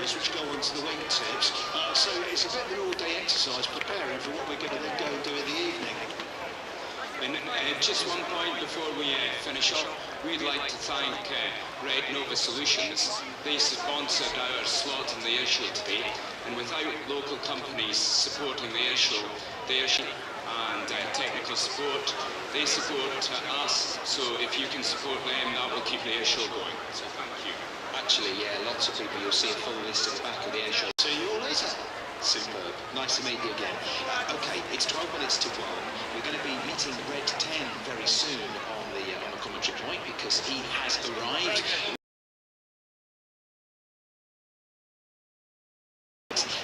areas which go onto the wingtips. So it's a bit of an all-day exercise preparing for what we're going to go and do in the evening. And just one point before we finish up, we'd like to thank Red Nova Solutions. They sponsored our slot in the airshow today, and without local companies supporting the airshow and technical support, they support us. So if you can support them, that will keep the airshow going. So thank you. Actually, yeah, lots of people. You'll see a full list at the back of the airshow. See you all later. Superb. Nice to meet you again. Okay, it's 12 minutes to 1. We're going to be meeting Red 10 very soon on the commentary point because he has arrived.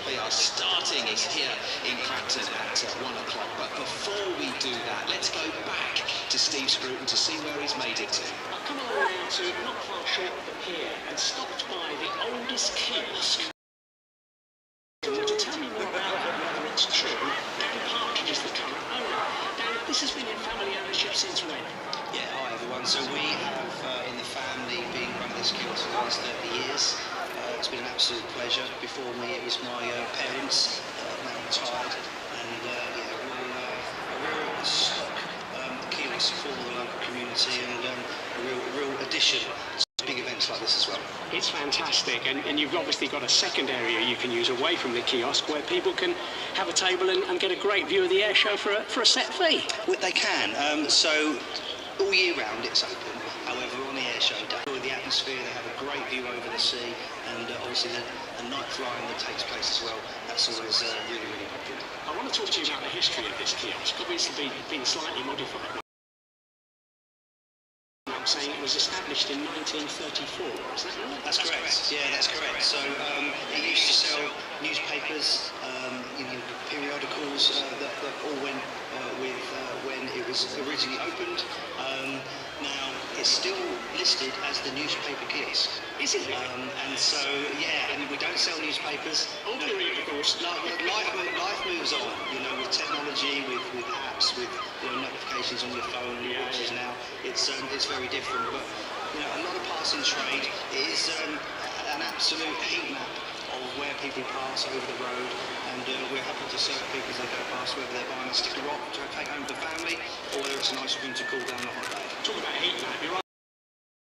They are starting it here in Clacton at 1 o'clock. But before we do that, let's go back to Steve Scruton to see where he's made it to. I've come along now to not far short of the pier and stopped by the oldest kiosk. To tell me more about it, whether it's true, Dan Partridge is the current owner. Dan, this has been in family ownership since when? Yeah, hi everyone. So we have in the family been running this kiosk for the last 30 years. It's been an absolute pleasure. Before me it was my parents, now retired, and we're a stock kiosk for the local community and a real addition to big events like this as well. It's fantastic, and you've obviously got a second area you can use away from the kiosk where people can have a table and get a great view of the air show for a set fee. Well, they can. So all year round it's open. However, on the air show day, with the atmosphere, they have a great view over the sea, and obviously the night flying that takes place as well. That's always really, really popular. I want to talk to you about the history of this kiosk. Obviously, been slightly modified. I'm saying it was established in 1934, is that right? That's correct. Yeah, that's correct. So it used to sell newspapers, periodicals that all went with when it was originally opened. Now it's still listed as the newspaper kiosk. Is it? And so yeah, and we don't sell newspapers. All periodicals. Life moves on. With technology, with apps, with notifications on your phone, your watches now. It's very different, but a lot of passing trade is an absolute heat map of where people pass over the road, and we're happy to serve people as they go past, whether they're buying a stick of rock to take home to the family, or whether it's a nice room to cool down the hot day. Talk about heat map, you're right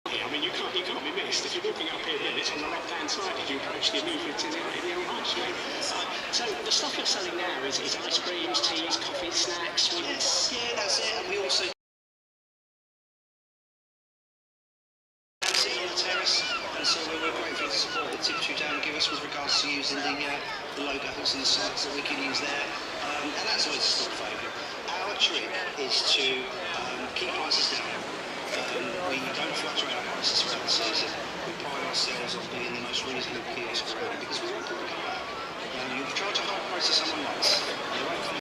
here. I mean, you can't be missed. If you're walking up here, it's on the left-hand side as you approach the amusements in the old high street. So the stuff you're selling now is ice creams, teas, coffee, snacks, sweets. Yeah, that's it. And we also on the terrace, and so we're grateful for the support that tips you down and give us with regards to using the logos and the sites that we can use there, and that's always a stock favourite. Our trick is to keep prices down. We don't fluctuate our prices throughout the season. We pride ourselves on being the most reasonable kiosk around because we want people to come back. You charge a high price to someone once, they won't come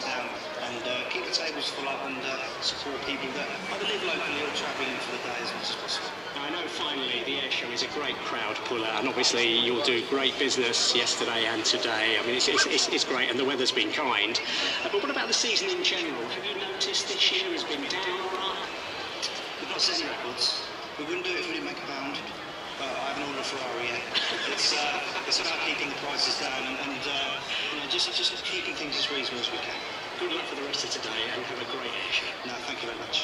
down, and keep the tables full up and support people that either live locally or travelling for the day as much as possible. Now, I know finally the air show is a great crowd puller, and obviously you'll do great business yesterday and today. I mean, it's great, and the weather's been kind. But what about the season in general? Have you noticed this year has been down or up? We've not set any records. We wouldn't do it if we didn't make a pound. I haven't ordered a Ferrari yet. It's about keeping the prices down and just keeping things as reasonable as we can. Good luck for the rest of today and have a great air show. No, thank you very much.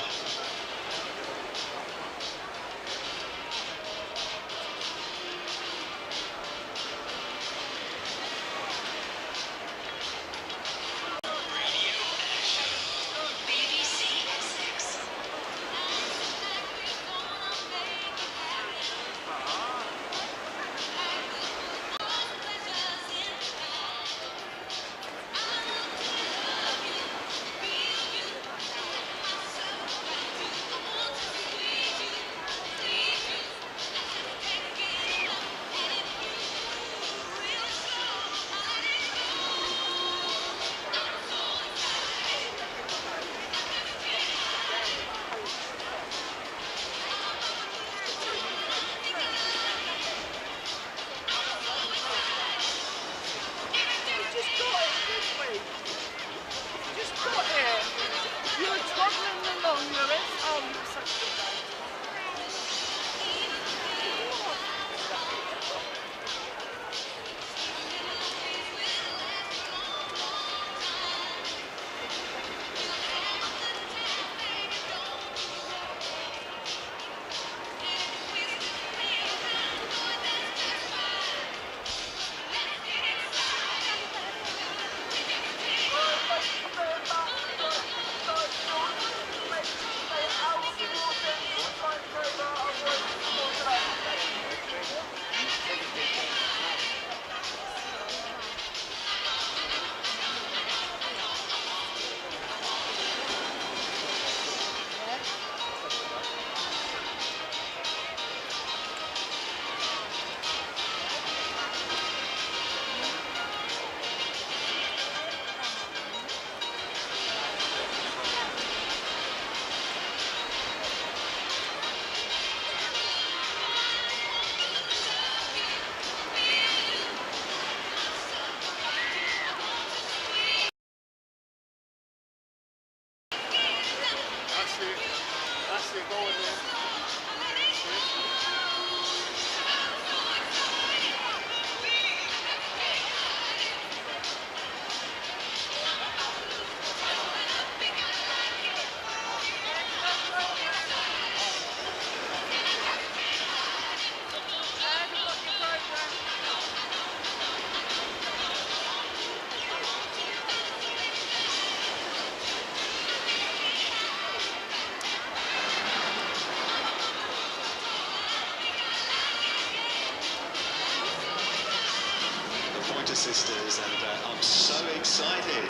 Sisters, and I'm so excited.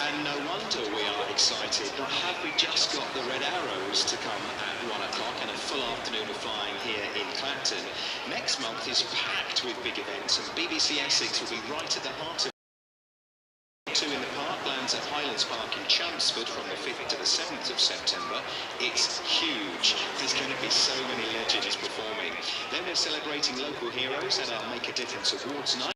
And no wonder we are excited. Not have we just got the Red Arrows to come at 1 o'clock and a full afternoon of flying here in Clacton. Next month is packed with big events, and BBC Essex will be right at the heart of in the park, lands at Highlands Park in Chelmsford from the 5th to the 7th of September. It's huge. There's going to be so many legends performing. Then we're celebrating local heroes at our Make a Difference Awards night.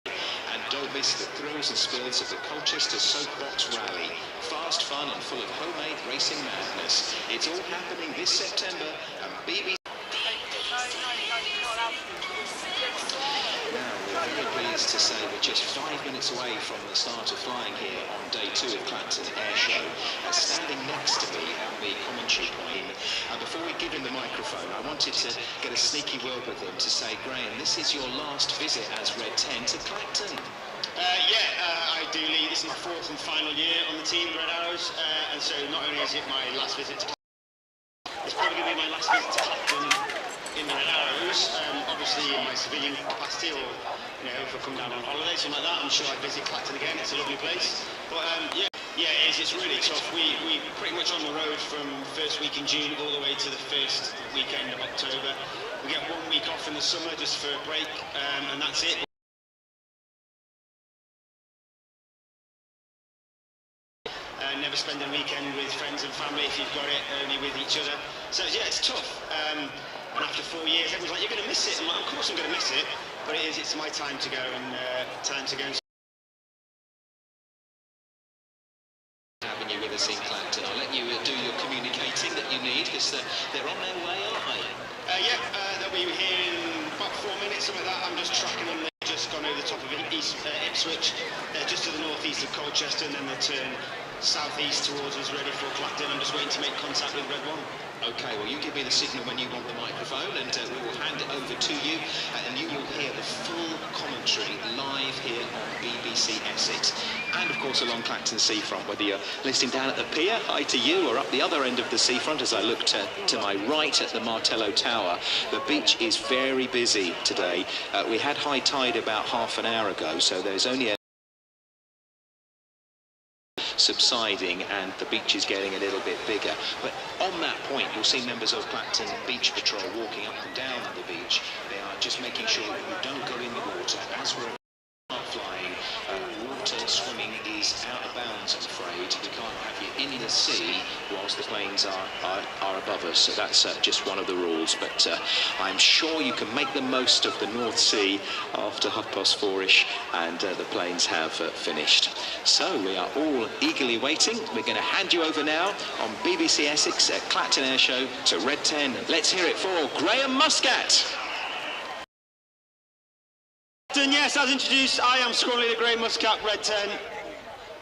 And don't miss the thrills and spills of the Colchester Soapbox Rally. Fast, fun and full of homemade racing madness. It's all happening this September, and BBC... Very pleased to say we're just 5 minutes away from the start of flying here on day 2 of Clacton Airshow. Standing next to me on the commentary plane, before we give him the microphone, I wanted to get a sneaky word with him to say, Graham, this is your last visit as Red 10 to Clacton. Ideally, this is my 4th and final year on the team, Red Arrows, and so not only is it my last visit to Clacton, it's probably going to be my last visit to Clacton in the Red Arrows, obviously in my civilian capacity, or if I come down on holiday, something like that. I'm sure I'd visit Clacton again. It's a lovely place. But yeah, it is. It's really tough. We pretty much on the road from first week in June all the way to the first weekend of October. We get 1 week off in the summer just for a break, and that's it. Never spend a weekend with friends and family if you've got it, only with each other. So yeah, it's tough. And after 4 years, everyone's like, you're going to miss it. I'm like, of course I'm going to miss it. But it is, it's my time to go and having you with us in Clacton. I'll let you do your communicating that you need, because they're on their way, aren't they? They'll be here in about 4 minutes, something like that. I'm just tracking them. They've just gone over the top of Ipswich. They're just to the northeast of Colchester, and then they'll turn southeast towards us, ready for Clacton. I'm just waiting to make contact with Red 1. Okay, well, you give me the signal when you want the microphone, and we will hand it over to you, and you will hear the full commentary live here on BBC Essex, and of course along Clacton seafront, whether you're listening down at the pier, hi to you, or up the other end of the seafront. As I look to my right at the Martello Tower, the beach is very busy today. We had high tide about half an hour ago, so there's only a subsiding, and the beach is getting a little bit bigger. But on that point, you'll see members of Clacton Beach Patrol walking up and down the beach. They are just making sure that you don't go in the water. As we're flying, water swimming is out of bounds, I'm afraid. We can't have you in the sea whilst the planes are above us, so that's just one of the rules. But I'm sure you can make the most of the North Sea after 4:30ish, and the planes have finished. So we are all eagerly waiting. We're going to hand you over now on BBC Essex at Clacton Airshow to Red 10. Let's hear it for Graham Muscat. Yes, as introduced, I am Squadron Leader Graham Muscat, Red 10.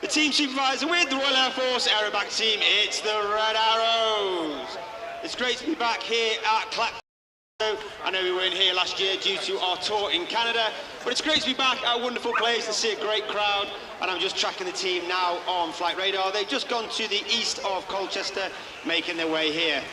The team supervisor with the Royal Air Force Aerobatic Team, it's the Red Arrows. It's great to be back here at Clacton. I know we weren't here last year due to our tour in Canada, but it's great to be back at a wonderful place and see a great crowd. And I'm just tracking the team now on flight radar. They've just gone to the east of Colchester, making their way here.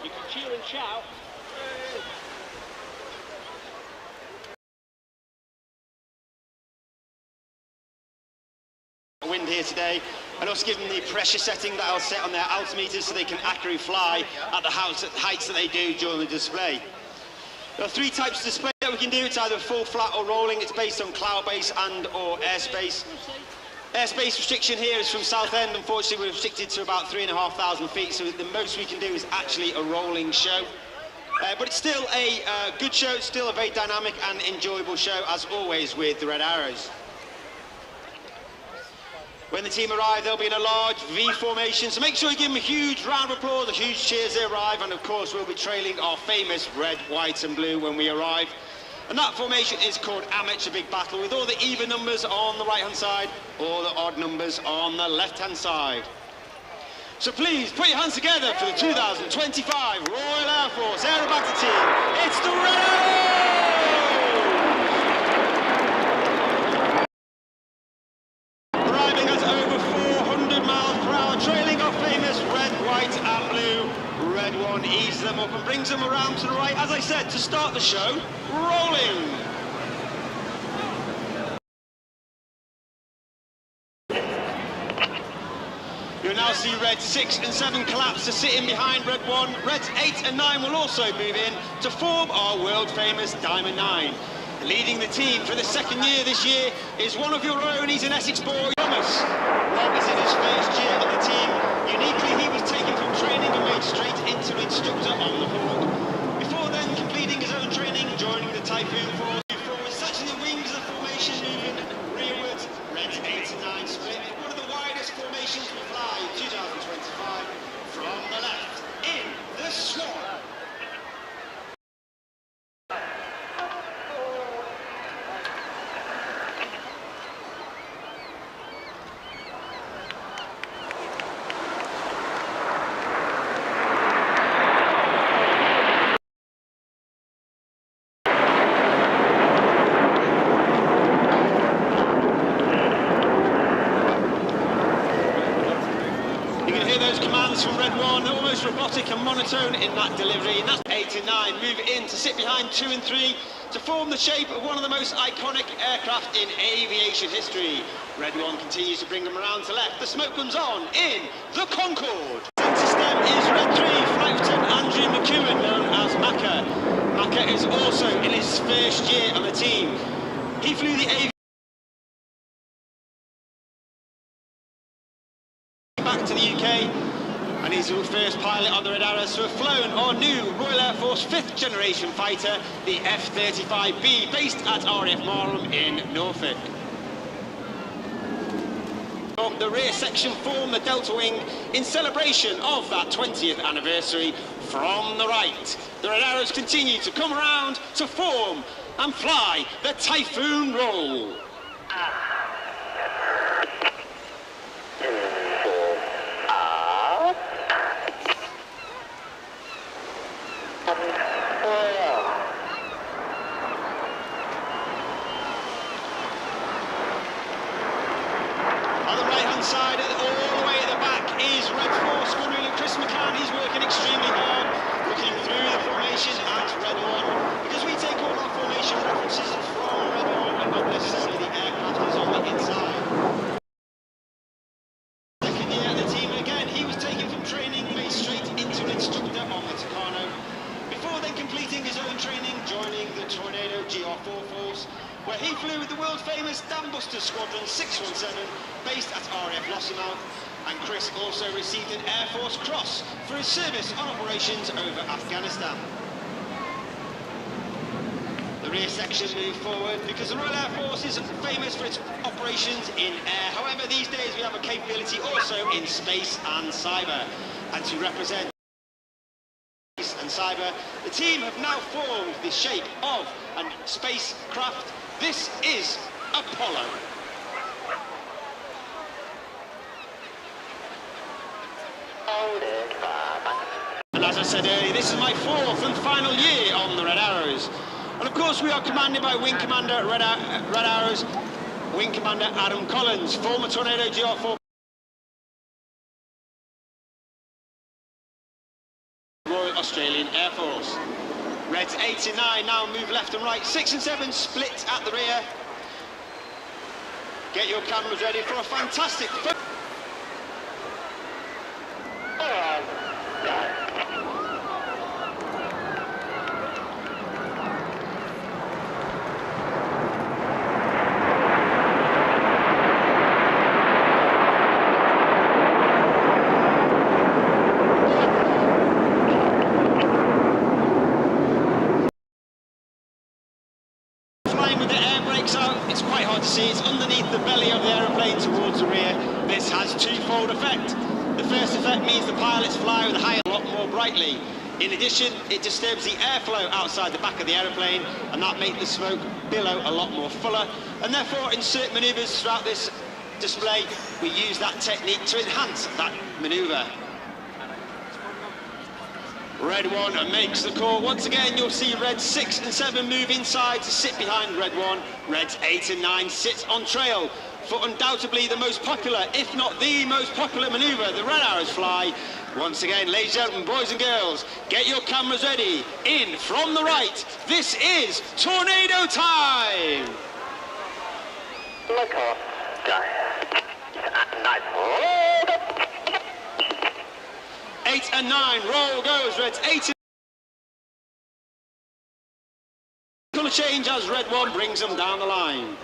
You can cheer and shout. Wind here today, and also give them the pressure setting that I'll set on their altimeters so they can accurately fly at the heights that they do during the display. There are 3 types of display. We can do it's either full, flat or rolling. It's based on cloud base and or airspace. Airspace restriction here is from Southend. Unfortunately, we're restricted to about 3,500 feet, so the most we can do is actually a rolling show. But it's still a good show. It's still a very dynamic and enjoyable show, as always with the Red Arrows. When the team arrive, they'll be in a large V formation, so make sure you give them a huge round of applause, a huge cheer as they arrive, and of course we'll be trailing our famous red, white and blue when we arrive. And that formation is called Amateur Big Battle, with all the even numbers on the right-hand side, all the odd numbers on the left-hand side. So please, put your hands together for the 2025 Royal Air Force Aerobatic Team. It's the Red Arrows! Arriving at over 400 miles per hour, trailing our famous red, white and blue. Red one eases them up and brings them around to the right, as I said, to start the show, rolling. You'll now see Reds 6 and 7 collapse to sit in behind Red 1. Reds 8 and 9 will also move in to form our world-famous Diamond 9. Leading the team for the second year this year is one of your own. He's an Essex boy, Thomas. Rob is in his first year on the team. Uniquely, he was taken from training and made straight into instructor on the Hawk. Before then, completing his own training, joining the Typhoon Force. Forwards, touching the wings of the formation, moving rearwards. Reds 8 and 9 split. One of the widest formations we fly in 2025. From the left, in the Swan. From Red 1, they're almost robotic and monotone in that delivery, and that's 8 and 9 move in to sit behind 2 and 3 to form the shape of one of the most iconic aircraft in aviation history. Red 1 continues to bring them around to left. The smoke guns on in the Concorde. Centre stem is Red 3, Flight Lieutenant Andrew Mk1, known as Macca. Macca is also in his first year on the team. He flew the aviation back to the UK. And he's the first pilot on the Red Arrows to have flown our new Royal Air Force 5th generation fighter, the F-35B, based at RAF Marham in Norfolk. The rear section form the Delta Wing in celebration of that 20th anniversary from the right. The Red Arrows continue to come around to form and fly the Typhoon Roll. Side, all the way at the back is Red 4 Squadron Chris McCann. He's working extremely hard, looking through the formation at Red 1, because we take all our formation references from Red 1 and not necessarily the aircraft is on the inside. Second year at the team, again, he was taken from training, made straight into an instructor on the Tucano, before then completing his own training, joining the Tornado GR4 Force, where he flew with the world-famous Dambuster Squadron 617, based at RAF Lossiemouth, and Chris also received an Air Force Cross for his service on operations over Afghanistan. The rear section moved forward because the Royal Air Force is famous for its operations in air. However, these days we have a capability also in space and cyber. And to represent space and cyber, the team have now formed the shape of a spacecraft. This is Apollo. And as I said earlier, this is my 4th and final year on the Red Arrows. And of course we are commanded by Wing Commander Red Arrows, Wing Commander Adam Collins, former Tornado GR4 Royal Australian Air Force. Reds 8 and 9 now move left and right, 6 and 7 split at the rear. Get your cameras ready for a fantastic photo. see it's underneath the belly of the aeroplane towards the rear. This has twofold effect. The first effect means the pilots fly with a higher a lot more brightly. In addition, it disturbs the airflow outside the back of the aeroplane, and that makes the smoke billow a lot more fuller. And therefore, in certain manoeuvres throughout this display, we use that technique to enhance that manoeuvre. Red 1 makes the call. Once again, you'll see Reds 6 and 7 move inside to sit behind Red 1. Reds 8 and 9 sit on trail for undoubtedly the most popular, if not the most popular manoeuvre, the Red Arrows fly. Once again, ladies and gentlemen, boys and girls, get your cameras ready. In from the right, this is tornado time! Look off, guys. Nice. 8 and 9, roll goes, Reds 8 and colour change as Red 1 brings them down the line.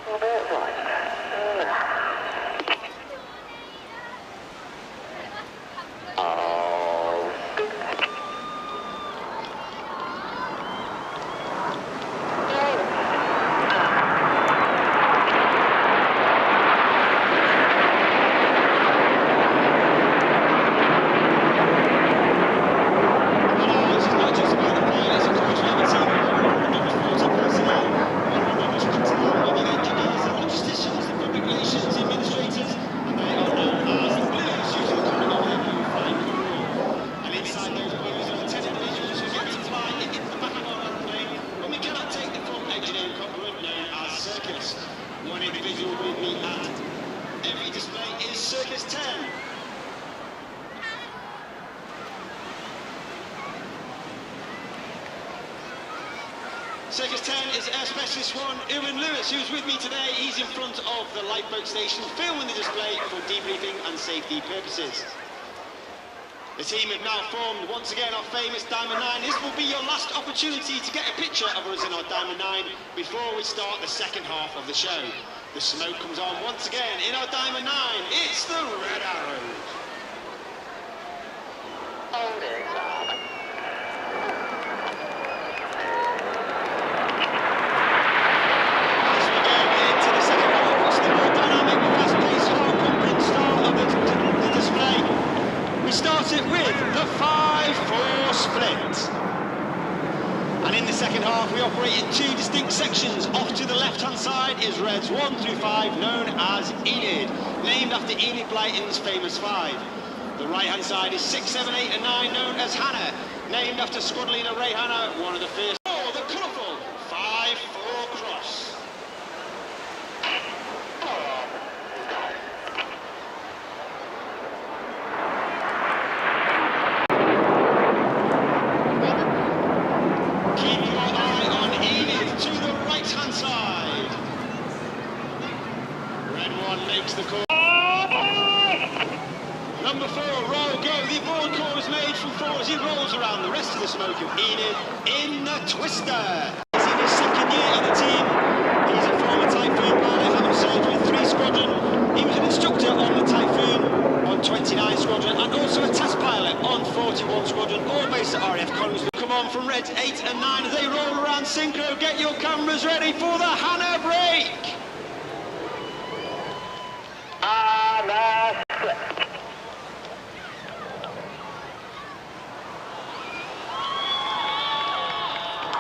Circus 10 is Air Specialist 1, Lewis, who's with me today. He's in front of the lifeboat station, filming the display for debriefing and safety purposes. The team have now formed once again our famous Diamond 9. This will be your last opportunity to get a picture of us in our Diamond 9 before we start the second half of the show. The smoke comes on once again in our Diamond 9. It's the Red Arrows. It with the 5-4 split. And in the second half we operate in two distinct sections. Off to the left hand side is Reds 1 through 5, known as Enid, named after Enid Blyton's famous 5. The right hand side is 6, 7, 8 and 9, known as Hannah, named after Squad Leader Ray Hannah, one of the first. Oh, the colourful 5-4 cross. The call. Number 4, roll, go. The board call is made from 4 as he rolls around the rest of the smoke of Enid in the Twister. He's in his second year of the team. He's a former Typhoon pilot, having served with 3 Squadron. He was an instructor on the Typhoon, on 29 Squadron, and also a test pilot on 41 Squadron, all based at RAF Tutor. Come on from Reds 8 and 9 as they roll around synchro. Get your cameras ready for the Hannah break.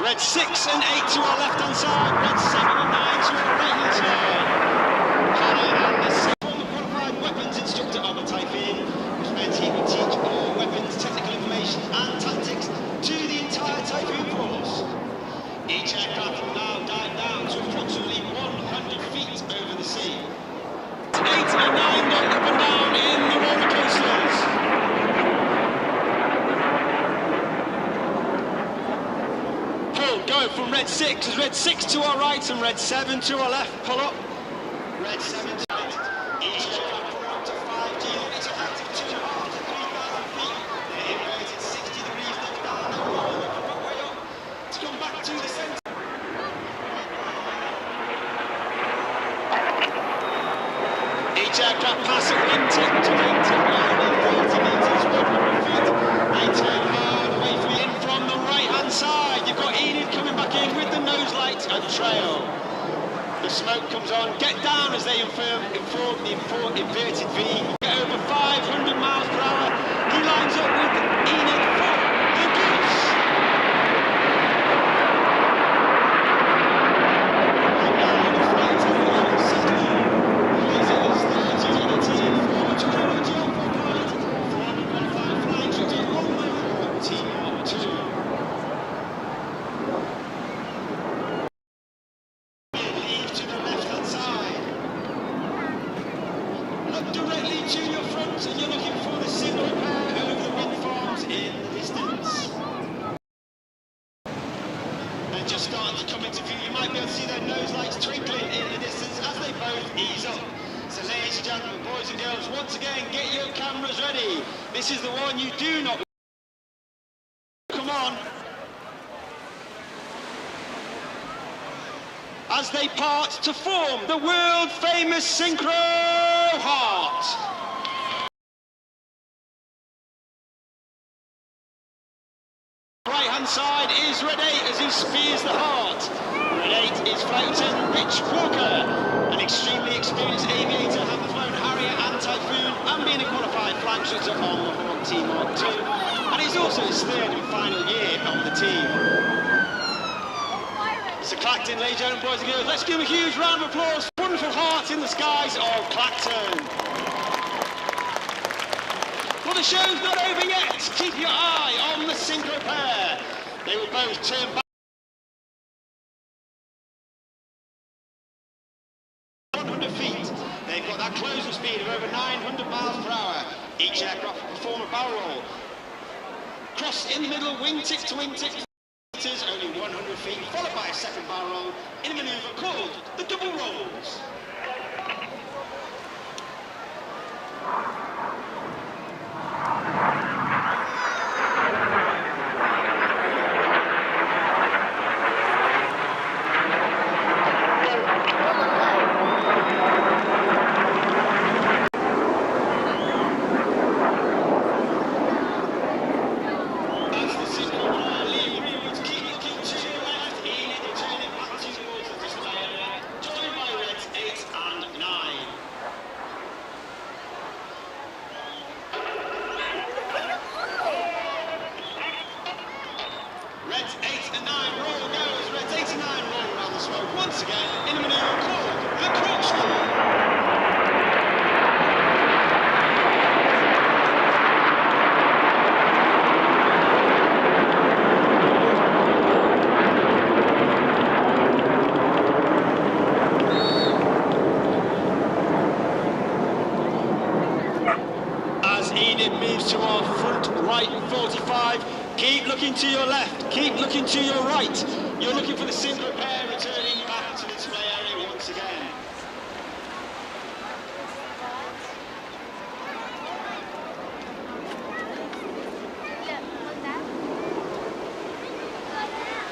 Red 6 and 8 to our left-hand side, Red 7 and 9 to our right-hand side. Hannah and the former qualified weapons instructor of the Typhoon, which meant he would teach all weapons, technical information and tactics to the entire Typhoon force. Each aircraft will now dive down to approximately 100 feet over the sea. 8 and 9 go up and down in the roller coasters. Go from Red 6 as Red 6 to our right and Red 7 to our left. Pull up. Red 7 to right. Each aircraft pull up to 5G limits of active 2.5 to 3,000 feet. They're inverted 60 degrees left down the wall. They come back way up to come back to the centre. Each aircraft pass at wingtip to wingtip, only 30 metres, 100 feet. They turn hard away from the right-hand side. You've got Enid coming back in with the nose light and trail. The smoke comes on. Get down as they inform the inverted V. Get over 500 miles per hour. He lines up with Enid for the Goose. This is the one you do not... Come on. As they part to form the world-famous Synchro Heart. Right-hand side is Red 8 as he spears the Heart. Red 8 is Clacton Rich Walker, an extremely experienced aviator, having flown Harrier and Typhoon and being a qualified flight shooter on the Hawk T1, and he's also his third and final year on the team. So Clacton, ladies and gentlemen, boys and girls, let's give him a huge round of applause. Wonderful Heart in the skies of Clacton. Well, the show's not over yet. Keep your eye on the synchro pair. They will both turn back 100 feet. They've got that closing speed of over 900 miles per hour. Each aircraft will perform a barrel roll. Cross in the middle, wingtip to wingtip. Only 100 feet, followed by a second barrel roll in a manoeuvre called the double rolls. Keep looking to your left, keep looking to your right. You're looking for the synchro pair returning back to the display area once again.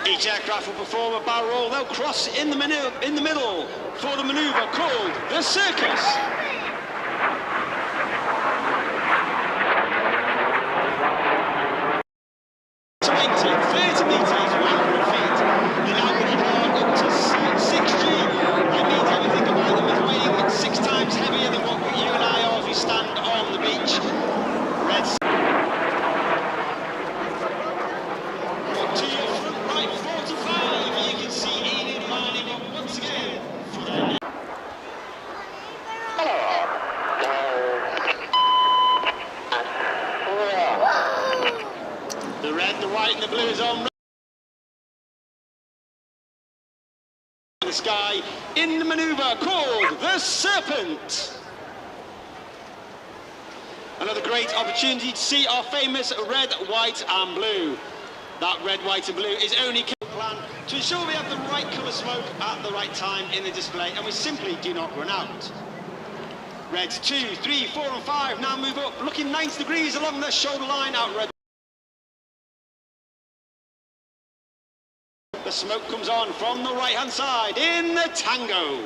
Each aircraft will perform a barrel roll. They'll cross in the middle for the manoeuvre called the circus. 30 metres, 100 feet. They're now going hard up to 6G. That means everything about them is weighing 6 times heavier than what you and I are as we stand on the beach. Red to your front right, 45. You can see Enid lining up once again for their... The red, the white and the blue is on the sky in the manoeuvre called the Serpent. Another great opportunity to see our famous red, white and blue. That red, white and blue is only plan to ensure we have the right colour smoke at the right time in the display and we simply do not run out. Reds 2, 3, 4 and 5 now move up, looking 90 degrees along their shoulder line out red. The smoke comes on from the right-hand side in the Tango.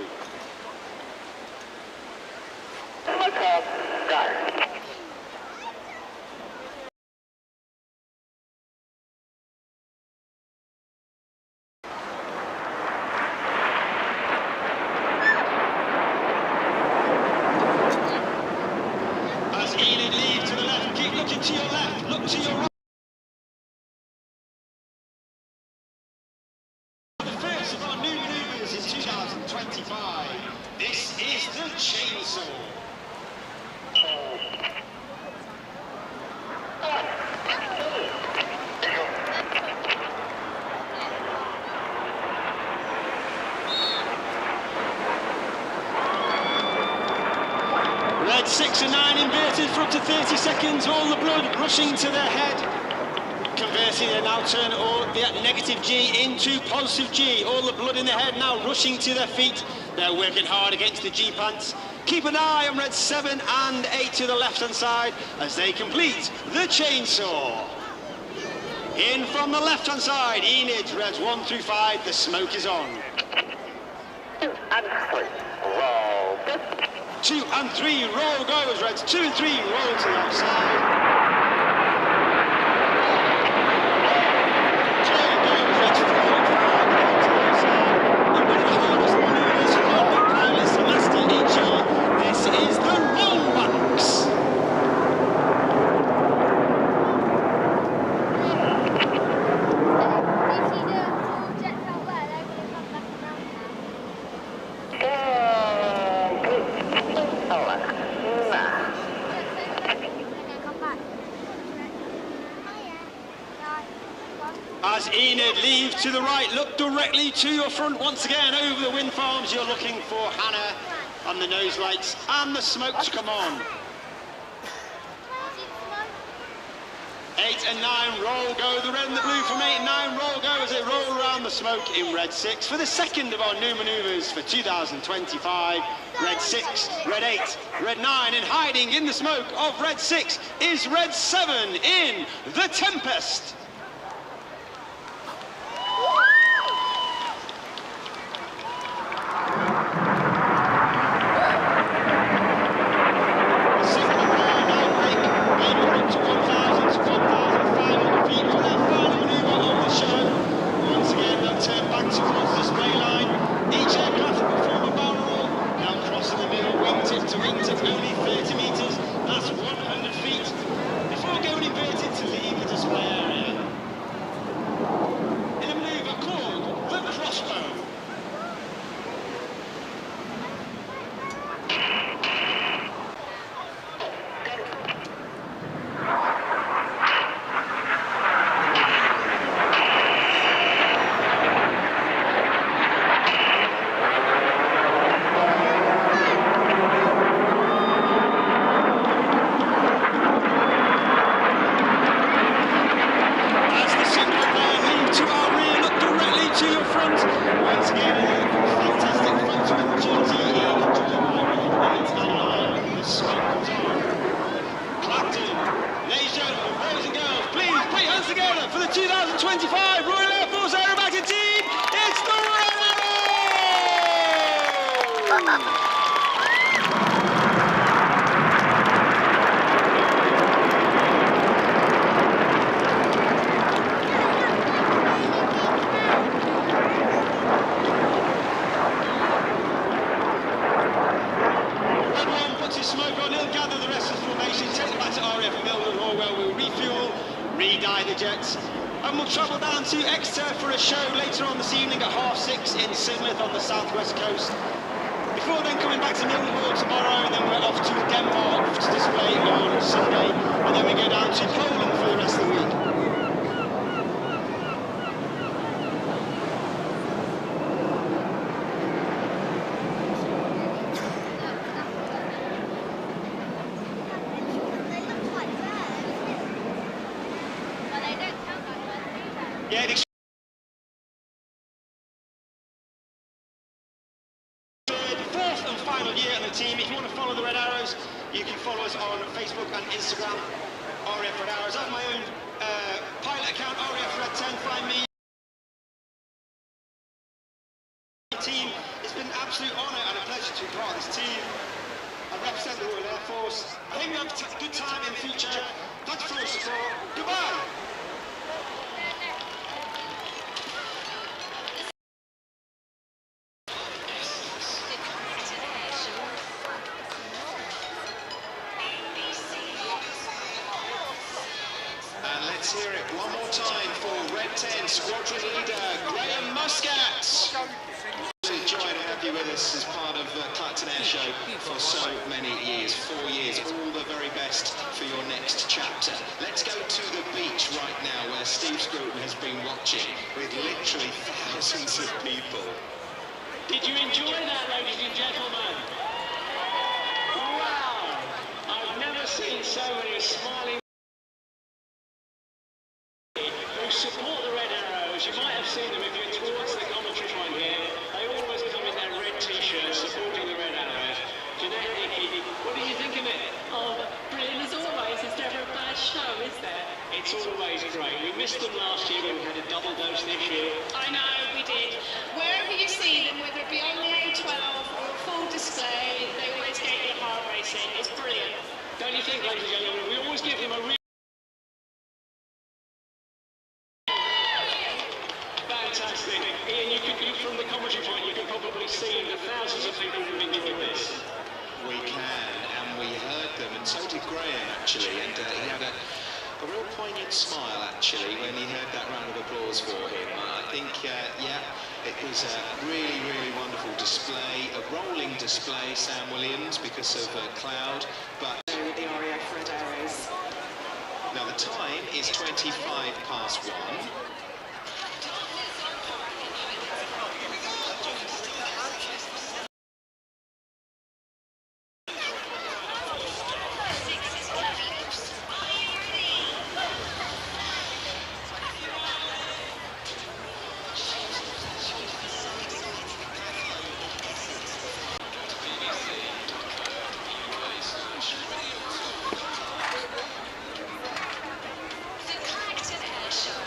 2025. This is the Chainsaw. Red 6 and 9 inverted for up to 30 seconds, all the blood rushing to their head. Converting, they now turn all the negative G into positive G. All the blood in their head now rushing to their feet. They're working hard against the G pants. Keep an eye on Red 7 and 8 to the left-hand side as they complete the Chainsaw. In from the left-hand side, Enid, Reds 1 through 5, the smoke is on. 2 and 3, roll, good. 2 and 3, roll go as Reds 2 and 3 roll to the outside. As Enid leaves to the right, look directly to your front once again over the wind farms. You're looking for Hannah on the nose lights and the smoke to come on. 8 and 9 roll go, the red and the blue from 8 and 9 roll go as they roll around the smoke in Red 6 for the second of our new manoeuvres for 2025. Red 6, Red 8, Red 9, and hiding in the smoke of Red 6 is Red 7 in the Tempest. For the 2025 Royal Air Force Aerobatic Team, it's the Red Arrow! Red 1 puts his smoke on, he'll gather the rest of the formation, take it back to RAF Milton Hall where we'll refuel, re-dye the jets, and we'll travel down to Exeter for a show later on this evening at 6:30 in Sidmouth on the southwest coast. Before then coming back to Milton Hall tomorrow, and then we're off to Denmark to display on Sunday, and then we go down to Poland for the rest of the week. Yeah, the fourth and final year on the team. If you want to follow the Red Arrows, you can follow us on Facebook and Instagram, RAF Red Arrows. I have my own pilot account, RAF Red 10. Find me. Team. It's been an absolute honour and a pleasure to be part of this team. I represent the Royal Air Force. I think we have a good time in the future. Thanks for your support. Goodbye. Let's hear it one more time for Red 10 Squadron Leader Graham Muscat to join our you with us as part of Clacton Airshow for so many years, 4 years. All the very best for your next chapter. Let's go to the beach right now where Steve Scruton has been watching with literally thousands of people. Did you enjoy that, ladies and gentlemen? Wow! I've never seen so many smiling who support the Red Arrows. You might have seen them if you're towards the commentary point here. They always come in their red t-shirts supporting the Red Arrows. Jeanette, Nikki, what do you think of it? Oh, brilliant as always. It's never a bad show, is there? It's always great. We missed them last year, but we had a double dose this year. I know, we did. Wherever you see them, whether it be on the A12 or a full display, they always get your heart racing. It's brilliant. Don't you think, ladies and gentlemen, we always give them a real fantastic. Ian, you from the commentary point, you can probably see the thousands of people who've enjoyed this. We can, and we heard them, and so did Graham actually, and he had a real poignant smile actually when he heard that round of applause for him. I think, yeah, it was a really, really wonderful display, a rolling display, Sam Williams, because of Cloud, but With the RAF Red Arrows. now the time is 1:25. The Clacton Airshow.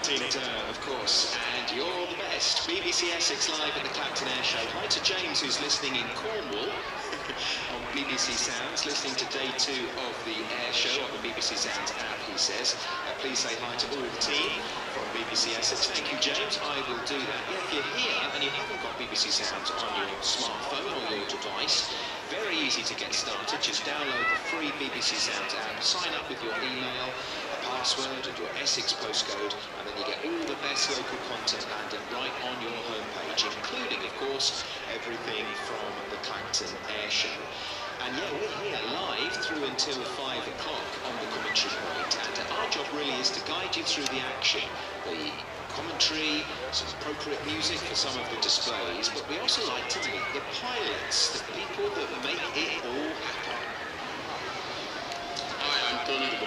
Tina Turner, of course, and you're the best. BBC Essex live at the Clacton Airshow. Hi to James, who's listening in Cornwall on BBC Sounds, listening to day 2 of the air show on the BBC Sounds app, he says. Please say hi to all the team from BBC Essex. Thank you, James. I will do that. Yeah, if you're here and you haven't got BBC Sounds on your smartphone or your device, very easy to get started. Just download the free BBC Sounds app, sign up with your email, password and your Essex postcode, and then you get all the best local content landing right on your homepage, including, of course, everything from the Clacton Airshow. And yeah, we're here live through until 5 o'clock on the commentary point, and our job really is to guide you through the action, the commentary, some appropriate music for some of the displays, but we also like to meet the pilots, the people that make it all happen. Hi, I'm Tony the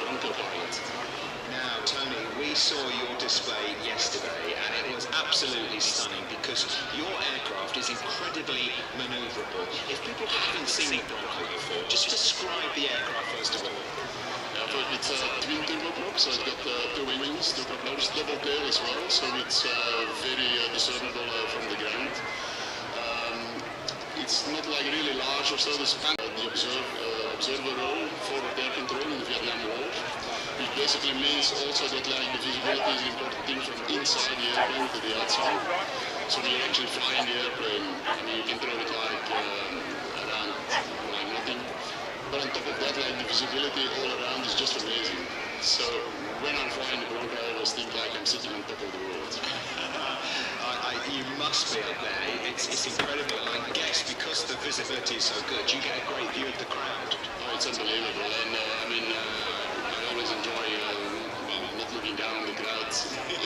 Bronco pilot. Now, Tony, we saw your display yesterday, and it was absolutely stunning because your aircraft is incredibly manoeuvrable. If people haven't seen the Bronco before, just describe the aircraft first of all. It's a twin turboprop, so it's got 2 wings, 2 propellers, double tail as well, so it's very discernible from the ground. It's not like really large or so. The span, the observer role for air control in the Vietnam War, which basically means also that like the visibility is an important thing from inside the airplane to the outside. So when you're actually flying the airplane, I mean, you can throw it like around like nothing. But on top of that, like the visibility all around is just amazing. So when I'm flying the Bronco, I always think like I'm sitting on top of the world. You must be up there. It's incredible. I guess because the visibility is so good, you get a great view of the crowd. Oh, it's unbelievable. And I mean, I always enjoy not looking down on the crowd. I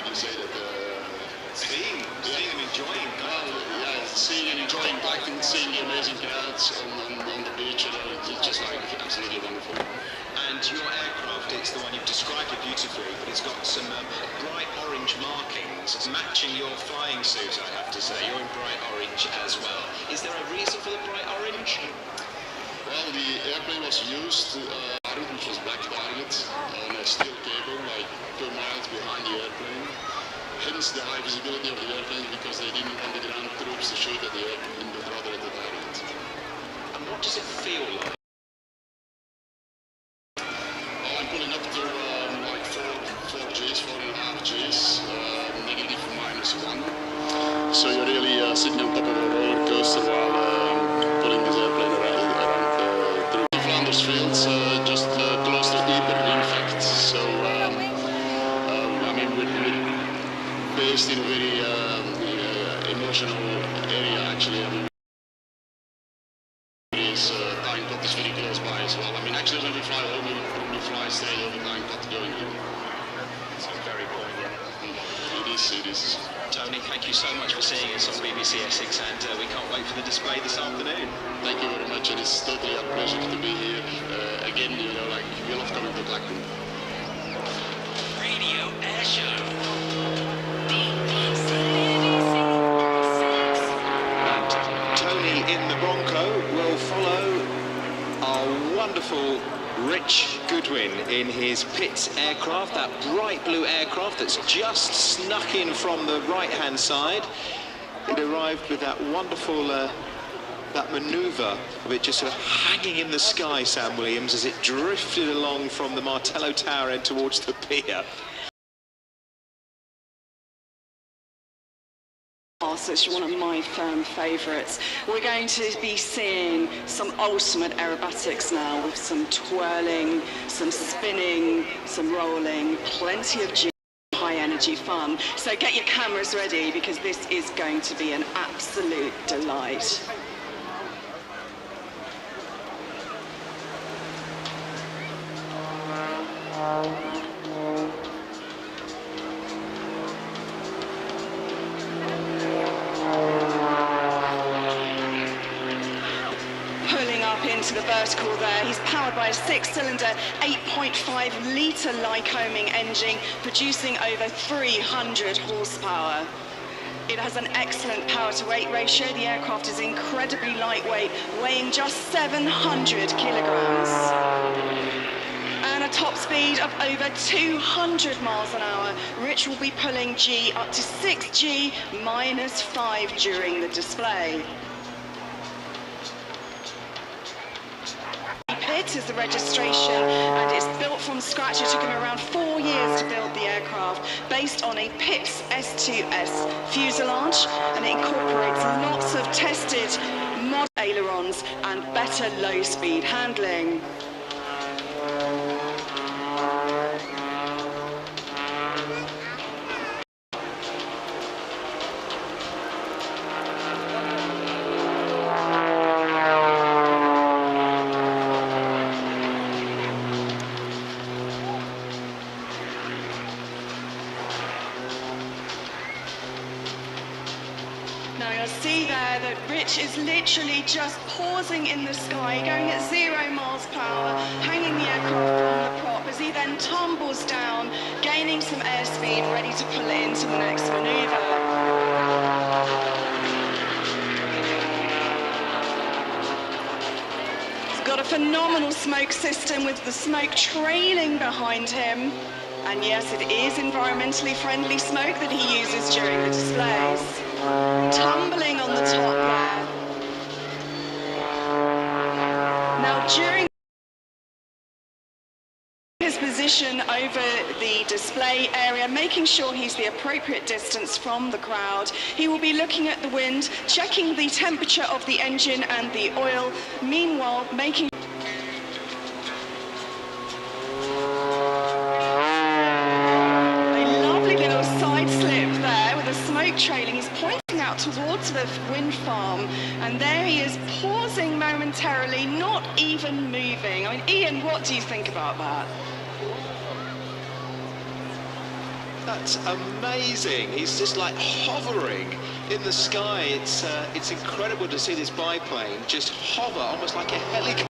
can say that. Seeing them enjoying. Yeah, seeing and enjoying, like seeing the amazing crowds on the beach, it's just like absolutely wonderful. And your aircraft, it's the one you've described it beautifully, but it's got some bright orange markings matching your flying suit, I have to say. You're in bright orange as well. Is there a reason for the bright orange? Well, the airplane was used, which was black target, on a steel cable, like 2 miles behind the airplane. Hence the high visibility of the airplane, because they didn't want the ground troops to shoot at the airplane, but rather at the target. And what does it feel like? I'm pulling up to like 4 Gs, 4.5 Gs, negative -1. So you're really sitting on top of a roller coaster while pulling this airplane around through the Flanders fields, just close to Ypres, in fact. So I mean, we're based in a very emotional area, actually. I mean, Tyne Pot is very close by as well. I mean, actually, when we fly home, we probably fly straight over Tyne Pot going home. It's very poignant. It is. Tony, thank you so much for seeing us on BBC Essex, and we can't wait for the display this afternoon. Thank you very much, and it's totally a pleasure to be here. Again, you know, like, we love coming to Clacton. Radio Airshow. Tony in the Bronco will follow our wonderful Rich Goodwin in his Pitts aircraft, that bright blue aircraft that's just snuck in from the right-hand side. It arrived with that wonderful, that manoeuvre of it just sort of hanging in the sky, Sam Williams, as it drifted along from the Martello Tower end towards the pier. It's one of my firm favourites. We're going to be seeing some ultimate aerobatics now, with some twirling, some spinning, some rolling, plenty of high energy fun. So get your cameras ready, because this is going to be an absolute delight. Into the vertical there. He's powered by a 6-cylinder, 8.5-litre Lycoming engine, producing over 300 horsepower. It has an excellent power-to-weight ratio. The aircraft is incredibly lightweight, weighing just 700 kilograms. And a top speed of over 200 miles an hour. Rich will be pulling G up to 6G minus 5 during the display. Pit is the registration, and it's built from scratch. It took him around 4 years to build the aircraft, based on a PRXIX S2S fuselage, and it incorporates lots of tested mod ailerons and better low-speed handling. Is literally just pausing in the sky, going at 0 miles per hour, hanging the aircraft on the prop as he then tumbles down, gaining some airspeed, ready to pull it into the next manoeuvre. He's got a phenomenal smoke system with the smoke trailing behind him. And yes, it is environmentally friendly smoke that he uses during the displays. Tumbling on the top there. Now during his position over the display area, making sure he's the appropriate distance from the crowd, he will be looking at the wind, checking the temperature of the engine and the oil, meanwhile making trailing. He's pointing out towards the wind farm, and there he is, pausing momentarily, not even moving. I mean, Ian, what do you think about that? That's amazing. He's just like hovering in the sky. It's incredible to see this biplane just hover, almost like a helicopter.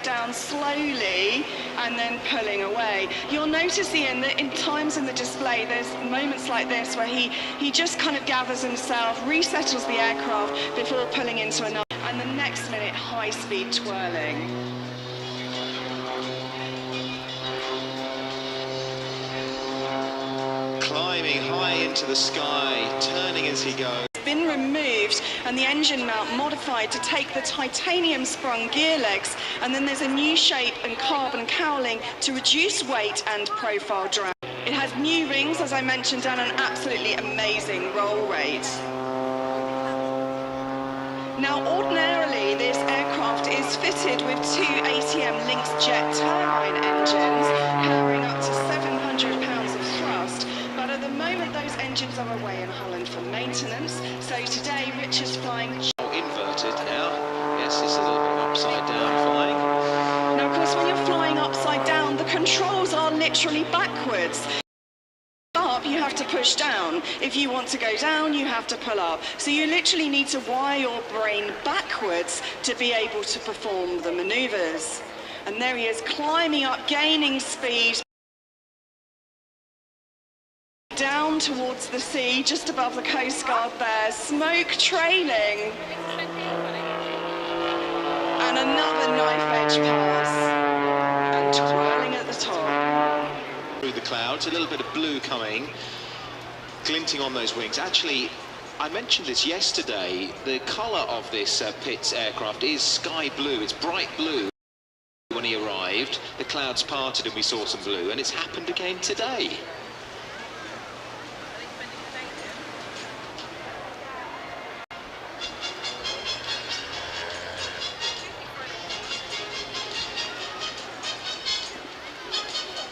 Down slowly and then pulling away. You'll notice, Ian, that in times in the display there's moments like this where he just kind of gathers himself, resettles the aircraft before pulling into another, and the next minute high speed twirling. Climbing high into the sky, turning as he goes. Been removed and the engine mount modified to take the titanium sprung gear legs, and then there's a new shape and carbon cowling to reduce weight and profile drag. It has new rings, as I mentioned, and an absolutely amazing roll rate. Now ordinarily this aircraft is fitted with 2 ATM Lynx jet turbine engines powering up to 700 pounds of thrust. But at the moment those engines are away in Holland for maintenance, so today Rich is flying inverted now. Yes, it's a little bit upside down flying. Now of course when you're flying upside down the controls are literally backwards. Up you have to push down. If you want to go down you have to pull up. So you literally need to wire your brain backwards to be able to perform the manoeuvres. And there he is, climbing up, gaining speed. Down towards the sea, just above the Coast Guard there, smoke trailing. And another knife edge pass. And twirling at the top. Through the clouds, a little bit of blue coming, glinting on those wings. Actually, I mentioned this yesterday, the colour of this PRXIX aircraft is sky blue. It's bright blue. When he arrived, the clouds parted and we saw some blue, and it's happened again today.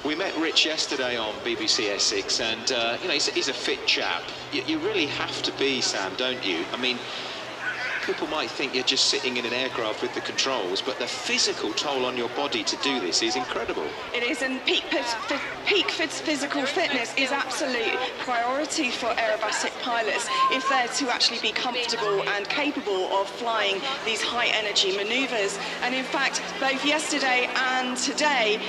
We met Rich yesterday on BBC Essex, and you know, he's a fit chap. You really have to be, Sam, don't you? I mean, people might think you're just sitting in an aircraft with the controls, but the physical toll on your body to do this is incredible. It is, and peak physical fitness is absolute priority for aerobatic pilots if they're to actually be comfortable and capable of flying these high-energy manoeuvres. And in fact, both yesterday and today,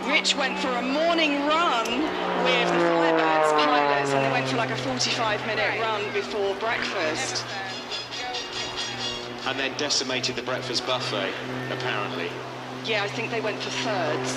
Rich went for a morning run with the Firebirds pilots, and they went for like a 45-minute run before breakfast. and then decimated the breakfast buffet, apparently. Yeah, I think they went for thirds.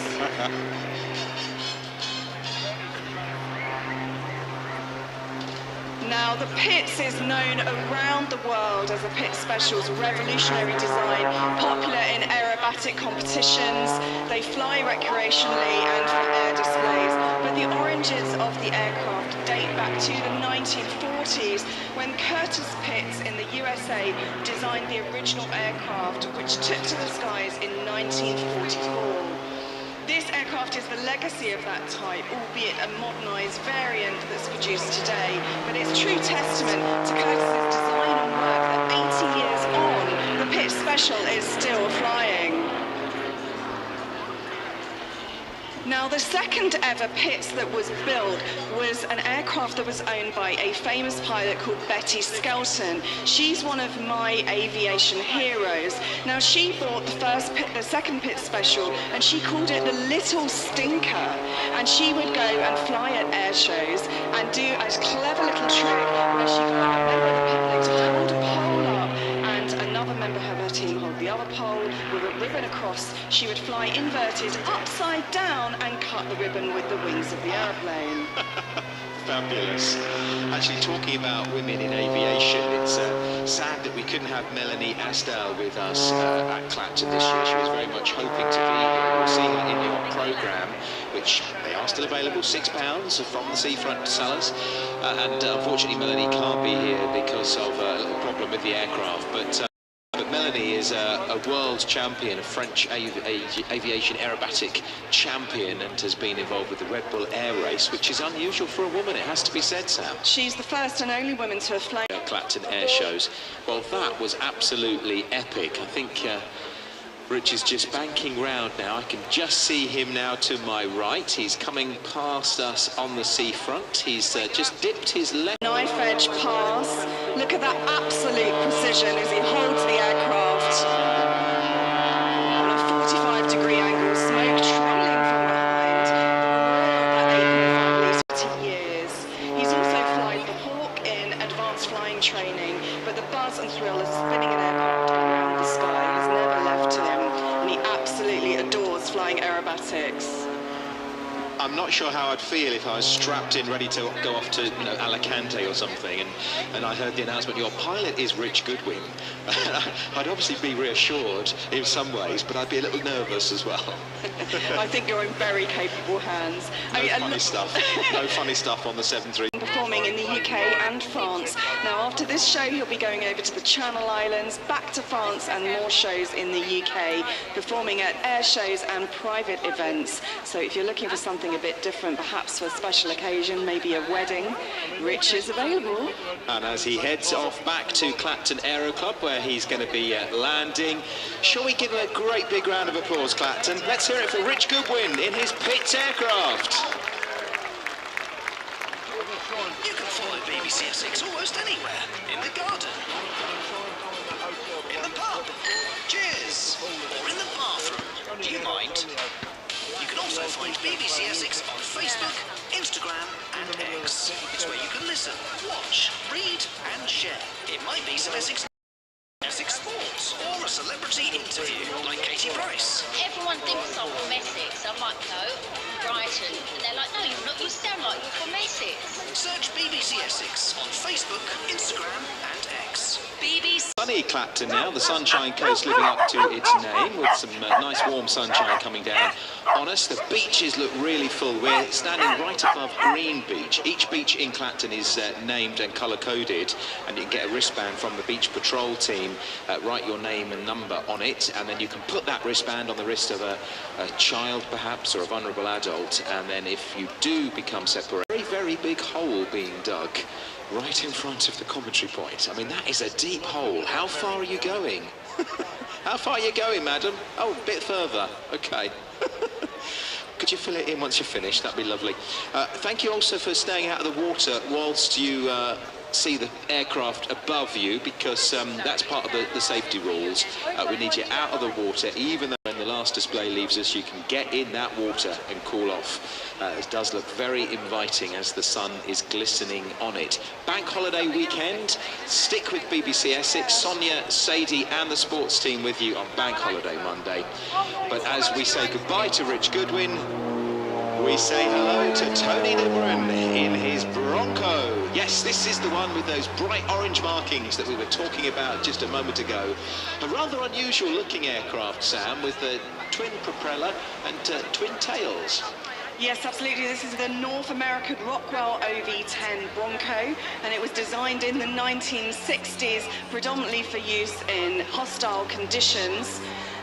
Now, the PRXIX is known around the world as a PRXIX Special's revolutionary design, popular in aerobatic competitions. They fly recreationally and for air displays, but the origins of the aircraft date back to the 1940s when Curtis Pitts in the USA designed the original aircraft, which took to the skies in 1944. This aircraft is the legacy of that type, albeit a modernised variant that's produced today, but it's true testament to Curtis's design and work that 80 years on, the PRXIX Special is still flying. Now, the second ever PRXIX that was built was an aircraft that was owned by a famous pilot called Betty Skelton. She's one of my aviation heroes. Now, she bought the second PRXIX Special, and she called it the Little Stinker. And she would go and fly at air shows and do a clever little trick where she got a member of the public to hold a pole up and another member of her team hold the other pole with a ribbon across. She would fly inverted upside down and cut the ribbon with the wings of the airplane. Fabulous. Actually, talking about women in aviation, it's sad that we couldn't have Melanie Asdale with us at Clacton this year. She was very much hoping to be here. We'll see her in your programme, which they are still available, £6 from the Seafront sellers. And unfortunately, Melanie can't be here because of a little problem with the aircraft. But Melanie is a world champion, a French aviation aerobatic champion, and has been involved with the Red Bull Air Race, which is unusual for a woman, it has to be said, Sam. She's the first and only woman to have flown Clacton Airshows. Well, that was absolutely epic. I think Rich is just banking round now. I can just see him now to my right. He's coming past us on the seafront. He's just dipped his left knife edge pass. Look at that absolute precision as he holds the aircraft on a 45-degree angle, smoke trailing from behind. The roar that 8.5 years. He's also flown the Hawk in advanced flying training, but the buzz and thrill of spinning an aircraft around the sky has never left him, and he absolutely adores flying aerobatics. I'm not sure how I'd feel if I was strapped in, ready to go off to, you know, Alicante or something, and I heard the announcement, your pilot is Rich Goodwin. I'd obviously be reassured in some ways, but I'd be a little nervous as well. I think you're in very capable hands. Funny stuff. No funny stuff on the 737. Performing in the UK and France. Now, after this show, he'll be going over to the Channel Islands, back to France, and more shows in the UK, performing at air shows and private events. So if you're looking for something a bit different, perhaps for a special occasion, maybe a wedding, Rich is available. And as he heads off back to Clacton Aero Club, where he's going to be landing, shall we give him a great big round of applause, Clacton? Let's hear it for Rich Goodwin in his PRXIX aircraft. You can fly BBCSX almost anywhere. In the garden, in the pub, cheers, or in the bathroom. Do you mind? You can also find BBCSX on Facebook, Instagram and X. It's where you can listen, watch, read and share. It might be some Essex Sports or a celebrity interview like Katie Price. Everyone thinks I'm from Essex. I'm like, no, Brighton. And they're like, no, you're not. You sound like you're from Essex. Search BBC Essex on Facebook, Instagram and X. BBC. Sunny Clacton now, the Sunshine Coast living up to its name with some nice warm sunshine coming down on us. The beaches look really full. We're standing right above Green Beach. Each beach in Clacton is named and colour-coded, and you can get a wristband from the beach patrol team, write your name and number on it, and then you can put that wristband on the wrist of a child perhaps, or a vulnerable adult, and then if you do become separated, a very, very big hole being dug right in front of the commentary point. I mean, that is a deep hole. How far are you going? How far are you going, madam? Oh, a bit further. Okay. Could you fill it in once you're finished? That'd be lovely. Thank you also for staying out of the water whilst you see the aircraft above you because that's part of the safety rules. We need you out of the water, even though when the last display leaves us, you can get in that water and cool off. It does look very inviting as the sun is glistening on it. Bank holiday weekend, stick with BBC Essex. Sonia, Sadie and the sports team with you on Bank Holiday Monday. But as we say goodbye to Rich Goodwin, we say hello to Tony Nimrin in his Bronco. Yes, this is the one with those bright orange markings that we were talking about just a moment ago. A rather unusual looking aircraft, Sam, with the twin propeller and twin tails. Yes, absolutely. This is the North American Rockwell OV-10 Bronco, and it was designed in the 1960s, predominantly for use in hostile conditions.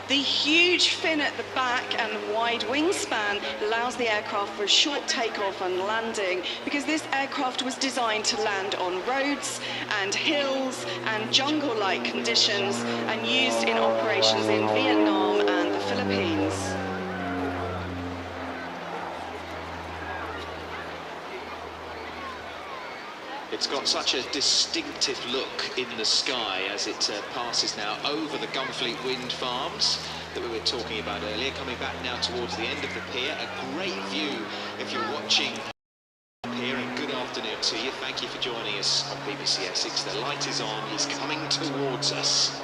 The huge fin at the back and wide wingspan allows the aircraft for a short takeoff and landing, because this aircraft was designed to land on roads and hills and jungle-like conditions and used in operations in Vietnam and the Philippines. It's got such a distinctive look in the sky as it passes now over the Gunfleet wind farms that we were talking about earlier, coming back now towards the end of the pier. A great view if you're watching here, and good afternoon to you. Thank you for joining us on BBC Essex. The light is on, he's coming towards us.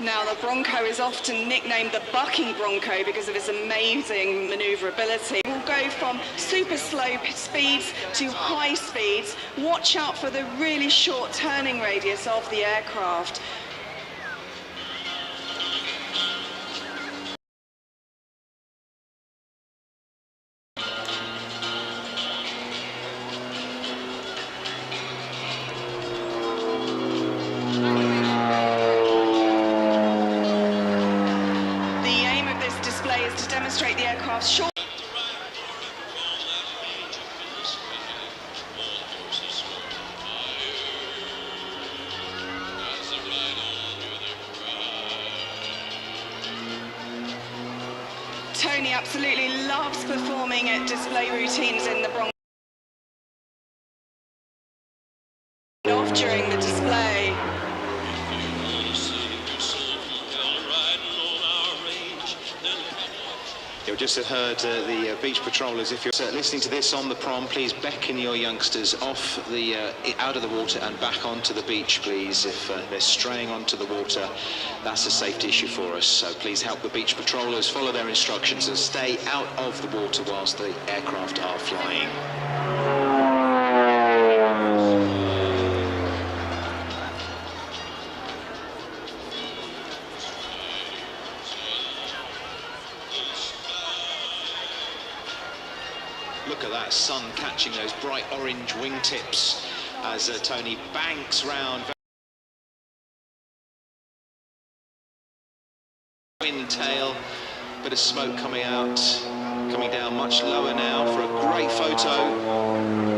Now, the Bronco is often nicknamed the bucking Bronco because of its amazing manoeuvrability. It will go from super slow speeds to high speeds. Watch out for the really short turning radius of the aircraft. Demonstrate the aircraft's short. Tony absolutely loves performing at display routines in the Bronco. Off during the display. You just heard the beach patrollers. If you're listening to this on the prom, please beckon your youngsters off the out of the water and back onto the beach, please. If they're straying onto the water, that's a safety issue for us. So please help the beach patrollers follow their instructions and stay out of the water whilst the aircraft are flying. Look at that sun catching those bright orange wingtips as Tony banks round. Wind tail, bit of smoke coming out, coming down much lower now for a great photo.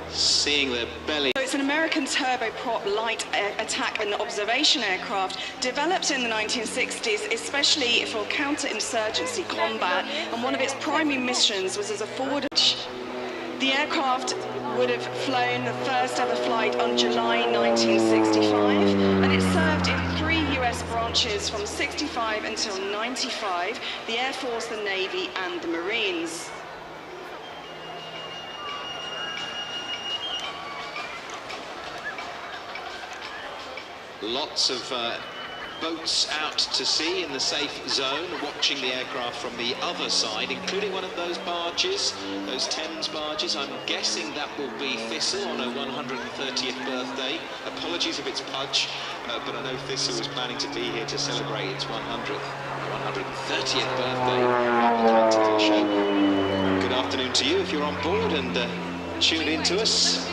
Seeing the belly. So it's an American turboprop light attack and observation aircraft developed in the 1960s, especially for counterinsurgency combat, and one of its primary missions was as a forward. The aircraft would have flown the first ever flight on July 1965, and it served in 3 US branches from 65 until 95, the Air Force, the Navy and the Marines. Lots of boats out to sea in the safe zone, watching the aircraft from the other side, including one of those barges, those Thames barges. I'm guessing that will be Thistle on her 130th birthday. Apologies if it's Pudge, but I know Thistle was planning to be here to celebrate its 130th birthday at the Clacton Airshow. Good afternoon to you if you're on board and tuned in to us.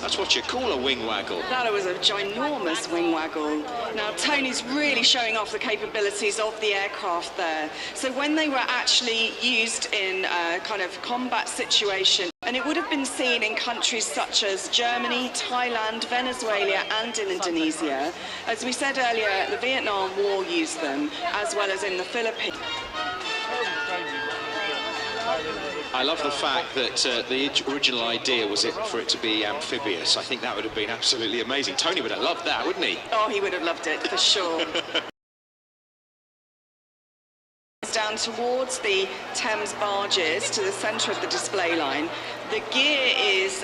That's what you call a wing waggle. That was a ginormous wing waggle. Now, Tony's really showing off the capabilities of the aircraft there. So when they were actually used in a kind of combat situation, and it would have been seen in countries such as Germany, Thailand, Venezuela, and in Indonesia. As we said earlier, the Vietnam War used them, as well as in the Philippines. I love the fact that the original idea was for it to be amphibious. I think that would have been absolutely amazing. Tony would have loved that, wouldn't he? Oh, he would have loved it, for sure. Down towards the Thames barges to the centre of the display line. The gear is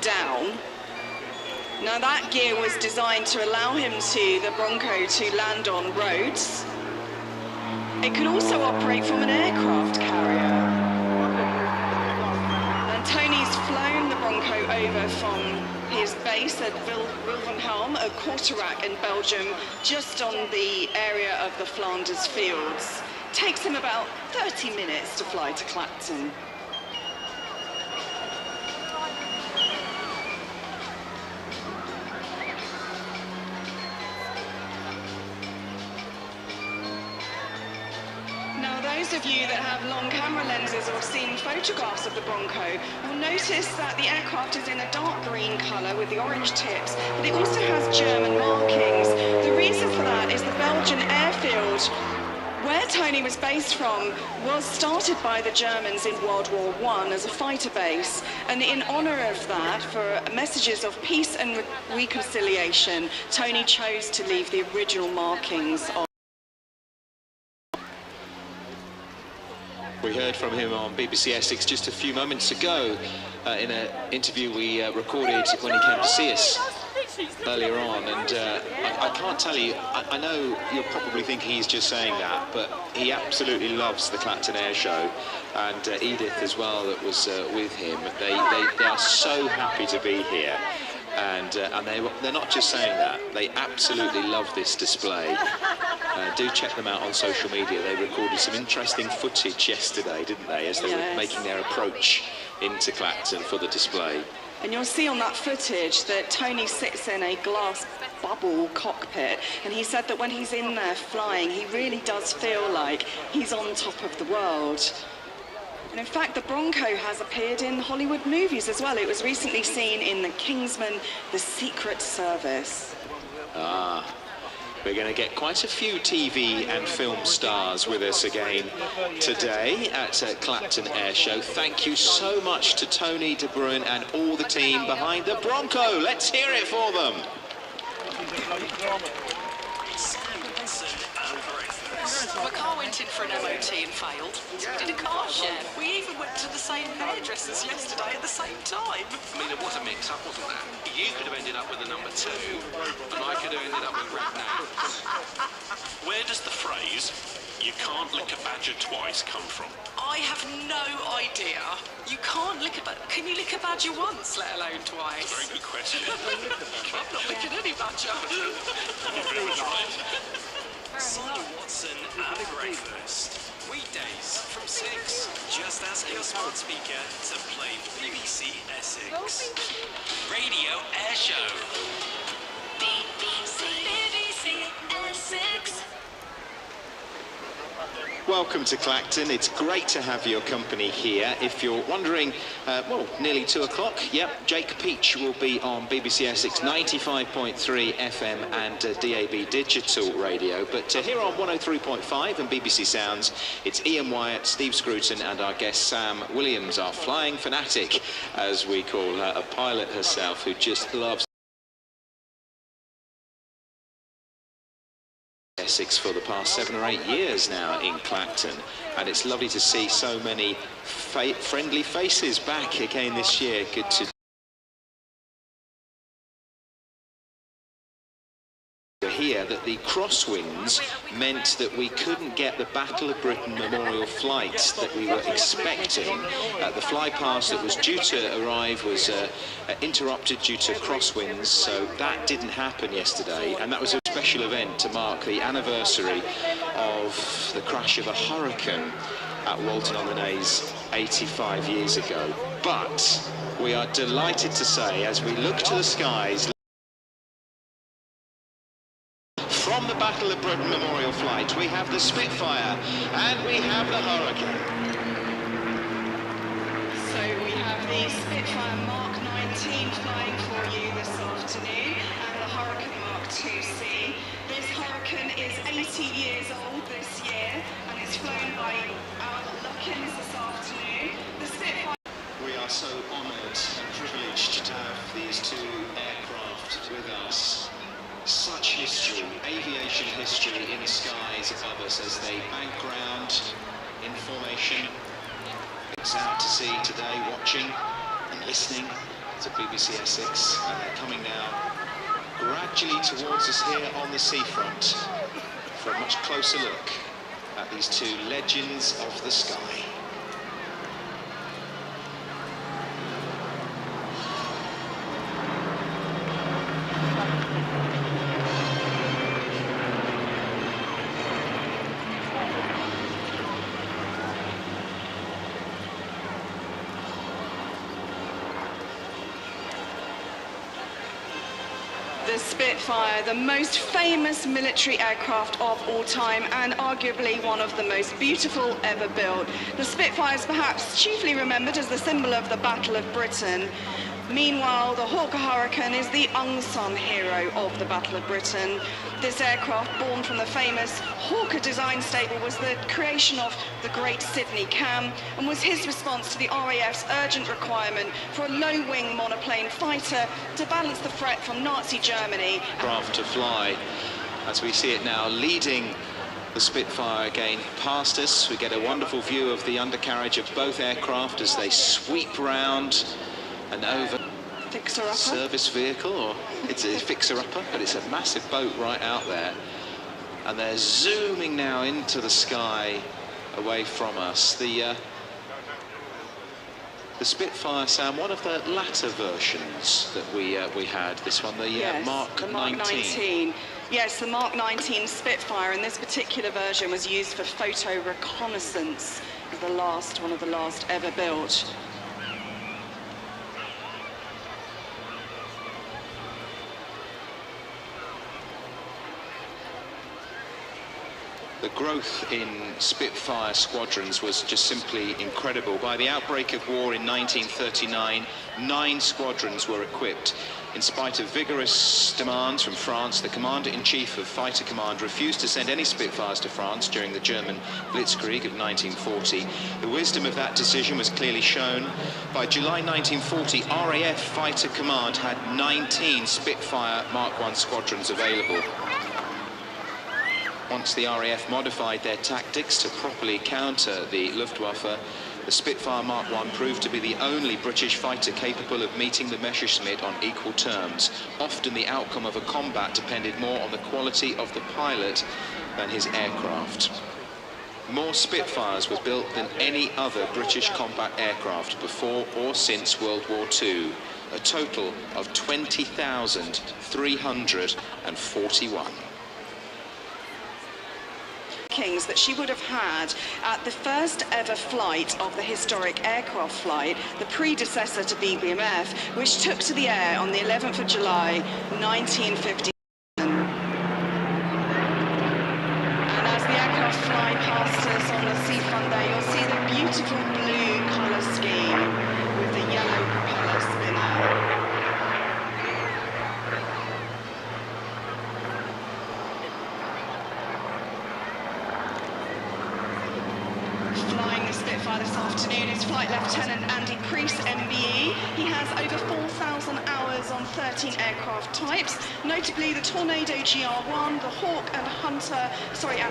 down. Now, that gear was designed to allow the Bronco to land on roads. It could also operate from an aircraft carrier. And Tony's flown the Bronco over from his base at Wilvenhelm, at Kortrijk in Belgium, just on the area of the Flanders fields. Takes him about 30 minutes to fly to Clacton. Those of you that have long camera lenses or have seen photographs of the Bronco will notice that the aircraft is in a dark green colour with the orange tips, but it also has German markings. The reason for that is the Belgian airfield, where Tony was based from, was started by the Germans in World War I as a fighter base, and in honour of that, for messages of peace and reconciliation, Tony chose to leave the original markings on. We heard from him on BBC Essex just a few moments ago in an interview we recorded when he came to see us earlier on, and I can't tell you, I know you're probably thinking he's just saying that, but he absolutely loves the Clacton Airshow, and Edith as well that was with him. They are so happy to be here. And they're not just saying that, they absolutely love this display. Do check them out on social media. They recorded some interesting footage yesterday, didn't they, as they were making their approach into Clacton for the display. And you'll see on that footage that Tony sits in a glass bubble cockpit, and he said that when he's in there flying, he really does feel like he's on top of the world. And in fact, the Bronco has appeared in Hollywood movies as well. It was recently seen in The Kingsman, The Secret Service. Ah, we're going to get quite a few TV and film stars with us again today at Clacton Airshow. Thank you so much to Tony De Bruin and all the team behind the Bronco. Let's hear it for them. My car went in for an MOT and failed, so we did a car share. We even went to the same hairdressers yesterday at the same time. I mean, it was a mix-up, wasn't that? You could have ended up with the number 2, and I could have ended up with Red Naps. Where does the phrase, "you can't lick a badger twice" come from? I have no idea. You can't lick a badger. Can you lick a badger once, let alone twice? Very good question. I'm not licking any badger. You're very right. Simon Watson at breakfast. Weekdays from 6. Just ask your smart speaker to play BBC Essex. Radio Airshow. BBC Essex. Welcome to Clacton. It's great to have your company here. If you're wondering, well, nearly 2 o'clock. Yep, Jake Peach will be on BBC Essex 95.3 FM and DAB digital radio. But here on 103.5 and BBC Sounds, it's Ian Wyatt, Steve Scruton and our guest Sam Williams, our flying fanatic, as we call her, a pilot herself who just loves Essex for the past 7 or 8 years now in Clacton, and it's lovely to see so many friendly faces back again this year. Good to that the crosswinds meant that we couldn't get the Battle of Britain memorial flight that we were expecting. The flypast that was due to arrive was interrupted due to crosswinds, so that didn't happen yesterday, and that was a special event to mark the anniversary of the crash of a Hurricane at Walton-on-the-Naze 85 years ago. But we are delighted to say, as we look to the skies from the Battle of Britain memorial flight, we have the Spitfire and we have the Hurricane. So we have the Spitfire Mark 19 flying for you this afternoon, and the Hurricane Mark 2C. This Hurricane is 80 years old this year, and it's flown by our Luckins this afternoon. The Spitfire. We are so honoured and privileged to have these two aircraft with us. Such history, aviation history in the skies above us as they bank round in formation. It's out to sea today, watching and listening to BBC Essex, and they're coming now gradually towards us here on the seafront for a much closer look at these two legends of the sky. The Spitfire, the most famous military aircraft of all time and arguably one of the most beautiful ever built. The Spitfire is perhaps chiefly remembered as the symbol of the Battle of Britain. Meanwhile, the Hawker Hurricane is the unsung hero of the Battle of Britain. This aircraft, born from the famous Hawker design stable, was the creation of the great Sidney Cam and was his response to the RAF's urgent requirement for a low-wing monoplane fighter to balance the threat from Nazi Germany. Craft to fly, as we see it now, leading the Spitfire again past us. We get a wonderful view of the undercarriage of both aircraft as they sweep round and over. Fixer-upper? Service vehicle, or it's a fixer-upper, but it's a massive boat right out there. And they're zooming now into the sky away from us. The Spitfire, Sam, one of the latter versions that we had, this one, the yes, Mark the Mark 19. Yes, the Mark 19 Spitfire, and this particular version was used for photo reconnaissance, one of the last ever built. The growth in Spitfire squadrons was just simply incredible. By the outbreak of war in 1939, 9 squadrons were equipped. In spite of vigorous demands from France, the Commander-in-Chief of Fighter Command refused to send any Spitfires to France during the German Blitzkrieg of 1940. The wisdom of that decision was clearly shown. By July 1940, RAF Fighter Command had 19 Spitfire Mark 1 squadrons available. Once the RAF modified their tactics to properly counter the Luftwaffe, the Spitfire Mark 1 proved to be the only British fighter capable of meeting the Messerschmitt on equal terms. Often the outcome of a combat depended more on the quality of the pilot than his aircraft. More Spitfires were built than any other British combat aircraft before or since World War II, a total of 20,341. That she would have had at the first ever flight of the historic aircraft flight, the predecessor to BBMF, which took to the air on the 11th of July 1950. And as the aircraft fly past us on the seafront there, you'll see the beautiful blue colour scheme with the yellow propeller spinner. This afternoon is Flight Lieutenant Andy Priest, MBE. He has over 4,000 hours on 13 aircraft types, notably the Tornado GR1, the Hawk and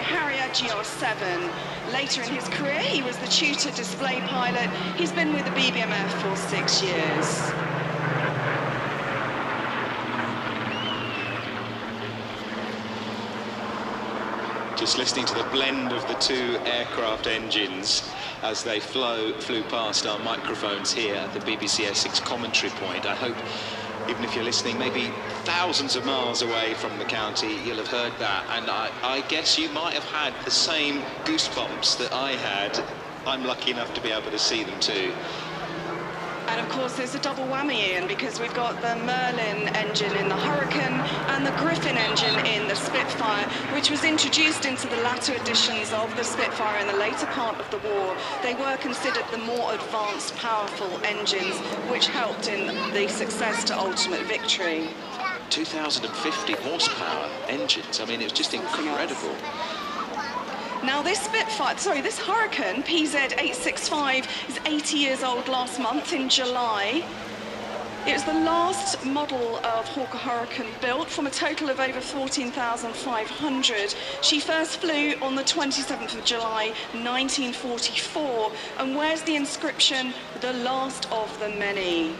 Harrier GR7. Later in his career, he was the tutor display pilot. He's been with the BBMF for 6 years. Just listening to the blend of the two aircraft engines as they flew past our microphones here at the BBC Essex commentary point. I hope, even if you're listening maybe thousands of miles away from the county, you'll have heard that. And I guess you might have had the same goosebumps that I had. I'm lucky enough to be able to see them too. And of course there's a double whammy, Ian, because we've got the Merlin engine in the Hurricane and the Griffin engine in the Spitfire, which was introduced into the latter editions of the Spitfire in the later part of the war. They were considered the more advanced, powerful engines, which helped in the success to ultimate victory. 2,050 horsepower engines. I mean, it was just incredible. Now this Spitfire, sorry, this Hurricane PZ865 is 80 years old last month in July. It was the last model of Hawker Hurricane built from a total of over 14,500. She first flew on the 27th of July 1944 and wears the inscription, "The last of the many."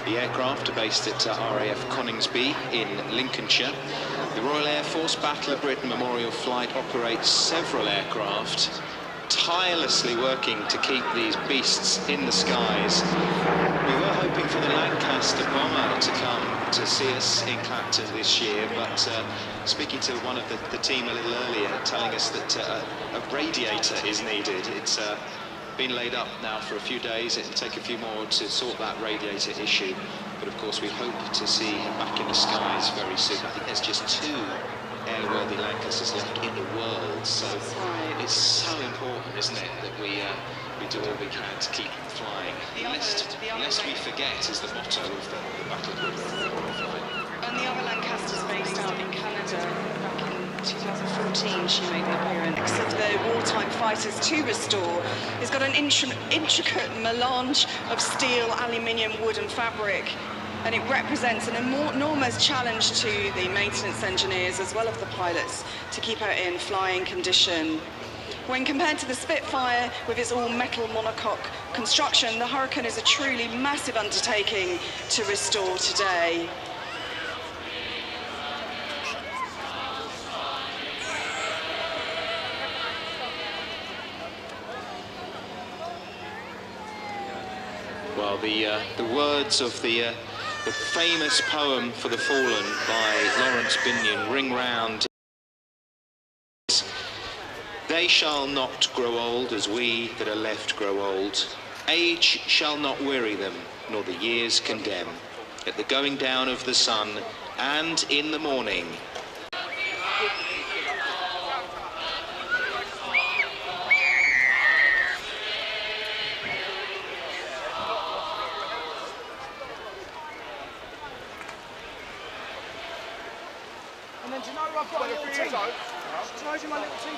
The aircraft are based at RAF Coningsby in Lincolnshire. The Royal Air Force Battle of Britain Memorial Flight operates several aircraft, tirelessly working to keep these beasts in the skies. We were hoping for the Lancaster bomber to come to see us in Clacton this year, but speaking to one of the team a little earlier, telling us that a radiator is needed. It's been laid up now for a few days. It'll take a few more to sort that radiator issue, but of course we hope to see him back in the skies very soon. I think there's just 2 airworthy Lancasters left in the world, so it's so important, isn't it, that we do all we can to keep them flying. Lest we forget is the motto of the Battle of Britain. And the other Lancaster's based out in Canada. Back in 2014 she made an appearance. Of the wartime fighters to restore, it's got an intricate melange of steel, aluminium, wood and fabric, and it represents an enormous challenge to the maintenance engineers as well as the pilots to keep it in flying condition. When compared to the Spitfire with its all-metal monocoque construction, the Hurricane is a truly massive undertaking to restore today. Well, the words of the famous poem for the fallen by Lawrence Binion ring round. They shall not grow old as we that are left grow old. Age shall not weary them, nor the years condemn. At the going down of the sun and in the morning. And then do you know I've got a little team? Shows you my little team.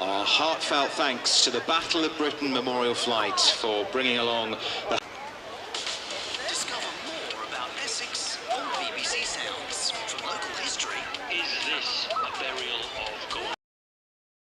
Our heartfelt thanks to the Battle of Britain Memorial Flight for bringing along the... Discover more about Essex on BBC Sounds. From local history. Is this a burial of gold?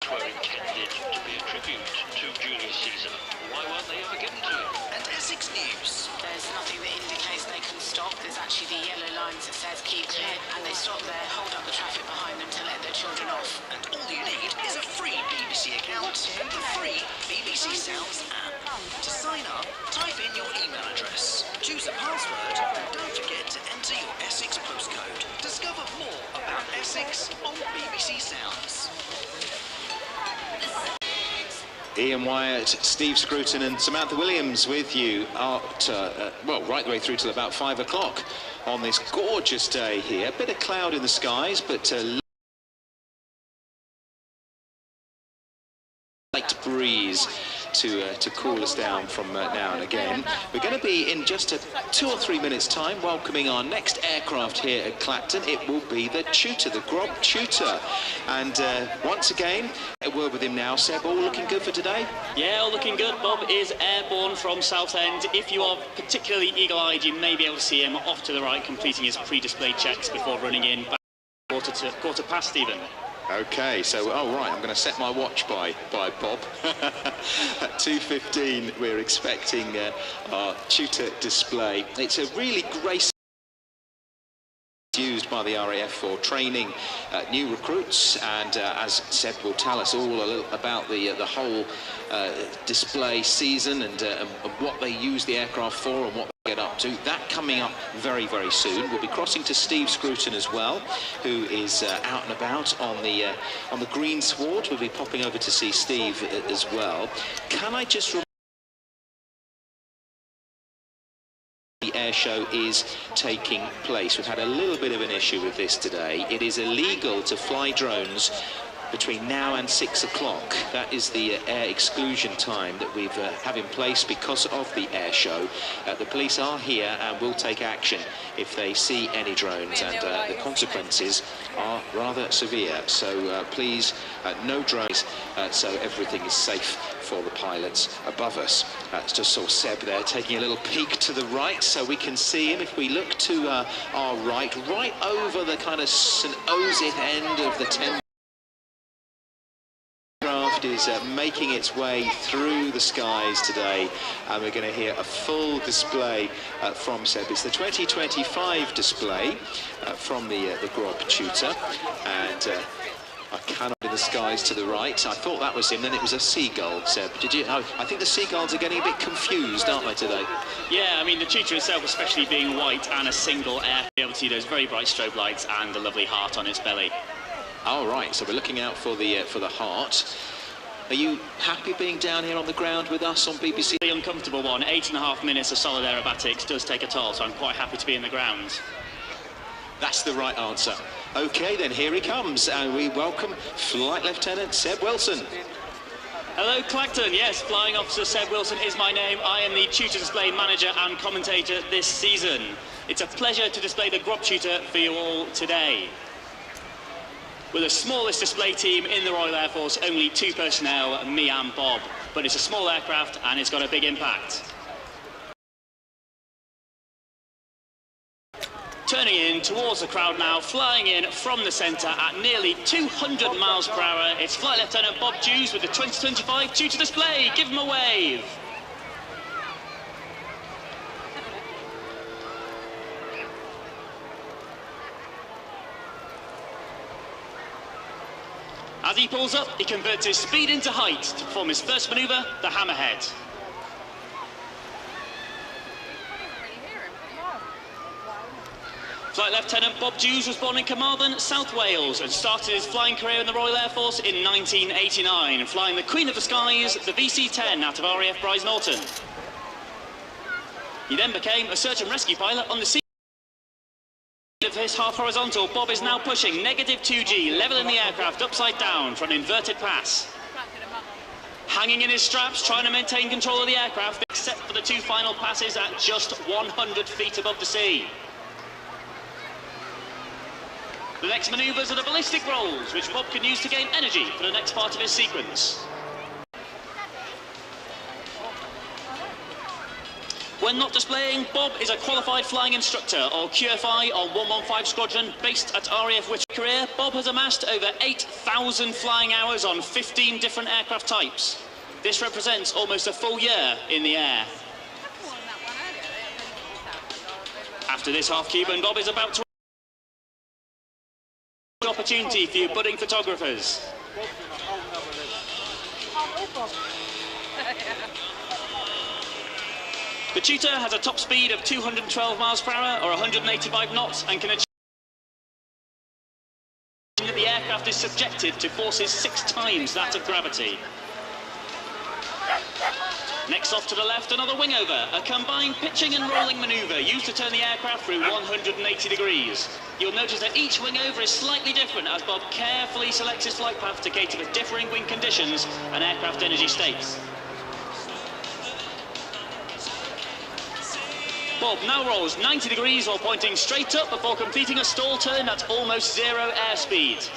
Were intended to be a tribute to Julius Caesar. Why weren't they ever given to him? And Essex News. There's nothing that indicates they can stop. There's actually the yellow lines that says keep clear, and they stop there, hold up the traffic behind them to let their children off. And all you need is a free BBC account and the free BBC Sounds app. To sign up, type in your email address, choose a password, and don't forget to enter your Essex postcode. Discover more about Essex on BBC Sounds. Ian Wyatt, Steve Scruton and Samantha Williams with you at, well, right the way through till about 5 o'clock on this gorgeous day here. A bit of cloud in the skies, but light breeze to cool us down from now and again. We're going to be in just 2 or 3 minutes time welcoming our next aircraft here at Clacton. It will be the Tutor, the Grob Tutor. And once again, a word with him now. Seb, all looking good for today? Yeah, all looking good. Bob is airborne from Southend. If you are particularly eagle-eyed, you may be able to see him off to the right, completing his pre-display checks before running in back quarter past even. Okay, so, oh right, I'm going to set my watch by Bob. At 2:15, we're expecting our Tutor display. It's a really great used by the RAF for training new recruits, and as Seb will tell us all a little about the whole display season and what they use the aircraft for and what they get up to. That coming up very, very soon. We'll be crossing to Steve Scruton as well, who is out and about on the green sward. We'll be popping over to see Steve as well. Can I just the air show is taking place. We've had a little bit of an issue with this today. It is illegal to fly drones between now and 6 o'clock. That is the air exclusion time that we have in place because of the air show. The police are here and will take action if they see any drones, and the consequences are rather severe. So please, no drones, so everything is safe for the pilots above us. Just saw Seb there taking a little peek to the right so we can see him. If we look to our right over the kind of St. Osyth end of the 10 craft is making its way through the skies today, and we're going to hear a full display from Seb. It's the 2025 display from the Grob Tutor, and I cannot in the skies to the right. I thought that was him, then it was a seagull, Seb. Did you? Oh, I think the seagulls are getting a bit confused, aren't they, today? Yeah, I mean, the Tutor itself, especially being white and a single air, be able to see those very bright strobe lights and the lovely heart on its belly. All right, so we're looking out for the heart. Are you happy being down here on the ground with us on BBC? The uncomfortable one, 8.5 minutes of solid aerobatics does take a toll, so I'm quite happy to be in the ground. That's the right answer. Okay, then here he comes, and we welcome Flight Lieutenant Seb Wilson. Hello, Clacton. Yes, Flying Officer Seb Wilson is my name. I am the Tutor Display Manager and Commentator this season. It's a pleasure to display the Grob Tutor for you all today. We're the smallest display team in the Royal Air Force, only 2 personnel, me and Bob. But it's a small aircraft and it's got a big impact. Turning in towards the crowd now, flying in from the centre at nearly 200 miles per hour. It's Flight Lieutenant Bob Dews with the 2025 Tutor display. Give him a wave. As he pulls up, he converts his speed into height to perform his first manoeuvre, the hammerhead. Flight Lieutenant Bob Dews was born in Carmarthen, South Wales, and started his flying career in the Royal Air Force in 1989, flying the Queen of the Skies, the VC-10 out of RAF Bryce Norton. He then became a search and rescue pilot on the sea. Of his half horizontal, Bob is now pushing -2G, leveling the aircraft upside down for an inverted pass. Hanging in his straps, trying to maintain control of the aircraft, except for the 2 final passes at just 100 feet above the sea. The next manoeuvres are the ballistic rolls, which Bob can use to gain energy for the next part of his sequence. When not displaying, Bob is a qualified flying instructor, or QFI, on 115 Squadron, based at RAF Witter. Career, Bob has amassed over 8,000 flying hours on 15 different aircraft types. This represents almost a full year in the air. After this half Cuban, Bob is about to opportunity for you budding photographers. The Tutor has a top speed of 212 miles per hour or 185 knots and can achieve that the aircraft is subjected to forces 6 times that of gravity. Next off to the left, another wing over, a combined pitching and rolling manoeuvre used to turn the aircraft through 180 degrees. You'll notice that each wing over is slightly different as Bob carefully selects his flight path to cater for differing wing conditions and aircraft energy states. Bob now rolls 90 degrees while pointing straight up before completing a stall turn at almost 0 airspeed.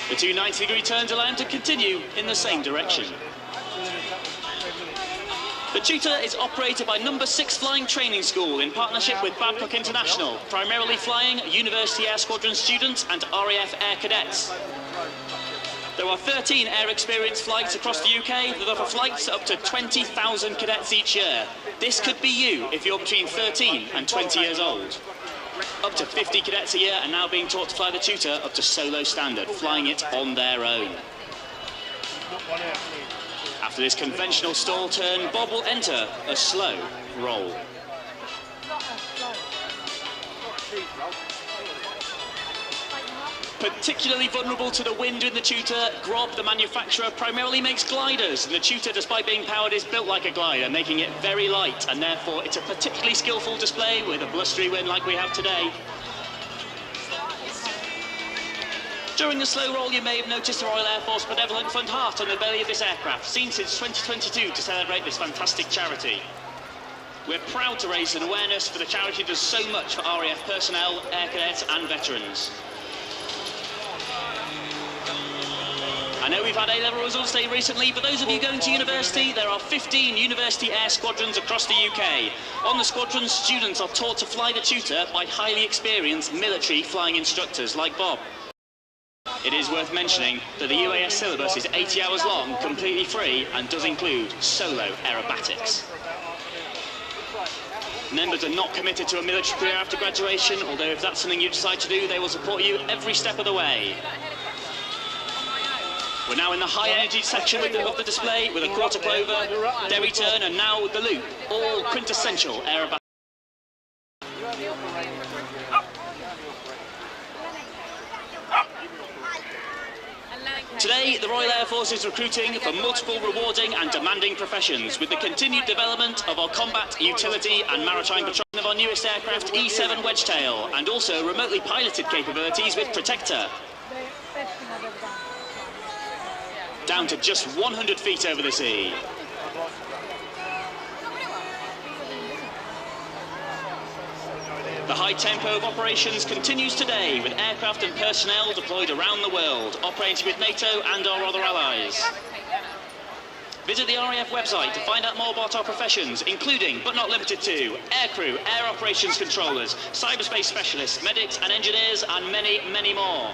The two 90-degree turns allow him to continue in the same direction. The Tutor is operated by No. 6 Flying Training School in partnership with Babcock International, primarily flying University Air Squadron students and RAF Air Cadets. There are 13 air experience flights across the UK that offer flights up to 20,000 cadets each year. This could be you if you're between 13 and 20 years old. Up to 50 cadets a year are now being taught to fly the Tutor up to solo standard, flying it on their own. After this conventional stall turn, Bob will enter a slow roll. Particularly vulnerable to the wind in the Tutor, Grob, the manufacturer, primarily makes gliders, and the Tutor, despite being powered, is built like a glider, making it very light, and therefore it's a particularly skillful display with a blustery wind like we have today. During the slow roll, you may have noticed the Royal Air Force Benevolent Fund heart on the belly of this aircraft, seen since 2022 to celebrate this fantastic charity. We're proud to raise an awareness for the charity that does so much for RAF personnel, air cadets and veterans. I know we've had A-level results day recently, but those of you going to university, there are 15 university air squadrons across the UK. On the squadrons, students are taught to fly the Tutor by highly experienced military flying instructors like Bob. It is worth mentioning that the UAS syllabus is 80 hours long, completely free, and does include solo aerobatics. Members are not committed to a military career after graduation, although if that's something you decide to do, they will support you every step of the way. We're now in the high energy section of the display with a quarter clover, derry turn and now the loop, all quintessential aerobatics. Today, the Royal Air Force is recruiting for multiple rewarding and demanding professions with the continued development of our combat, utility and maritime patrolling of our newest aircraft, E7 Wedgetail, and also remotely piloted capabilities with Protector. Down to just 100 feet over the sea. The high tempo of operations continues today with aircraft and personnel deployed around the world, operating with NATO and our other allies. Visit the RAF website to find out more about our professions, including, but not limited to, aircrew, air operations controllers, cyberspace specialists, medics and engineers, and many, many more.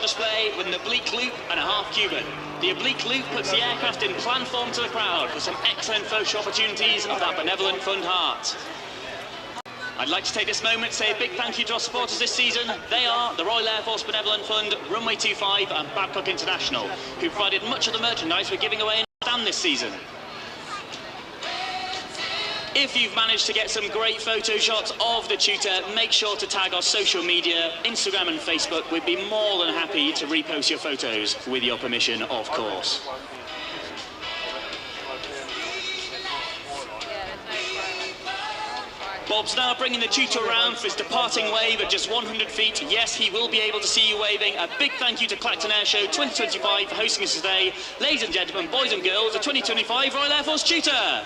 Display with an oblique loop and a half Cuban. The oblique loop puts the aircraft in plan form to the crowd for some excellent photo opportunities of that benevolent fund heart. I'd like to take this moment to say a big thank you to our supporters this season. They are the Royal Air Force Benevolent Fund, Runway 25 and Babcock International, who provided much of the merchandise we're giving away in the stand this season. If you've managed to get some great photo shots of the Tutor, make sure to tag our social media, Instagram and Facebook. We'd be more than happy to repost your photos with your permission, of course. Bob's now bringing the Tutor around for his departing wave at just 100 feet. Yes, he will be able to see you waving. A big thank you to Clacton Airshow 2025 for hosting us today. Ladies and gentlemen, boys and girls, the 2025 Royal Air Force Tutor.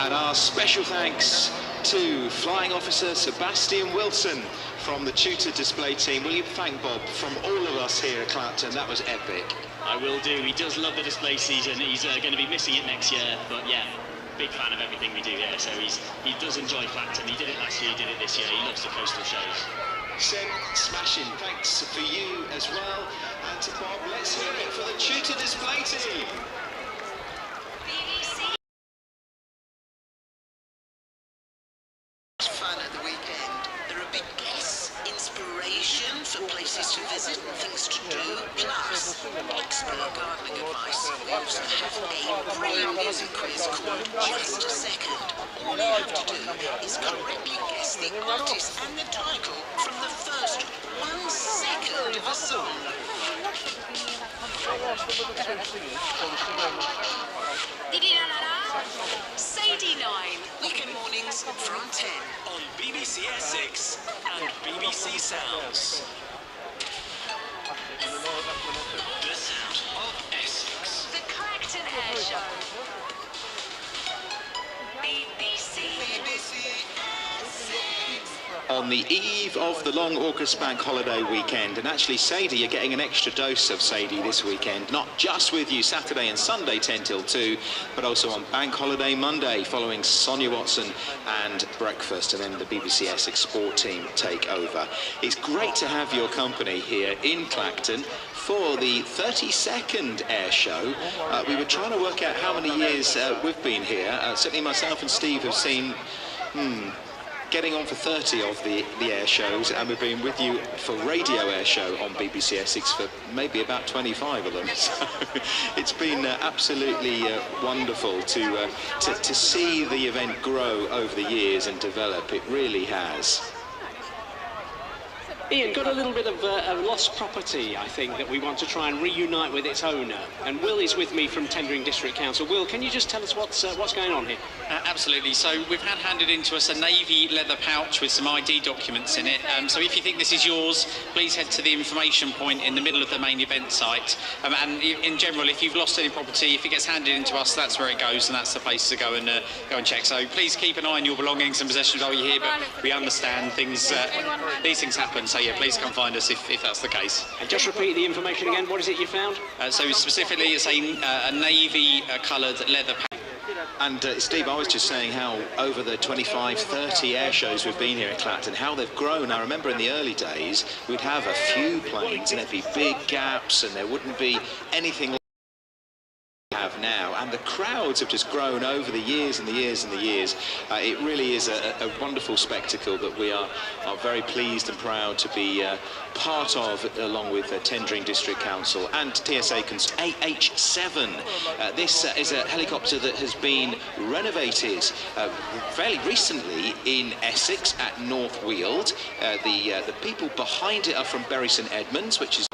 And our special thanks to Flying Officer Sebastian Wilson from the Tutor display team. Will you thank Bob from all of us here at Clacton? That was epic. I will do. He does love the display season. He's going to be missing it next year, but yeah, big fan of everything we do here. So he does enjoy Clacton. He did it last year, he did it this year. He loves the coastal shows. Seb, smashing. Thanks for you as well. And to Bob, let's hear it for the Tutor display team. Fun at the weekend. There are big guests, inspiration for places to visit and things to do, plus expert gardening advice. We also have a brilliant music quiz called Just a Second. All you have to do is correctly guess the artist and the title from the first 1 second of a song. Sadie 9, weekend mornings from 10 on BBC Essex and BBC Sounds. The sound of Essex. The Clacton Airshow. BBC. On the eve of the long August bank holiday weekend, and actually Sadie, you're getting an extra dose of Sadie this weekend, not just with you Saturday and Sunday 10 till 2, but also on bank holiday Monday following Sonia Watson and breakfast, and then the BBC Essex sport team take over. It's great to have your company here in Clacton for the 32nd air show. We were trying to work out how many years we've been here. Certainly myself and Steve have seen getting on for 30 of the air shows, and we've been with you for radio air show on BBC Essex for maybe about 25 of them. So it's been absolutely wonderful to see the event grow over the years and develop. It really has. Ian, got a little bit of lost property, I think, that we want to try and reunite with its owner. And Will is with me from Tendring District Council. Will, can you just tell us what's going on here? Absolutely. So we've had handed in to us a navy leather pouch with some ID documents in it. So if you think this is yours, please head to the information point in the middle of the main event site. And in general, if you've lost any property, if it gets handed in to us, that's where it goes, and that's the place to go and check. So please keep an eye on your belongings and possessions while you're here. But we understand things. These things happen. So yeah, please come find us if that's the case. And just repeat the information again. What is it you found? So specifically, it's a navy coloured leather pouch. And Steve, I was just saying how over the 25, 30 air shows we've been here at Clacton, how they've grown. I remember in the early days, we'd have a few planes and there'd be big gaps and there wouldn't be anything like we have now. And the crowds have just grown over the years and the years and the years. It really is a wonderful spectacle that we are very pleased and proud to be part of, along with Tendring District Council and TSA AH7. This is a helicopter that has been renovated fairly recently in Essex at North Weald. The people behind it are from Bury St Edmunds, which is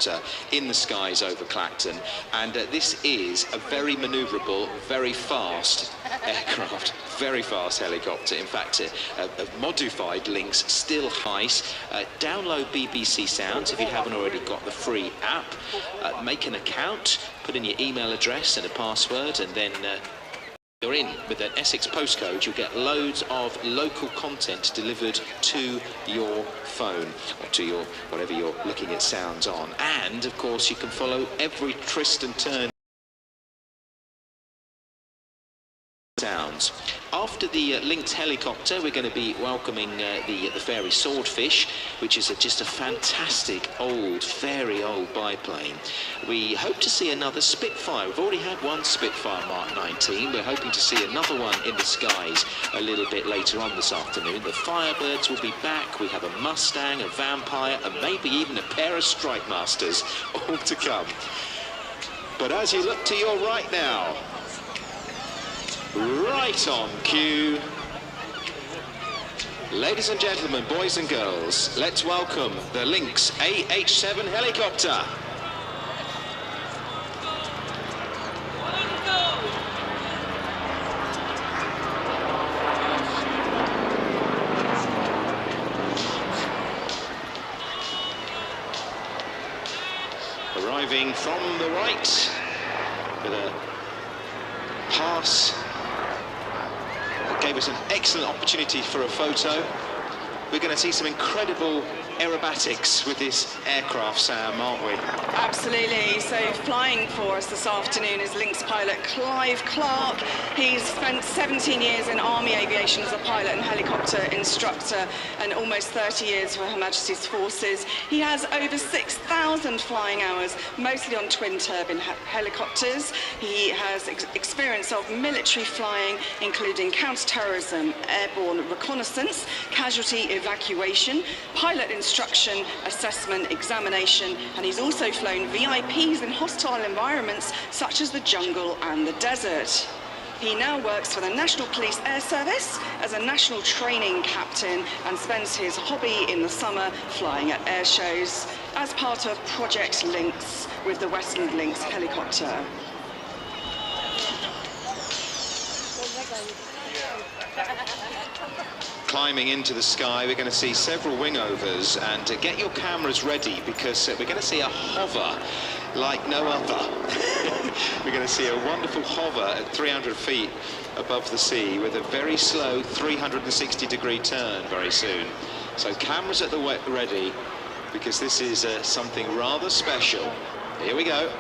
in the skies over Clacton, and this is a very manoeuvrable, very fast aircraft, very fast helicopter. In fact, a modified Lynx, still ice. Download BBC Sounds if you haven't already got the free app. Make an account, put in your email address and a password, and then you're in with an Essex postcode. You'll get loads of local content delivered to your phone or to your whatever you're looking at sounds on. And of course, you can follow every twist and turn sounds. After the Lynx helicopter, we're going to be welcoming the Fairey Swordfish, which is just a fantastic very old biplane. We hope to see another Spitfire. We've already had one Spitfire Mark 19. We're hoping to see another one in the skies a little bit later on this afternoon. The Firebirds will be back. We have a Mustang, a Vampire, and maybe even a pair of Strikemasters, all to come. But as you look to your right now, right on cue, ladies and gentlemen, boys and girls, let's welcome the Lynx AH7 helicopter. Arriving from the right with a pass. Gave us an excellent opportunity for a photo. We're going to see some incredible aerobatics with this aircraft, Sam, aren't we? Absolutely. So flying for us this afternoon is Lynx pilot Clive Clark. He's spent 17 years in Army aviation as a pilot and helicopter instructor, and almost 30 years for Her Majesty's Forces. He has over 6,000 flying hours, mostly on twin-turbine helicopters. He has experience of military flying, including counter-terrorism, airborne reconnaissance, casualty evacuation, pilot instruction, assessment, examination, and he's also flown VIPs in hostile environments such as the jungle and the desert. He now works for the National Police Air Service as a national training captain and spends his hobby in the summer flying at air shows as part of Project Lynx with the Westland Lynx helicopter. Climbing into the sky, we're going to see several wingovers, and get your cameras ready because we're going to see a hover like no other. We're going to see a wonderful hover at 300 feet above the sea with a very slow 360-degree turn very soon. So cameras at the ready because this is something rather special. Here we go.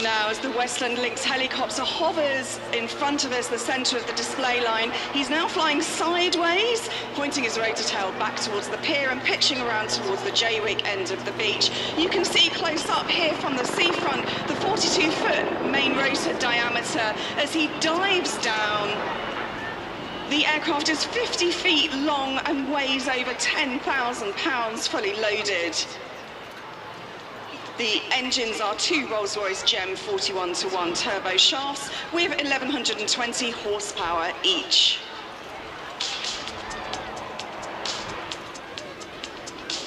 Now, as the Westland Lynx helicopter hovers in front of us, the centre of the display line, he's now flying sideways, pointing his rotor tail back towards the pier and pitching around towards the J-wing end of the beach. You can see close up here from the seafront the 42-foot main rotor diameter as he dives down. The aircraft is 50 feet long and weighs over 10,000 pounds fully loaded. The engines are two Rolls-Royce Gem 41-to-1 turbo shafts with 1120 horsepower each.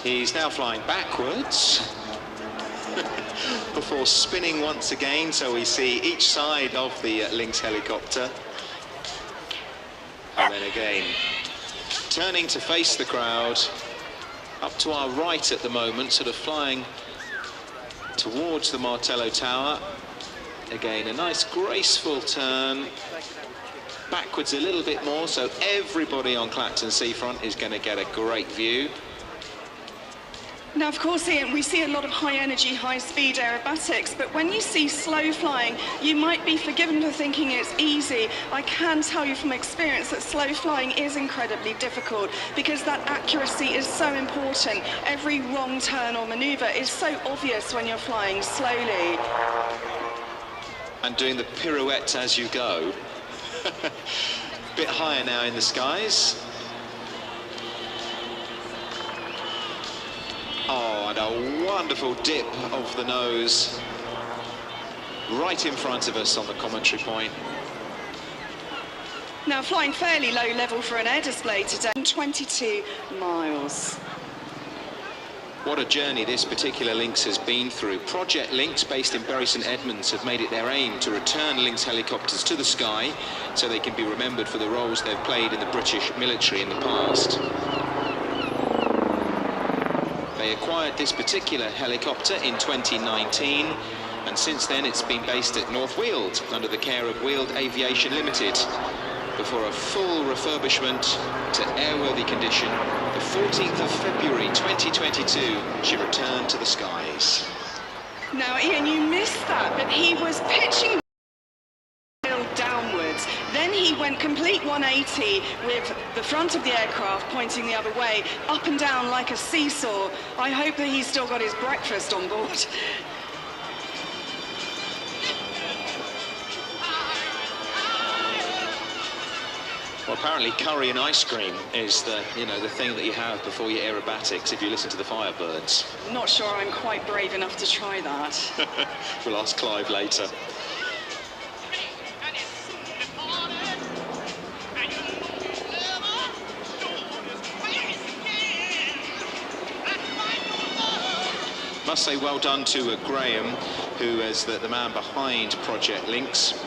He's now flying backwards before spinning once again, so we see each side of the Lynx helicopter. And then again, turning to face the crowd, up to our right at the moment, sort of flying towards the Martello Tower. Again, a nice graceful turn, backwards a little bit more, so everybody on Clacton seafront is going to get a great view. Now, of course, Ian, we see a lot of high-energy, high-speed aerobatics, but when you see slow flying, you might be forgiven for thinking it's easy. I can tell you from experience that slow flying is incredibly difficult because that accuracy is so important. Every wrong turn or manoeuvre is so obvious when you're flying slowly. And doing the pirouette as you go. Bit higher now in the skies. Oh, and a wonderful dip of the nose right in front of us on the commentary point. Now, flying fairly low level for an air display today, 22 miles. What a journey this particular Lynx has been through. Project Lynx, based in Bury St Edmunds, have made it their aim to return Lynx helicopters to the sky so they can be remembered for the roles they've played in the British military in the past. They acquired this particular helicopter in 2019, and since then it's been based at North Weald under the care of Weald Aviation Limited before a full refurbishment to airworthy condition. The 14th of February 2022, she returned to the skies. Now, Ian, you missed that, but he was pitching downwards. Then he went complete 180 with the front of the aircraft pointing the other way, up and down like a seesaw. I hope that he's still got his breakfast on board. Well, apparently curry and ice cream is the thing that you have before your aerobatics if you listen to the Firebirds. I'm not sure I'm quite brave enough to try that. We'll ask Clive later. Must say well done to Graham, who is the man behind Project Lynx.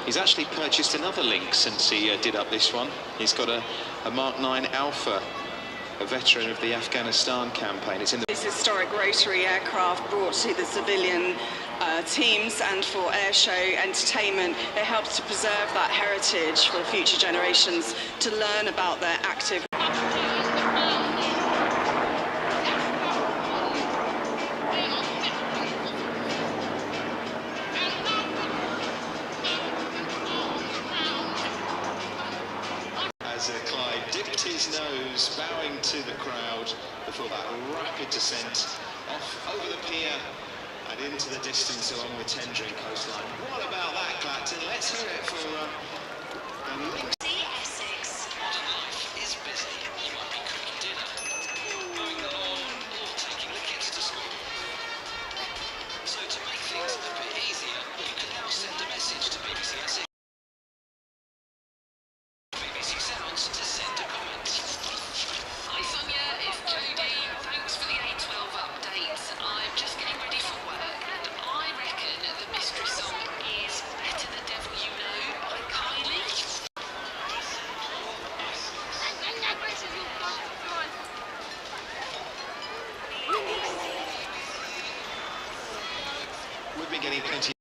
He's actually purchased another Lynx since he did up this one. He's got a Mark 9 Alpha, a veteran of the Afghanistan campaign. It's in the... This historic rotary aircraft brought to the civilian teams and for air show entertainment. It helps to preserve that heritage for future generations to learn about their active... As Clive dive, dipped his nose, bowing to the crowd before that rapid descent off over the pier and into the distance along the tendering coastline. What about that, Clacton? Let's hear it for the Lynx. Modern life is busy. You might be cooking dinner, mowing the lawn, or taking the kids to school. So to make things a bit easier, you can now send a message to BBC Essex. BBC Sounds to send a comment. Hi Sonia, it's Jodie. Thanks for the A12 updates. I'm just getting ready for work and I reckon the mystery song is Better the Devil You Know by Kylie. We've been getting plenty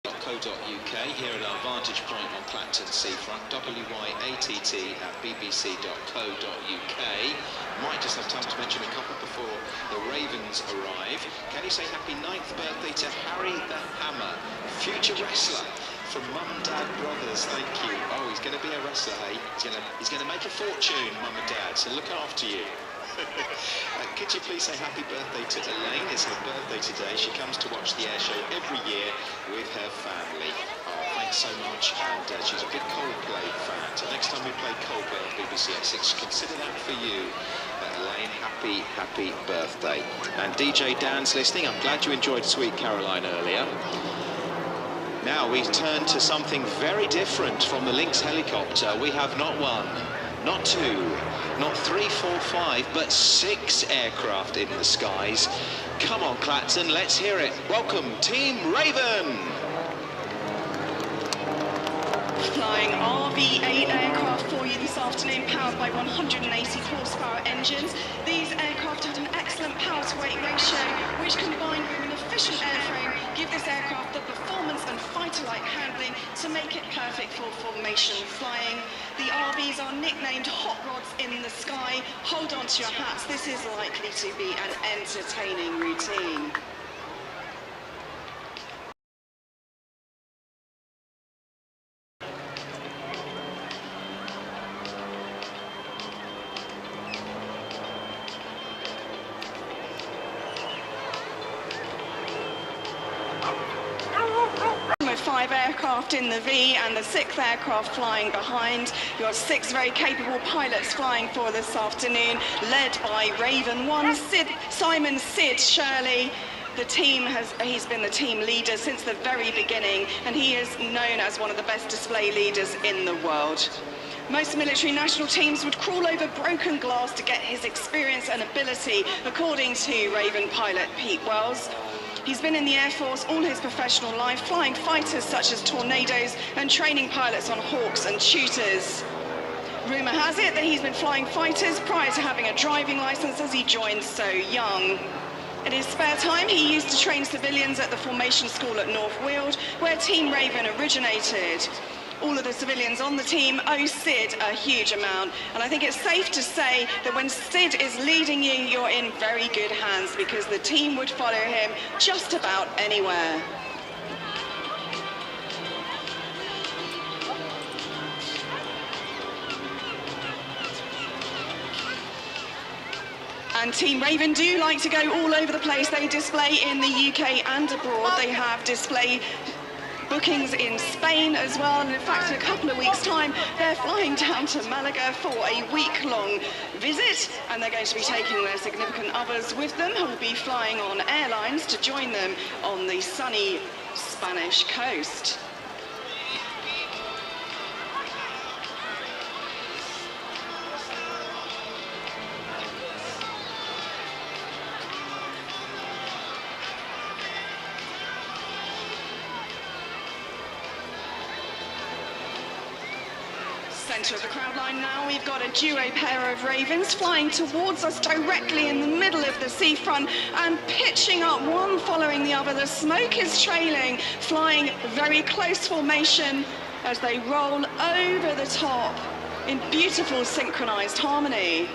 .co.uk here at our vantage point on Clacton seafront, WYATT@bbc.co.uk. Might just have time to mention a couple before the Ravens arrive. Can you say happy 9th birthday to Harry the Hammer, future wrestler from Mum, Dad, Brothers? Thank you. Oh, he's going to be a wrestler, hey? He's going to make a fortune, Mum and Dad, so look after you. Could you please say happy birthday to Elaine? It's her birthday today. She comes to watch the air show every year with her family. Oh, thanks so much. And she's a big Coldplay fan. So next time we play Coldplay on BBC Essex, consider that for you. Elaine, happy birthday. And DJ Dan's listening. I'm glad you enjoyed Sweet Caroline earlier. Now we turn to something very different from the Lynx helicopter. We have not one, not two, not 3, 4, 5, but 6 aircraft in the skies. Come on, Clacton, let's hear it. Welcome, Team Raven. Flying RV-8 aircraft for you this afternoon, powered by 180 horsepower engines. These aircraft had an excellent power-to-weight ratio, which combined with an efficient airframe, give this aircraft the performance and fighter-like handling to make it perfect for formation flying. The RVs are nicknamed hot rods in the sky. Hold on to your hats, this is likely to be an entertaining routine. With 5 aircraft in the V and the 6th aircraft flying behind. You've got 6 very capable pilots flying for this afternoon, led by Raven 1, Simon Sid Shirley. He's been the team leader since the very beginning, and he is known as one of the best display leaders in the world. Most military national teams would crawl over broken glass to get his experience and ability, according to Raven pilot Pete Wells. He's been in the Air Force all his professional life, flying fighters such as Tornadoes and training pilots on Hawks and Tutors. Rumour has it that he's been flying fighters prior to having a driving licence, as he joined so young. In his spare time, he used to train civilians at the formation school at North Weald, where Team Raven originated. All of the civilians on the team owe Sid a huge amount, and I think it's safe to say that when Sid is leading you, you're in very good hands, because the team would follow him just about anywhere. And Team Raven do like to go all over the place. They display in the UK and abroad. They have display bookings in Spain as well, and in fact in a couple of weeks' time they're flying down to Malaga for a week-long visit, and they're going to be taking their significant others with them, who will be flying on airlines to join them on the sunny Spanish coast. Centre of the crowd line now, we've got a duo pair of Ravens flying towards us directly in the middle of the seafront and pitching up one following the other. The smoke is trailing, flying very close formation as they roll over the top in beautiful synchronised harmony.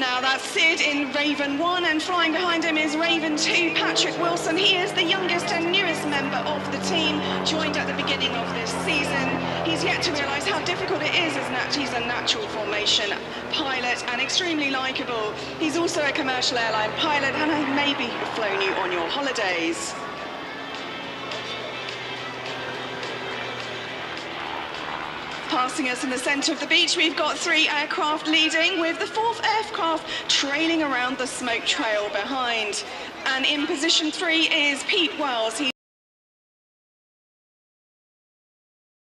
Now that's Sid in Raven 1, and flying behind him is Raven 2, Patrick Wilson. He is the youngest and newest member of the team, joined at the beginning of this season. He's yet to realise how difficult it is, as he's a natural formation pilot and extremely likeable. He's also a commercial airline pilot and has maybe flown you on your holidays. Passing us in the centre of the beach, we've got 3 aircraft leading, with the 4th aircraft trailing around the smoke trail behind. And in position 3 is Pete Wells. He's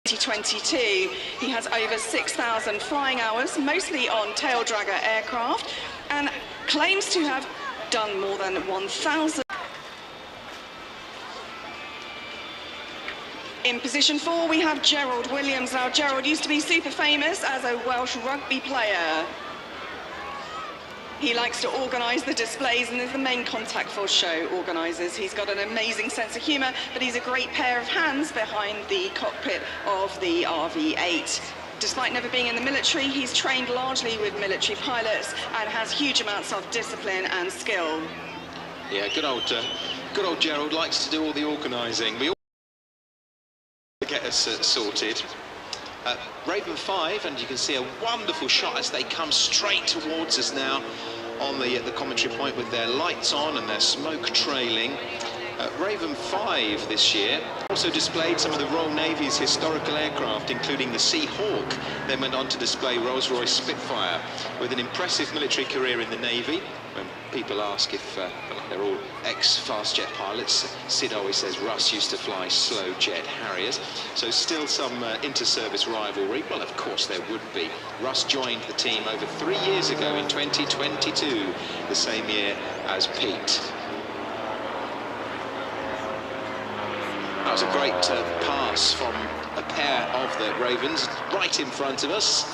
2022. He has over 6,000 flying hours, mostly on tail dragger aircraft, and claims to have done more than 1,000. In position 4, we have Gerald Williams. Now, Gerald used to be super famous as a Welsh rugby player. He likes to organise the displays and is the main contact for show organisers. He's got an amazing sense of humour, but he's a great pair of hands behind the cockpit of the RV-8. Despite never being in the military, he's trained largely with military pilots and has huge amounts of discipline and skill. Yeah, good old Gerald likes to do all the organising. We all get us sorted. Raven 5, and you can see a wonderful shot as they come straight towards us now on the commentary point with their lights on and their smoke trailing. Raven 5 this year also displayed some of the Royal Navy's historical aircraft, including the Sea Hawk. Then went on to display Rolls-Royce Spitfire. With an impressive military career in the Navy, when people ask if they're all ex-fast jet pilots, Sid always says Russ used to fly slow jet Harriers. So still some inter-service rivalry. Well, of course there would be. Russ joined the team over 3 years ago in 2022, the same year as Pete. That was a great pass from a pair of the Ravens right in front of us.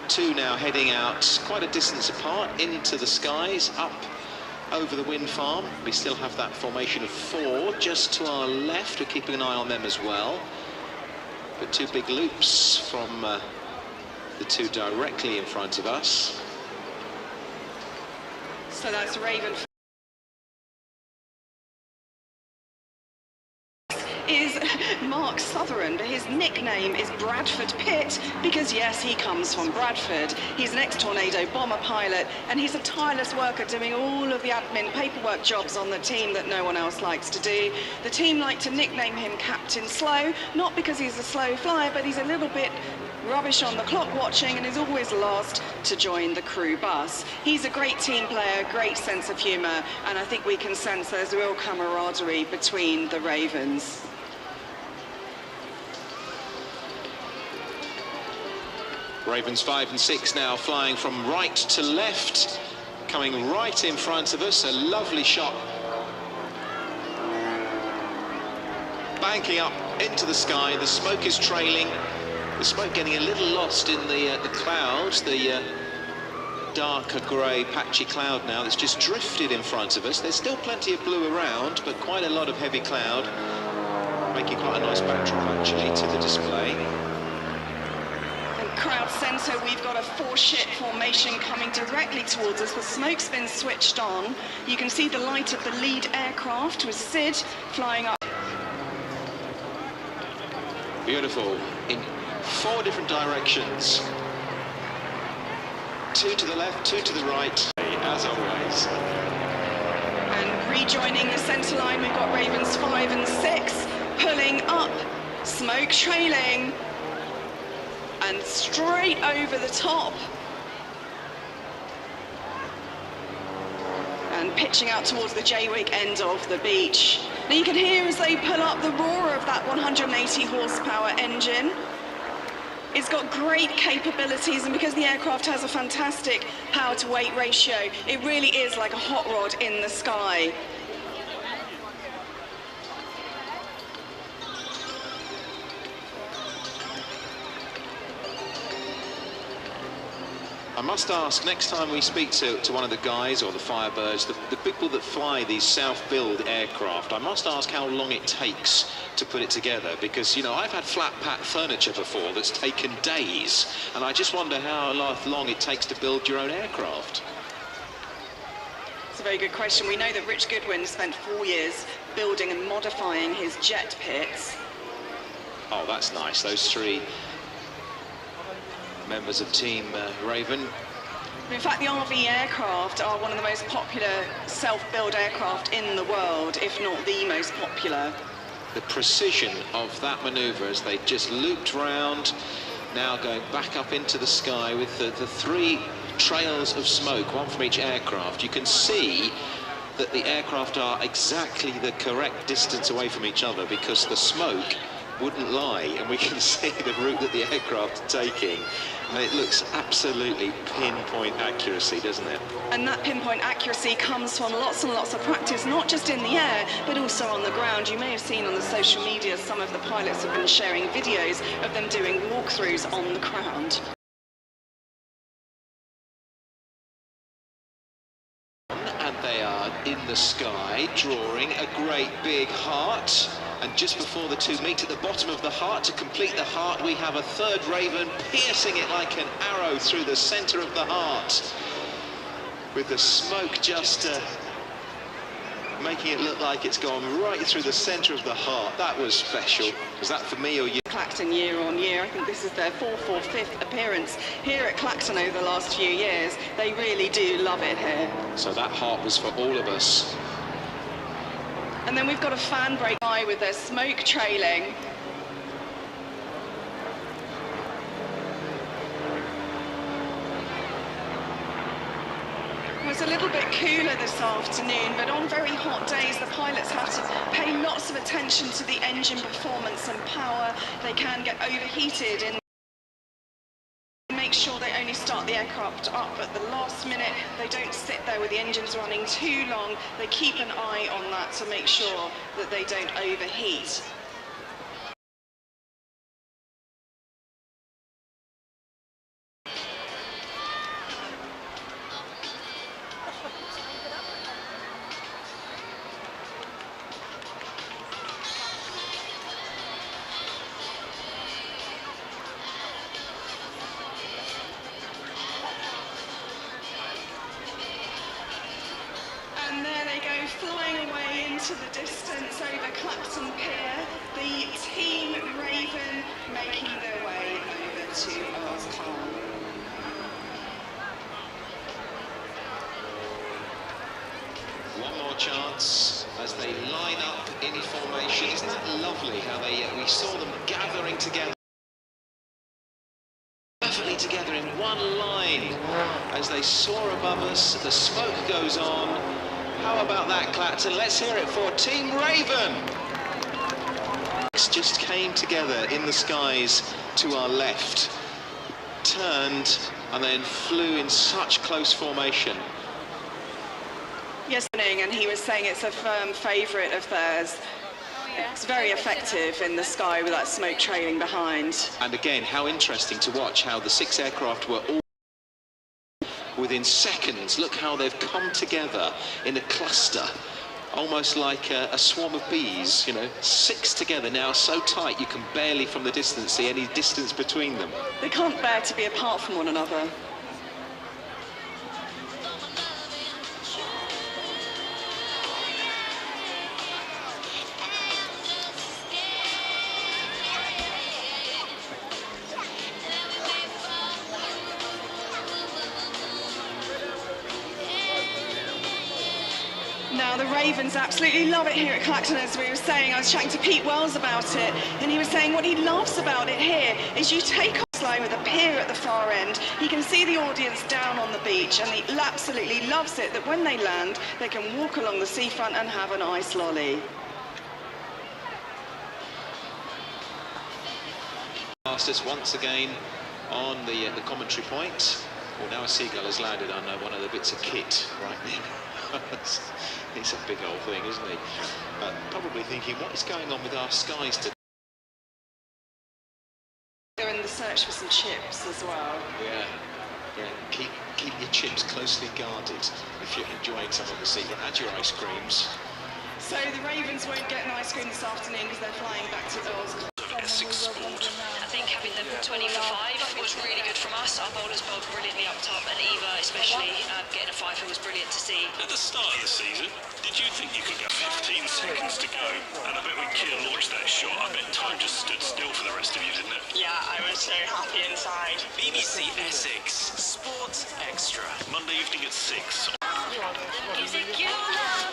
2 now heading out quite a distance apart into the skies, up over the wind farm. We still have that formation of 4 just to our left. We're keeping an eye on them as well. But 2 big loops from the 2 directly in front of us. So that's Raven. Is Mark Sutherland. His nickname is Bradford Pitt because, yes, he comes from Bradford. He's an ex-Tornado bomber pilot, and he's a tireless worker doing all of the admin paperwork jobs on the team that no one else likes to do. The team like to nickname him Captain Slow, not because he's a slow flyer, but he's a little bit rubbish on the clock watching and is always last to join the crew bus. He's a great team player, great sense of humour, and I think we can sense there's real camaraderie between the Ravens. Ravens 5 and 6 now flying from right to left, coming right in front of us. A lovely shot. Banking up into the sky, the smoke is trailing. The smoke getting a little lost in the clouds, the darker grey patchy cloud now that's just drifted in front of us. There's still plenty of blue around, but quite a lot of heavy cloud, making quite a nice backdrop actually to the display. Crowd centre, we've got a 4-ship formation coming directly towards us. The smoke's been switched on. You can see the light of the lead aircraft with Sid flying up. Beautiful, in 4 different directions. 2 to the left, 2 to the right, as always. And rejoining the centre line, we've got Ravens 5 and 6 pulling up, smoke trailing. And straight over the top. And pitching out towards the Jaywick end of the beach. Now you can hear as they pull up the roar of that 180 horsepower engine. It's got great capabilities, and because the aircraft has a fantastic power to weight ratio, it really is like a hot rod in the sky. I must ask, next time we speak to one of the guys or the Firebirds, the people that fly these self-build aircraft, I must ask how long it takes to put it together, because, you know, I've had flat-pack furniture before that's taken days, and I just wonder how long it takes to build your own aircraft. It's a very good question. We know that Rich Goodwin spent 4 years building and modifying his jet pits. Oh, that's nice. Those three members of Team Raven. In fact, the RV aircraft are one of the most popular self-build aircraft in the world, if not the most popular. The precision of that manoeuvre as they just looped round, now going back up into the sky with the three trails of smoke, one from each aircraft. You can see that the aircraft are exactly the correct distance away from each other because the smoke wouldn't lie, and we can see the route that the aircraft are taking, and it looks absolutely pinpoint accuracy, doesn't it? And that pinpoint accuracy comes from lots and lots of practice, not just in the air, but also on the ground. You may have seen on the social media some of the pilots have been sharing videos of them doing walkthroughs on the ground. And they are in the sky, drawing a great big heart. And just before the two meet at the bottom of the heart, to complete the heart, we have a third Raven piercing it like an arrow through the centre of the heart, with the smoke just making it look like it's gone right through the centre of the heart. That was special. Was that for me or you? Clacton year on year. I think this is their fourth or fifth appearance here at Clacton over the last few years. They really do love it here. So that heart was for all of us. And then we've got a fan break by with their smoke trailing. It was a little bit cooler this afternoon, but on very hot days the pilots have to pay lots of attention to the engine performance and power. They can get overheated in. Make sure they only start the aircraft up at the last minute. They don't sit there with the engines running too long. They keep an eye on that to make sure that they don't overheat. And there they go, flying away into the distance over Clacton Pier. The Team Raven making their way over to Addison. One more chance as they line up in formation. Isn't that lovely how we saw them gathering together? Perfectly together in one line as they soar above us. The smoke goes on. How about that, Clacton? Let's hear it for Team Raven. Just came together in the skies to our left, turned and then flew in such close formation. Yes, and he was saying it's a firm favourite of theirs. It's very effective in the sky with that smoke trailing behind. And again, how interesting to watch how the 6 aircraft were all within seconds. Look how they've come together in a cluster, almost like a swarm of bees, you know, 6 together now, so tight you can barely from the distance see any distance between them. They can't bear to be apart from one another. Now, the Ravens absolutely love it here at Clacton, as we were saying. I was chatting to Pete Wells about it, and he was saying what he loves about it here is you take off this line with a pier at the far end. He can see the audience down on the beach, and he absolutely loves it that when they land, they can walk along the seafront and have an ice lolly. Us once again on the commentary point. Well, now a seagull has landed on one of the bits of kit right there. He's a big old thing, isn't he? Probably thinking, what is going on with our skies today? They're in the search for some chips as well. Yeah. Keep your chips closely guarded if you're enjoying some of the sea. Add your ice creams. So the Ravens won't get an ice cream this afternoon because they're flying back to Earl's. Essex Sport. I think having them 20 for 5 was really good from us. Our bowlers bowled brilliantly up top, and Eva especially getting a 5 was brilliant to see. At the start of the season, did you think you could get 15 seconds to go? And I bet when Keir launched that shot, I bet time just stood still for the rest of you, didn't it? Yeah, I was so happy inside. BBC Essex Sports Extra, Monday evening at 6. The music you love.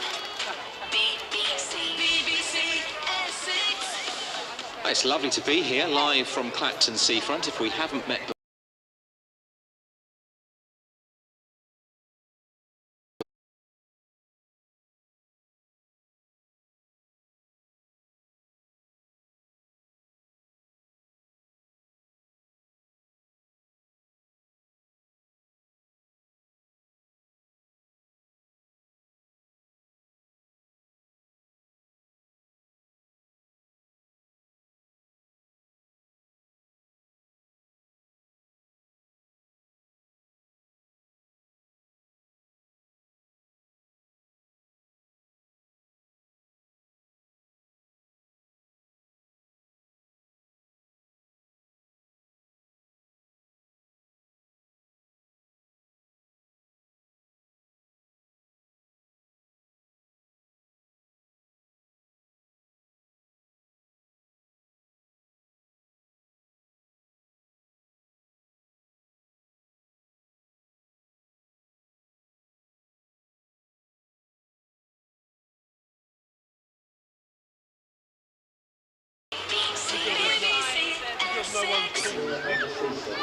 BBC Essex. It's lovely to be here, live from Clacton Seafront. If we haven't met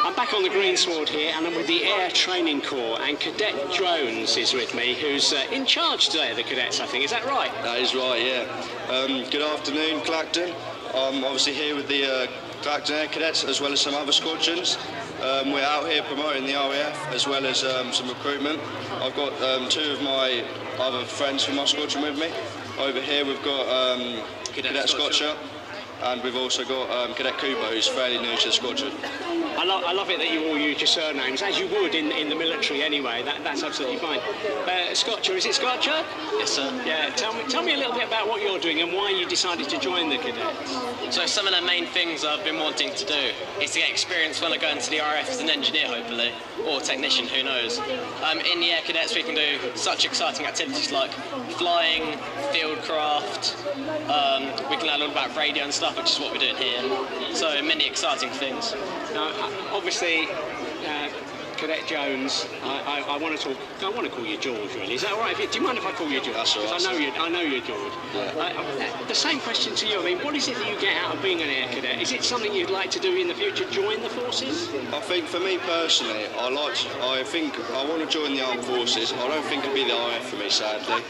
I'm back on the greensward here, and I'm with the Air Training Corps, and Cadet Jones is with me, who's in charge today of the cadets, I think. Is that right? That is right, yeah. Good afternoon, Clacton. I'm obviously here with the Clacton Air Cadets, as well as some other squadrons. We're out here promoting the RAF, as well as some recruitment. I've got 2 of my other friends from my squadron with me. Over here we've got Cadet Scotcher, and we've also got Cadet Cooper, who's fairly new to the squadron. I love it that you all use your surnames, as you would in the military anyway. That's absolutely fine. Scotcher, is it Scotcher? Yes, sir. Yeah, tell me a little bit about what you're doing and why you decided to join the cadets. So some of the main things I've been wanting to do is to get experience when I go into the RAF as an engineer, hopefully, or technician, who knows. In the Air Cadets we can do such exciting activities like flying, field craft, we can learn all about radio and stuff, which is what we're doing here. So many exciting things. Now, obviously, Cadet Jones, I want to call you George, really. Is that all right? Do you mind if I call you George? That's all right. I know you're George. Yeah. The same question to you. I mean, what is it that you get out of being an Air Cadet? Is it something you'd like to do in the future, join the forces? I think for me personally, I think I want to join the armed forces. I don't think it'd be the RAF for me, sadly.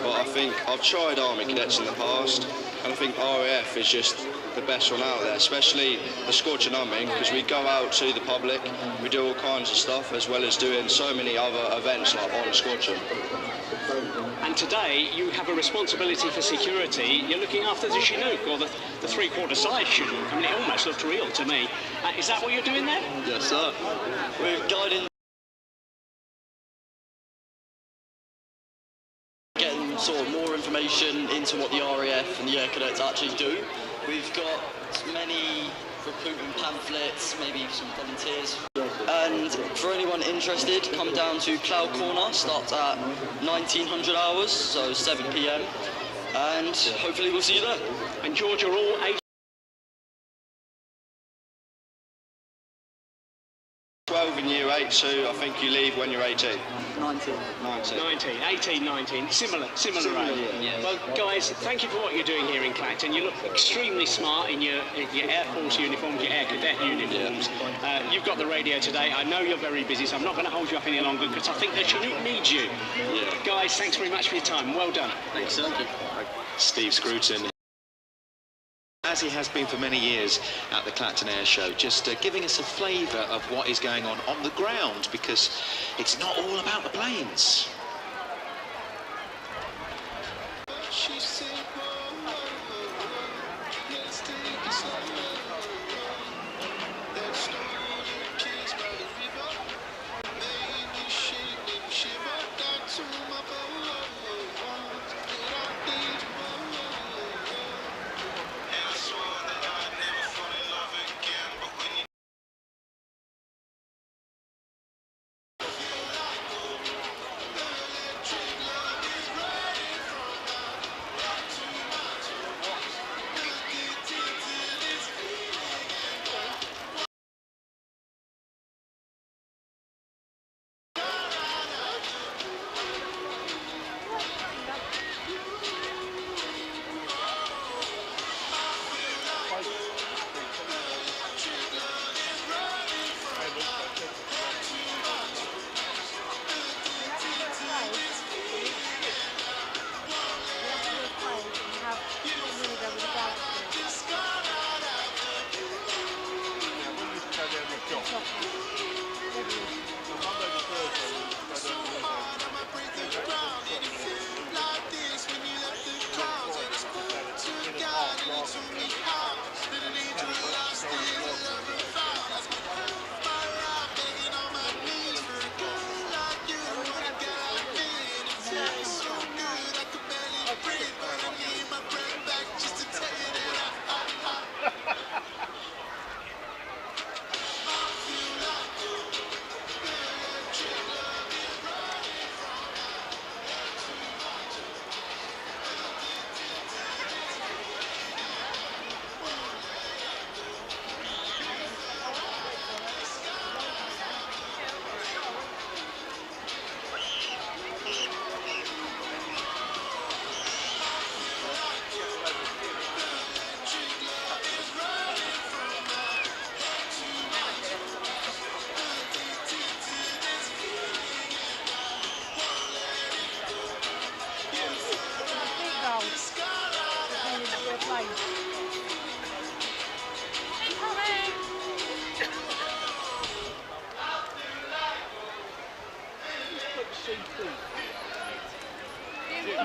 But I think I've tried Army Cadets in the past, and I think RAF is just the best one out there, especially the squadron I'm in, because we go out to the public, we do all kinds of stuff, as well as doing so many other events like on squadron. And today you have a responsibility for security. You're looking after the Chinook, or the 3/4 size Chinook. I mean, it almost looked real to me. Is that what you're doing there? Yes, sir. We're guiding, getting sort of more information into what the RAF and the Air Cadets actually do. We've got many recruitment pamphlets, maybe some volunteers. And for anyone interested, come down to Cloud Corner, starts at 1900 hours, so 7 PM, and hopefully we'll see you there. And George, are all 12 in year 8, so I think you leave when you're 18. 19. 19. Similar age. Yeah. Well, guys, thank you for what you're doing here in Clacton. You look extremely smart in your Air Force uniforms, your Air Cadet uniforms. Yeah. You've got the radio today. I know you're very busy, so I'm not going to hold you up any longer, because I think the Chinook needs you. Yeah. Guys, thanks very much for your time. Well done. Thanks, sir. Steve Scruton, as he has been for many years at the Clacton Airshow, just giving us a flavour of what is going on the ground, because it's not all about the planes.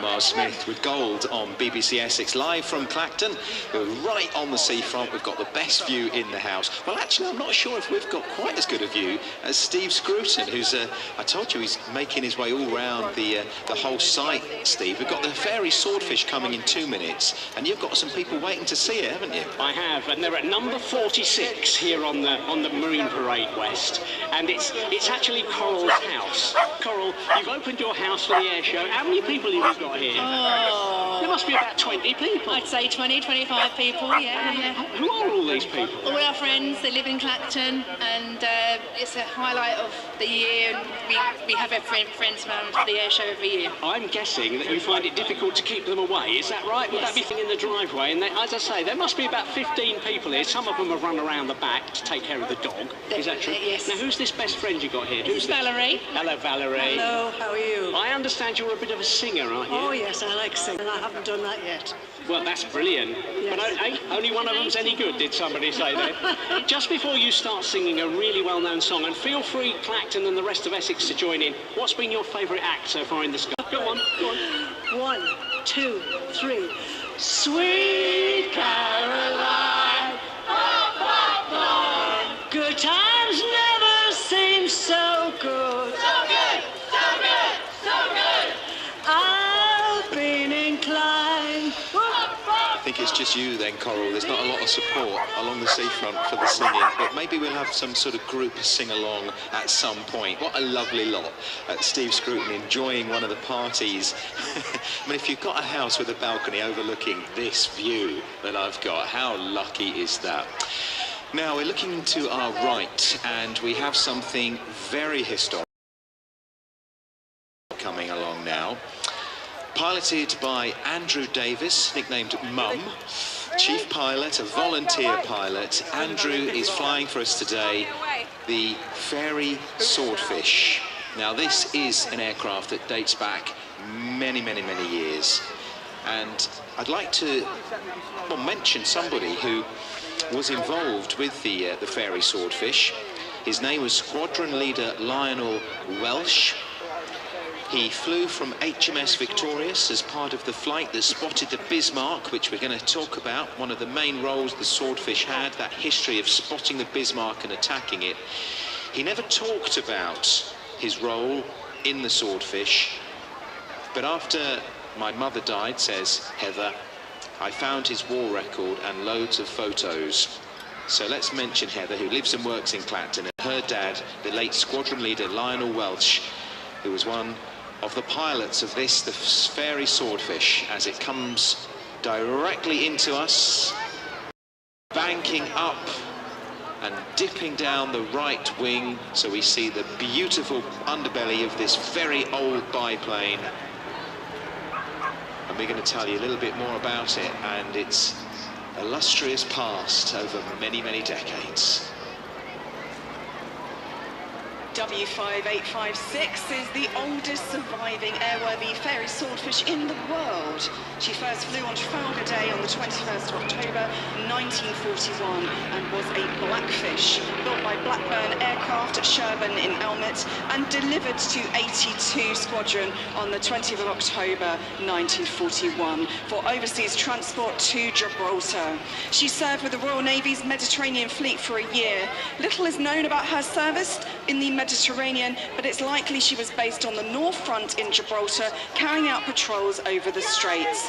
Miles Smith with gold on BBC Essex, live from Clacton. We're right on the seafront. We've got the best view in the house. Well, actually, I'm not sure if we've got quite as good a view as Steve Scruton, who's, I told you, he's making his way all round the whole site, Steve. We've got the Fairey Swordfish coming in 2 minutes, and you've got some people waiting to see it, haven't you? I have, and they're at number 46 here on the Marine Parade West, and it's actually Coral's house. Coral, you've opened your house for the air show. How many people have you got here? Oh. There must be about 20 people. I'd say 20, 25 people, yeah. Who are all these people? All our friends, they live in Clacton, and it's a highlight of the year. We have our friends around the air show every year. I'm guessing that you find it difficult to keep them away, is that right? Would that be in the driveway? And as I say, there must be about 15 people here. Some of them have run around the back to take care of the dog. Is that true? Yes. Now, who's this best friend you got here? This is Valerie. Hello, Valerie. Hello, how are you? I understand you're a bit of a singer, aren't you? Oh, yes, I like singing. I haven't done that yet. Well, that's brilliant. Yes. But only one of them's any good, did somebody say that? Just before you start singing a really well-known song, and feel free, Clacton and the rest of Essex, to join in, what's been your favourite act so far in the sky? Go on, go on. 1, 2, 3. Sweet Caroline, pop, pop, pop. Good times never seem so good. So good, so good, so good. I've been inclined. I think it's just you then, Coral. There's not a lot of support along the seafront for the singing, but maybe we'll have some sort of group sing-along at some point. What a lovely lot. Steve Scruton enjoying one of the parties. I mean, if you've got a house with a balcony overlooking this view that I've got, how lucky is that? Now, we're looking to our right, and we have something very historic coming along now. Piloted by Andrew Davis, nicknamed Mum, chief pilot, a volunteer pilot. Andrew is flying for us today the Fairey Swordfish. Now, this is an aircraft that dates back many, many, many years. And I'd like to mention somebody who was involved with the Fairey Swordfish. His name was Squadron Leader Lionel Welsh. He flew from HMS Victorious as part of the flight that spotted the Bismarck, which we're going to talk about. One of the main roles the Swordfish had, that history of spotting the Bismarck and attacking it. He never talked about his role in the Swordfish, but after my mother died, says Heather, I found his war record and loads of photos. So let's mention Heather, who lives and works in Clacton, and her dad, the late Squadron Leader Lionel Welsh, who was one of the pilots of this, the Fairey Swordfish, as it comes directly into us, banking up and dipping down the right wing, so we see the beautiful underbelly of this very old biplane. And we're going to tell you a little bit more about it and its illustrious past over many, many decades. W5856 is the oldest surviving airworthy Fairey Swordfish in the world. She first flew on Trafalgar Day on the 21st of October 1941 and was a blackfish built by Blackburn Aircraft at Sherburn in Elmet and delivered to 82 Squadron on the 20th of October 1941 for overseas transport to Gibraltar. She served with the Royal Navy's Mediterranean Fleet for a year. Little is known about her service in the Mediterranean, but it's likely she was based on the North Front in Gibraltar, carrying out patrols over the Straits.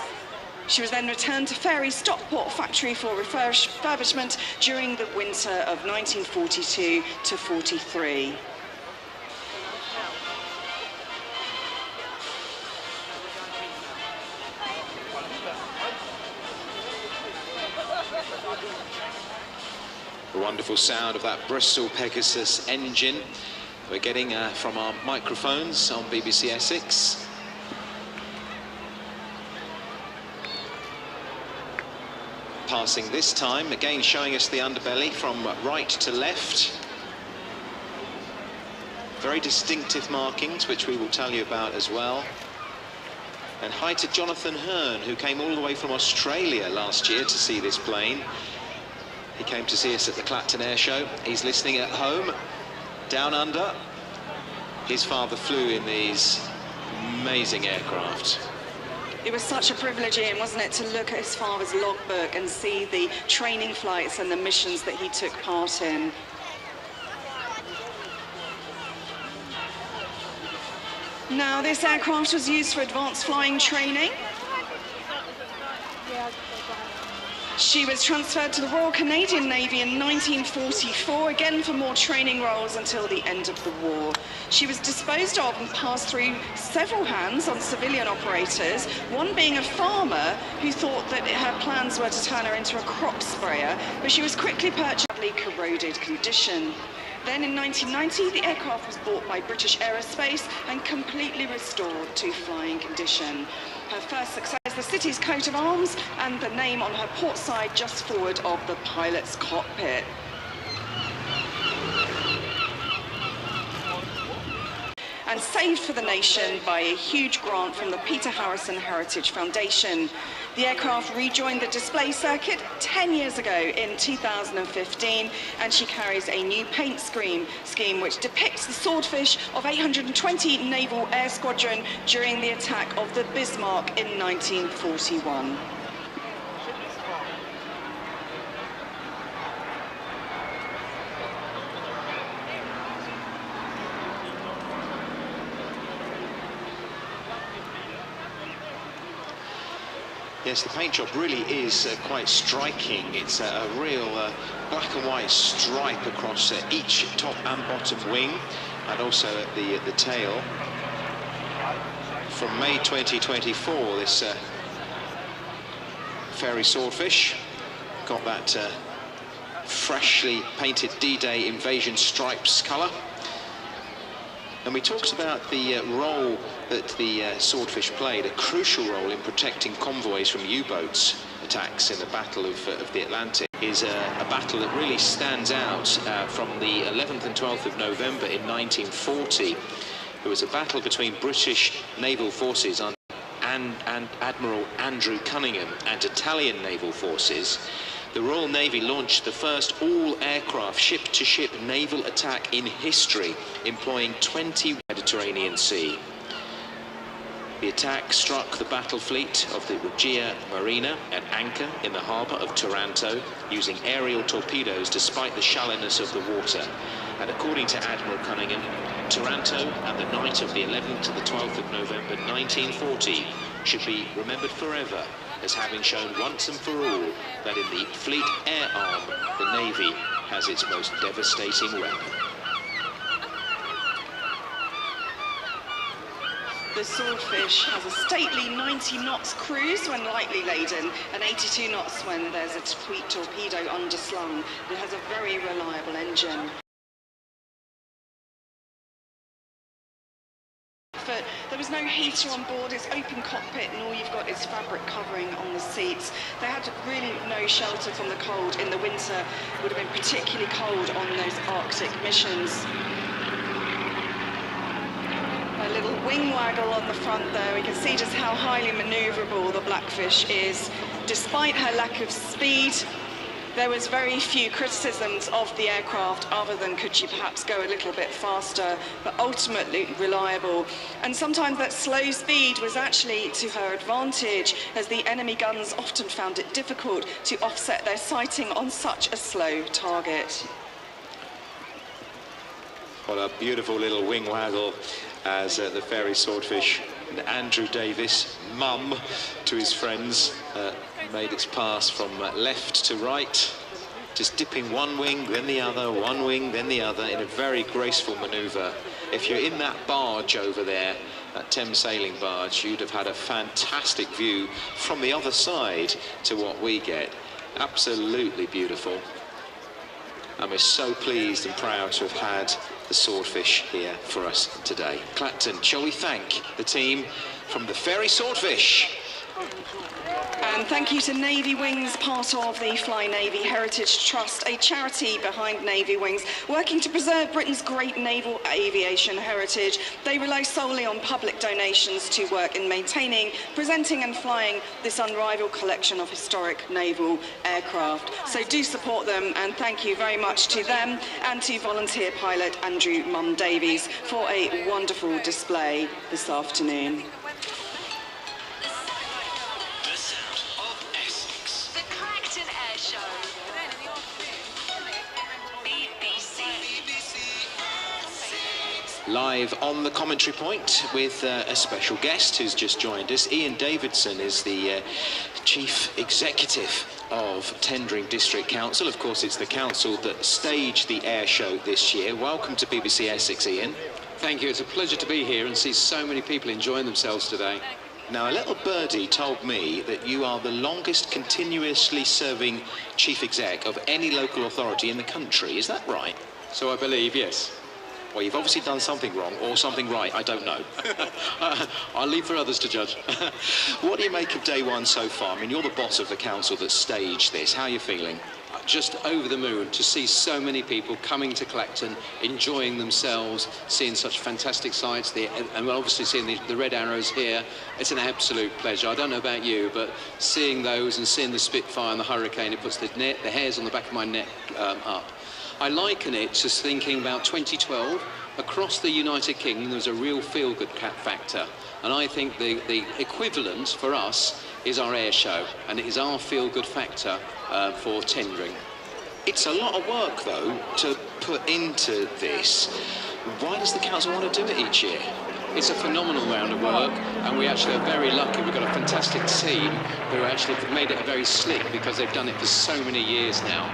She was then returned to Fairey Stockport Factory for refurbishment during the winter of 1942 to 43. The wonderful sound of that Bristol Pegasus engine we're getting from our microphones on BBC Essex. Passing this time, again showing us the underbelly from right to left. Very distinctive markings, which we will tell you about as well. And hi to Jonathan Hearn, who came all the way from Australia last year to see this plane. He came to see us at the Clacton Airshow. He's listening at home, down under. His father flew in these amazing aircraft. It was such a privilege, Ian, wasn't it, to look at his father's logbook and see the training flights and the missions that he took part in. Now, this aircraft was used for advanced flying training. She was transferred to the Royal Canadian Navy in 1944, again for more training roles until the end of the war. She was disposed of and passed through several hands on civilian operators, one being a farmer who thought that her plans were to turn her into a crop sprayer, but she was quickly purchased in corroded condition. Then in 1990, the aircraft was bought by British Aerospace and completely restored to flying condition. Her first success is the city's coat of arms and the name on her port side just forward of the pilot's cockpit. And saved for the nation by a huge grant from the Peter Harrison Heritage Foundation. The aircraft rejoined the display circuit 10 years ago in 2015, and she carries a new paint scheme which depicts the swordfish of 820 Naval Air Squadron during the attack of the Bismarck in 1941. Yes, the paint job really is quite striking. It's a real black and white stripe across each top and bottom wing, and also at the tail. From May 2024, this Fairey Swordfish got that freshly painted D-Day invasion stripes colour. And we talked about the role that the Swordfish played, a crucial role in protecting convoys from U-boats attacks in the Battle of the Atlantic. Is a battle that really stands out from the 11th and 12th of November in 1940. It was a battle between British naval forces and Admiral Andrew Cunningham and Italian naval forces. The Royal Navy launched the first all-aircraft ship-to-ship naval attack in history, employing 20 Mediterranean Sea. The attack struck the battle fleet of the Regia Marina at anchor in the harbour of Taranto, using aerial torpedoes despite the shallowness of the water. And according to Admiral Cunningham, Taranto and the night of the 11th to the 12th of November 1940 should be remembered forever as having shown once and for all that in the Fleet Air Arm, the Navy has its most devastating weapon. The Swordfish has a stately 90 knots cruise when lightly laden and 82 knots when there's a tweak torpedo underslung. It has a very reliable engine. But there was no heater on board, it's open cockpit, and all you've got is fabric covering on the seats. They had really no shelter from the cold in the winter. It would have been particularly cold on those Arctic missions. wing waggle on the front there. We can see just how highly manoeuvrable the Blackfish is. Despite her lack of speed, there was very few criticisms of the aircraft other than could she perhaps go a little bit faster, but ultimately reliable. And sometimes that slow speed was actually to her advantage, as the enemy guns often found it difficult to offset their sighting on such a slow target. What a beautiful little wing waggle as the Fairey Swordfish and Andrew Davis, mum to his friends, made its pass from left to right, just dipping one wing, then the other, one wing, then the other, in a very graceful manoeuvre. If you're in that barge over there, that Thames sailing barge, you'd have had a fantastic view from the other side to what we get. Absolutely beautiful. And we're so pleased and proud to have had the Swordfish here for us today. Clacton, shall we thank the team from the Fairey Swordfish? And thank you to Navy Wings, part of the Fly Navy Heritage Trust, a charity behind Navy Wings, working to preserve Britain's great naval aviation heritage. They rely solely on public donations to work in maintaining, presenting and flying this unrivaled collection of historic naval aircraft. So do support them, and thank you very much to them and to volunteer pilot Andrew Mum Davies for a wonderful display this afternoon. The Clacton Airshow. Live on the commentary point with a special guest who's just joined us. Ian Davidson is the Chief Executive of Tendring District Council. Of course, it's the council that staged the air show this year. Welcome to BBC Essex, Ian. Thank you. It's a pleasure to be here and see so many people enjoying themselves today. Now, a little birdie told me that you are the longest continuously serving chief exec of any local authority in the country. Is that right? So I believe, yes. Well, you've obviously done something wrong or something right, I don't know. I'll leave for others to judge. What do you make of day one so far? I mean, you're the boss of the council that staged this. How are you feeling? Just over the moon to see so many people coming to Clacton, enjoying themselves, seeing such fantastic sights, and obviously seeing the red arrows here. It's an absolute pleasure. I don't know about you, but seeing those and seeing the Spitfire and the Hurricane, it puts the hairs on the back of my neck up. I liken it to thinking about 2012. Across the United Kingdom, there was a real feel-good factor. And I think the equivalent for us is our air show, and it is our feel-good factor for tendering. It's a lot of work, though, to put into this. Why does the council want to do it each year? It's a phenomenal amount of work, and we actually are very lucky. We've got a fantastic team who actually made it very slick because they've done it for so many years now.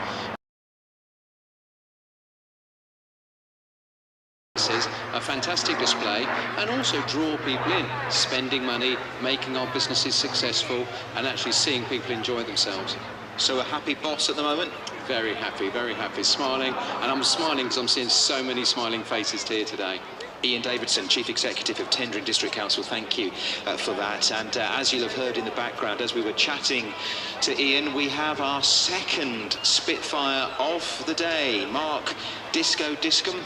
A fantastic display, and also draw people in, spending money, making our businesses successful, and actually seeing people enjoy themselves. So a happy boss at the moment? Very happy, smiling, and I'm smiling because I'm seeing so many smiling faces here today. Ian Davidson, Chief Executive of Tendring District Council, thank you for that. And as you'll have heard in the background, as we were chatting to Ian, we have our second Spitfire of the day, Mark Disco Discum,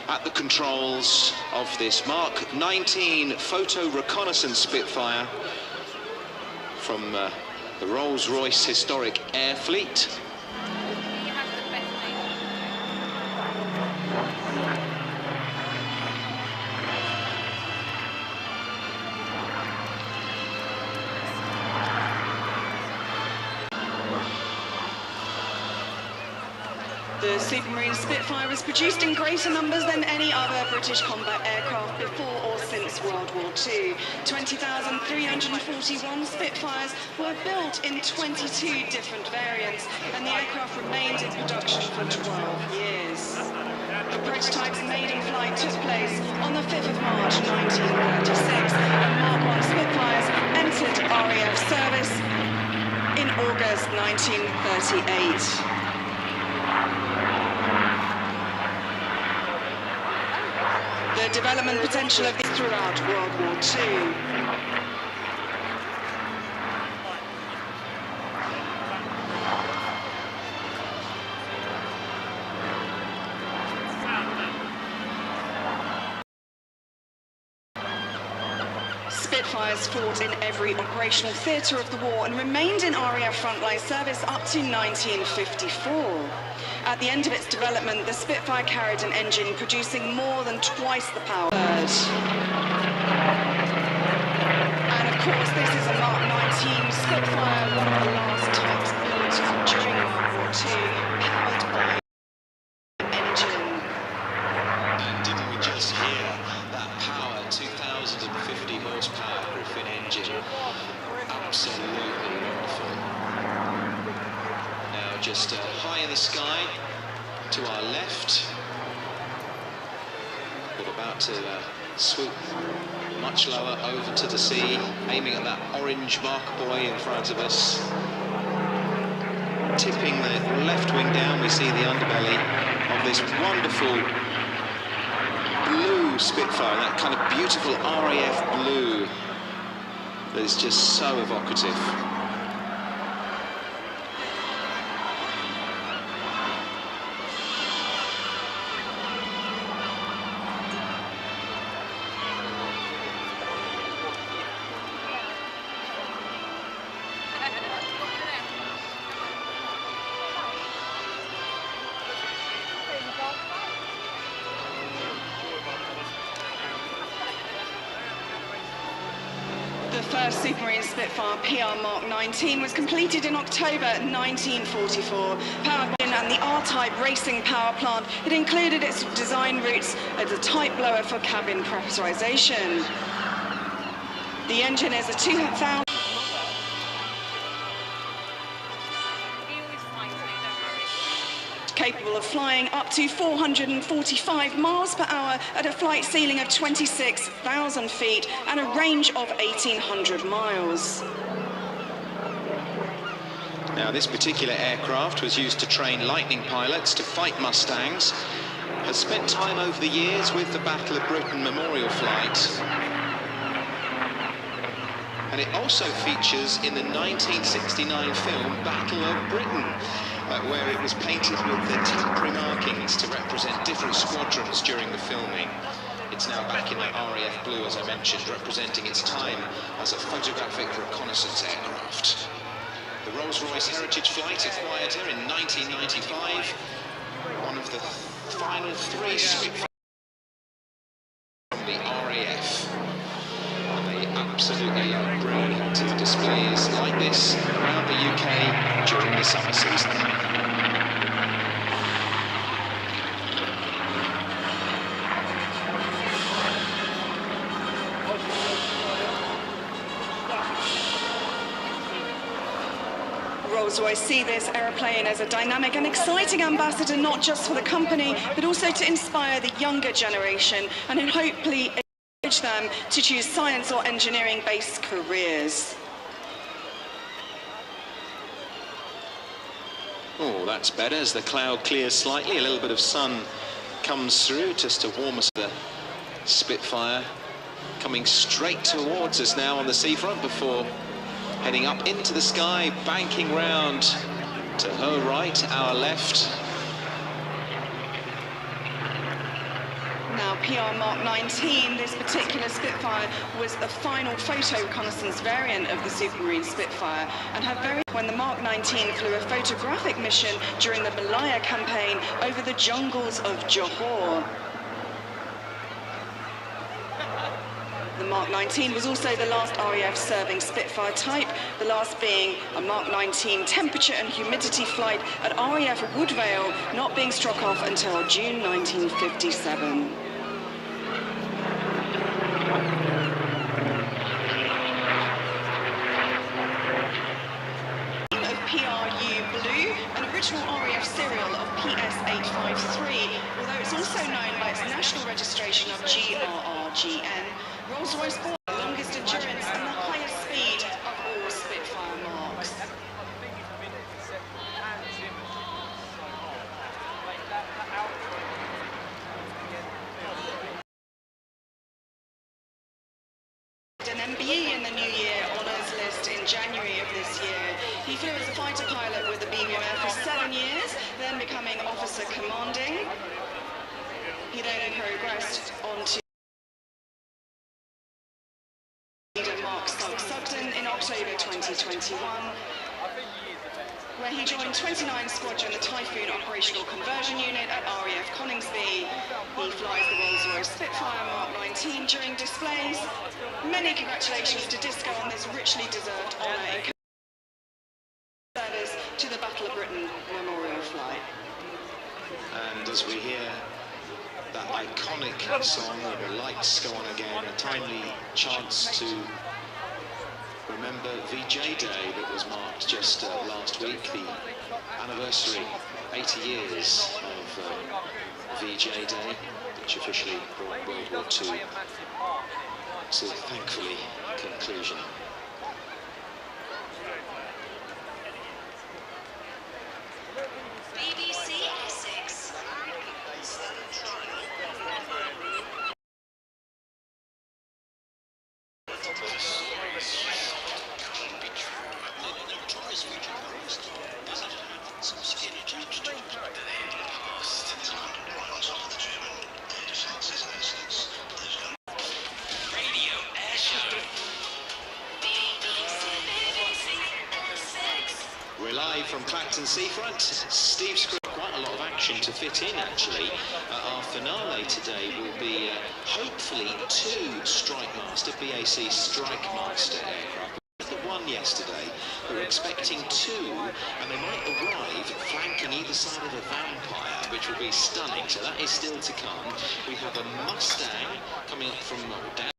at the controls of this Mark 19 photo reconnaissance Spitfire from the Rolls-Royce Historic Air Fleet. The Supermarine Spitfire was produced in greater numbers than any other British combat aircraft before or since World War II. 20,341 Spitfires were built in 22 different variants, and the aircraft remained in production for 12 years. The prototype's maiden flight took place on the 5th of March 1936, and Mark I Spitfires entered RAF service in August 1938. The development potential of this throughout World War II. Spitfires fought in every operational theatre of the war and remained in RAF frontline service up to 1954. At the end of its development, the Spitfire carried an engine producing more than twice the power. And of course, this is a Mark 19 Spitfire, one of the last types built during World War II, powered by engine. And didn't we just hear that power, 2,050 horsepower Griffin engine? Absolutely wonderful. Now just high in the sky to our left. We're about to swoop much lower over to the sea, aiming at that orange marker buoy in front of us. Tipping the left wing down, we see the underbelly of this wonderful blue Spitfire, that kind of beautiful RAF blue that is just so evocative. The first Supermarine Spitfire PR Mark 19 was completed in October 1944. Powered by and the R-Type racing power plant, it included its design roots as a type blower for cabin pressurization. The engine is a 2,000. Capable of flying up to 445 miles per hour at a flight ceiling of 26,000 feet and a range of 1,800 miles. Now, this particular aircraft was used to train Lightning pilots to fight Mustangs, has spent time over the years with the Battle of Britain Memorial Flight, and it also features in the 1969 film Battle of Britain, where it was painted with the temporary markings to represent different squadrons during the filming. It's now back in the RAF blue, as I mentioned, representing its time as a photographic reconnaissance aircraft. The Rolls-Royce Heritage Flight acquired her in 1995, one of the final 3 Spitfires from the RAF. And they absolutely bring to displays like this around the UK during the summer season. Rolls-Royce see this aeroplane as a dynamic and exciting ambassador, not just for the company, but also to inspire the younger generation and hopefully encourage them to choose science or engineering-based careers. Oh, that's better as the cloud clears slightly. A little bit of sun comes through just to warm us. The Spitfire coming straight towards us now on the seafront before heading up into the sky, banking round to her right, our left. Now, PR Mark 19, this particular Spitfire was the final photo reconnaissance variant of the Supermarine Spitfire, and when the Mark 19 flew a photographic mission during the Malaya campaign over the jungles of Johor. The Mark 19 was also the last RAF serving Spitfire type, the last being a Mark 19 temperature and humidity flight at RAF Woodvale, not being struck off until June 1957. Of PRU Blue, an original RAF serial of PS853, although it's also known by its national registration of GRRGN. Rolls-Royce bore the longest endurance and the highest speed of all Spitfire marks. An MBE in the New Year honours list in January of this year. He flew as a fighter pilot with the BBMF for 7 years, then becoming officer commanding. He then progressed on to T1, where he joined 29 Squadron, the Typhoon Operational Conversion Unit at RAF Coningsby. He flies the Rolls-Royce Spitfire Mark 19 during displays. Many congratulations to Disco on this richly deserved honour in service to the Battle of Britain Memorial Flight. And as we hear that iconic song, The Lights Go On Again, a timely chance to remember VJ Day that was marked just last week, the anniversary, 80 years of VJ Day, which officially brought World War II to, thankfully, conclusion. BBC Essex. Radio Airshow. We're live from Clacton Seafront. Steve's got quite a lot of action to fit in, actually. Our finale today will be, hopefully, 2 Strikemaster, BAC Strikemaster aircraft. We had the one yesterday. We're expecting 2, and they might arrive flanking either side of a Vampire, which will be stunning. So that is still to come. We have a Mustang coming up from down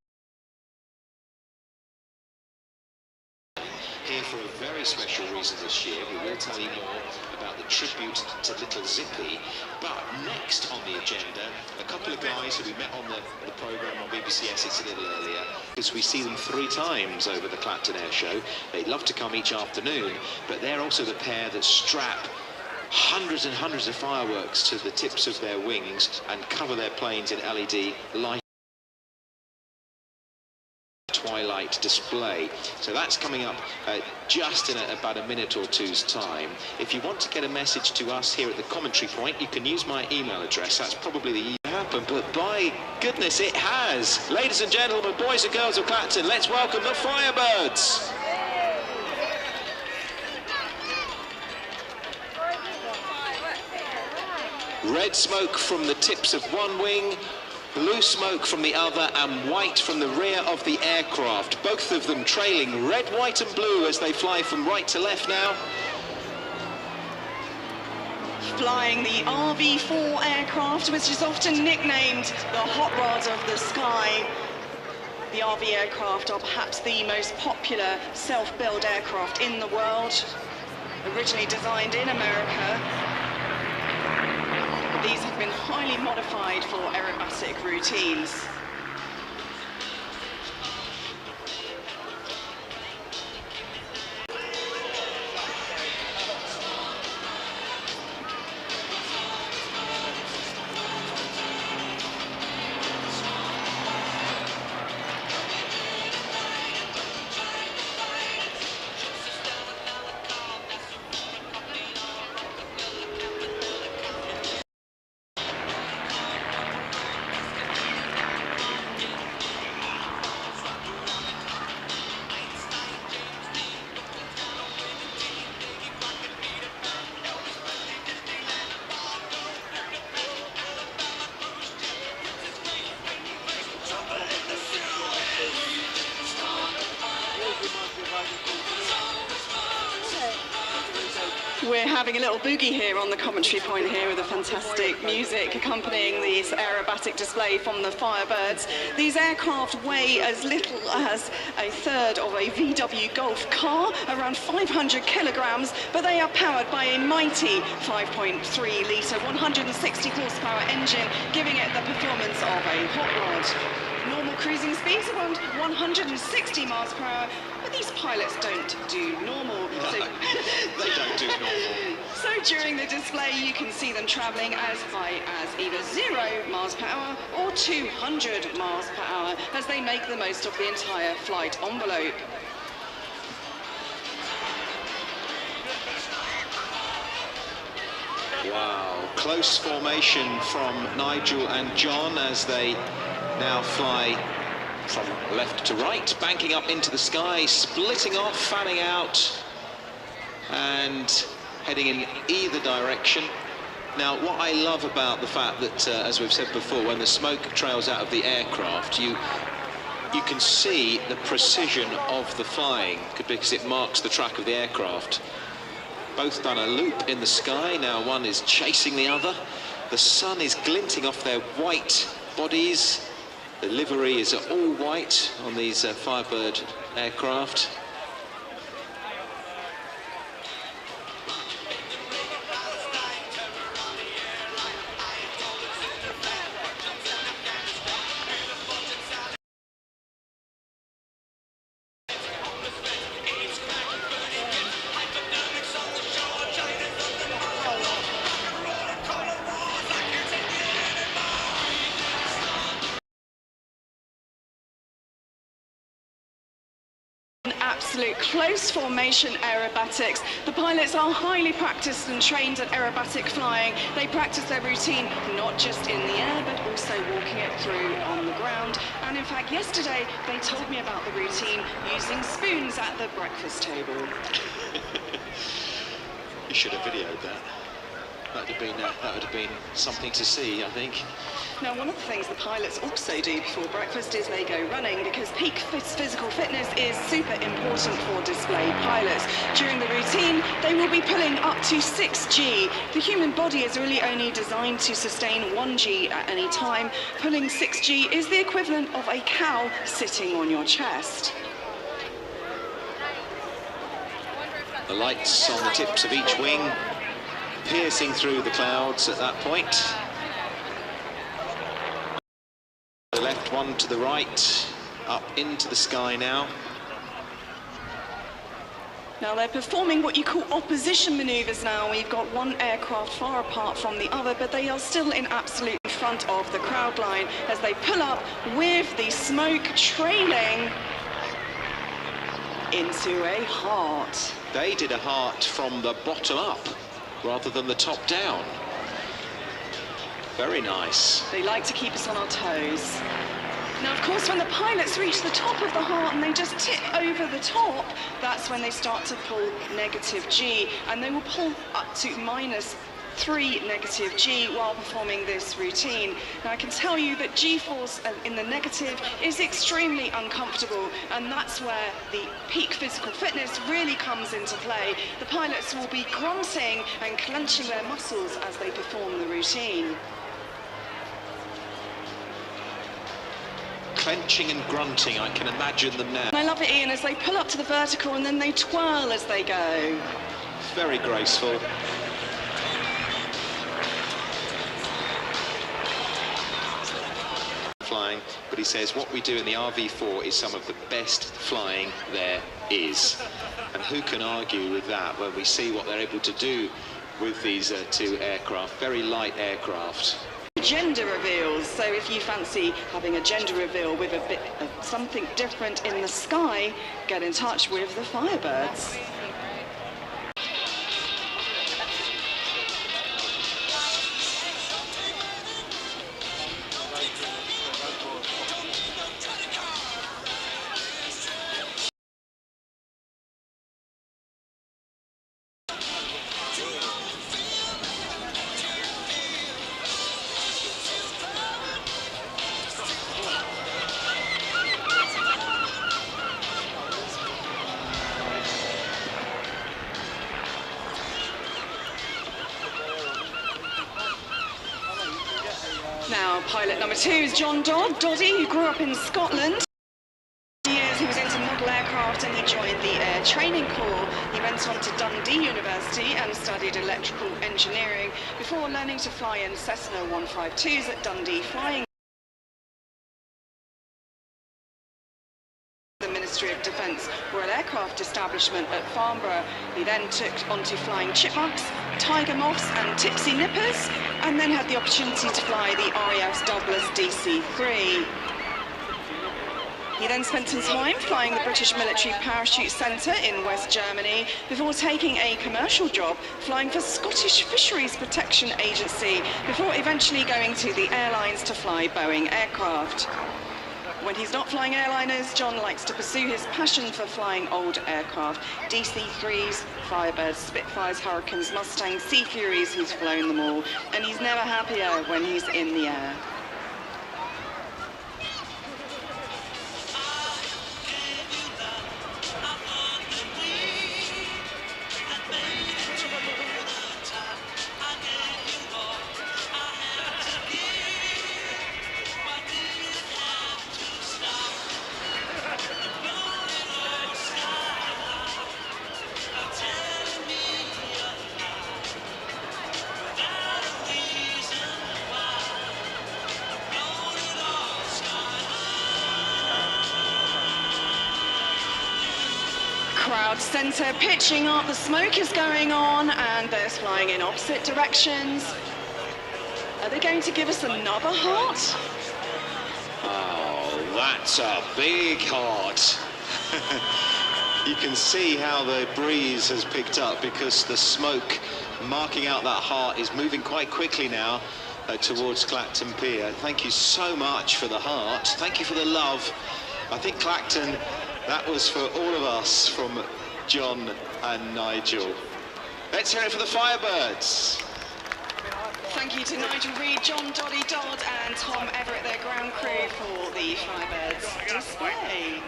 here for a very special reason this year. We will tell you more about the tribute to Little Zippy. But next on the agenda, a couple of guys who we met on the programme on BBC Essex a little earlier, because we see them 3 times over the Clacton Airshow. They'd love to come each afternoon, but they're also the pair that strap hundreds and hundreds of fireworks to the tips of their wings and cover their planes in LED light twilight display. So that's coming up just in about a minute or two's time. If you want to get a message to us here at the commentary point, you can use my email address. That's probably the easiest to happen, but by goodness it has. Ladies and gentlemen, boys and girls of Clacton, let's welcome the Firebirds. Red smoke from the tips of one wing, blue smoke from the other, and white from the rear of the aircraft. Both of them trailing red, white and blue as they fly from right to left now. Flying the RV4 aircraft, which is often nicknamed the Hot Rod of the Sky. The RV aircraft are perhaps the most popular self-built aircraft in the world. Originally designed in America, these have been highly modified for aerobatic routines. We're having a little boogie here on the commentary point here with the fantastic music accompanying this aerobatic display from the Firebirds. These aircraft weigh as little as a third of a VW Golf car, around 500 kilograms, but they are powered by a mighty 5.3-litre, 160 horsepower engine, giving it the performance of a hot rod. Normal cruising speeds around 160 miles per hour, but these pilots don't do normal. So they don't do normal. So during the display, you can see them travelling as high as either 0 miles per hour or 200 miles per hour as they make the most of the entire flight envelope. Wow, close formation from Nigel and John as they now fly From left to right, banking up into the sky, splitting off, fanning out, and heading in either direction. Now, what I love about the fact that, as we've said before, when the smoke trails out of the aircraft, you can see the precision of the flying because it marks the track of the aircraft. Both done a loop in the sky. Now one is chasing the other. The sun is glinting off their white bodies. The livery is all white on these Firebird aircraft. Absolute close formation aerobatics. The pilots are highly practiced and trained at aerobatic flying. They practice their routine not just in the air but also walking it through on the ground. And in fact, yesterday they told me about the routine using spoons at the breakfast table. You should have videoed that. That would have been something to see, I think. Now, one of the things the pilots also do before breakfast is they go running, because peak physical fitness is super important for display pilots. During the routine, they will be pulling up to 6G. The human body is really only designed to sustain 1G at any time. Pulling 6G is the equivalent of a cow sitting on your chest. The lights on the tips of each wing piercing through the clouds at that point. The left, one to the right, up into the sky now. Now they're performing what you call opposition manoeuvres now. We've got one aircraft far apart from the other, but they are still in absolute front of the crowd line as they pull up with the smoke trailing into a heart. They did a heart from the bottom up rather than the top down. Very nice. They like to keep us on our toes. Now, of course, when the pilots reach the top of the heart and they just tip over the top, that's when they start to pull negative G, and they will pull up to -3 negative G while performing this routine. Now, I can tell you that G-force in the negative is extremely uncomfortable, and that's where the peak physical fitness really comes into play. The pilots will be grunting and clenching their muscles as they perform the routine. Clenching and grunting, I can imagine them now. And I love it, Ian, as they pull up to the vertical and then they twirl as they go. Very graceful. Flying, but he says what we do in the RV4 is some of the best flying there is. And who can argue with that when we see what they're able to do with these two aircraft, very light aircraft. Gender reveals, so if you fancy having a gender reveal with a bit of something different in the sky, get in touch with the Firebirds. Now, pilot number 2 is John Doddy, who grew up in Scotland. For years he was into model aircraft and he joined the Air Training Corps. He went on to Dundee University and studied electrical engineering before learning to fly in Cessna 152s at Dundee Flying. The Ministry of Defence Royal Aircraft Establishment at Farnborough. He then took on to flying chipmunks, tiger moths and tipsy nippers, and then had the opportunity to fly the RAF's Douglas DC-3. He then spent some time flying the British Military Parachute Centre in West Germany before taking a commercial job flying for Scottish Fisheries Protection Agency before eventually going to the airlines to fly Boeing aircraft. When he's not flying airliners, John likes to pursue his passion for flying old aircraft. DC-3s, Firebirds, Spitfires, Hurricanes, Mustangs, Sea Furies, he's flown them all. And he's never happier when he's in the air. Crowd centre pitching up, the smoke is going on, and they're flying in opposite directions. Are they going to give us another heart? Oh, that's a big heart. You can see how the breeze has picked up because the smoke marking out that heart is moving quite quickly now towards Clacton Pier. Thank you so much for the heart. Thank you for the love. I think Clacton, that was for all of us from John and Nigel. Let's hear it for the Firebirds. Thank you to Nigel Reed, John Doddy Dodd and Tom Everett, their ground crew, for the Firebirds display.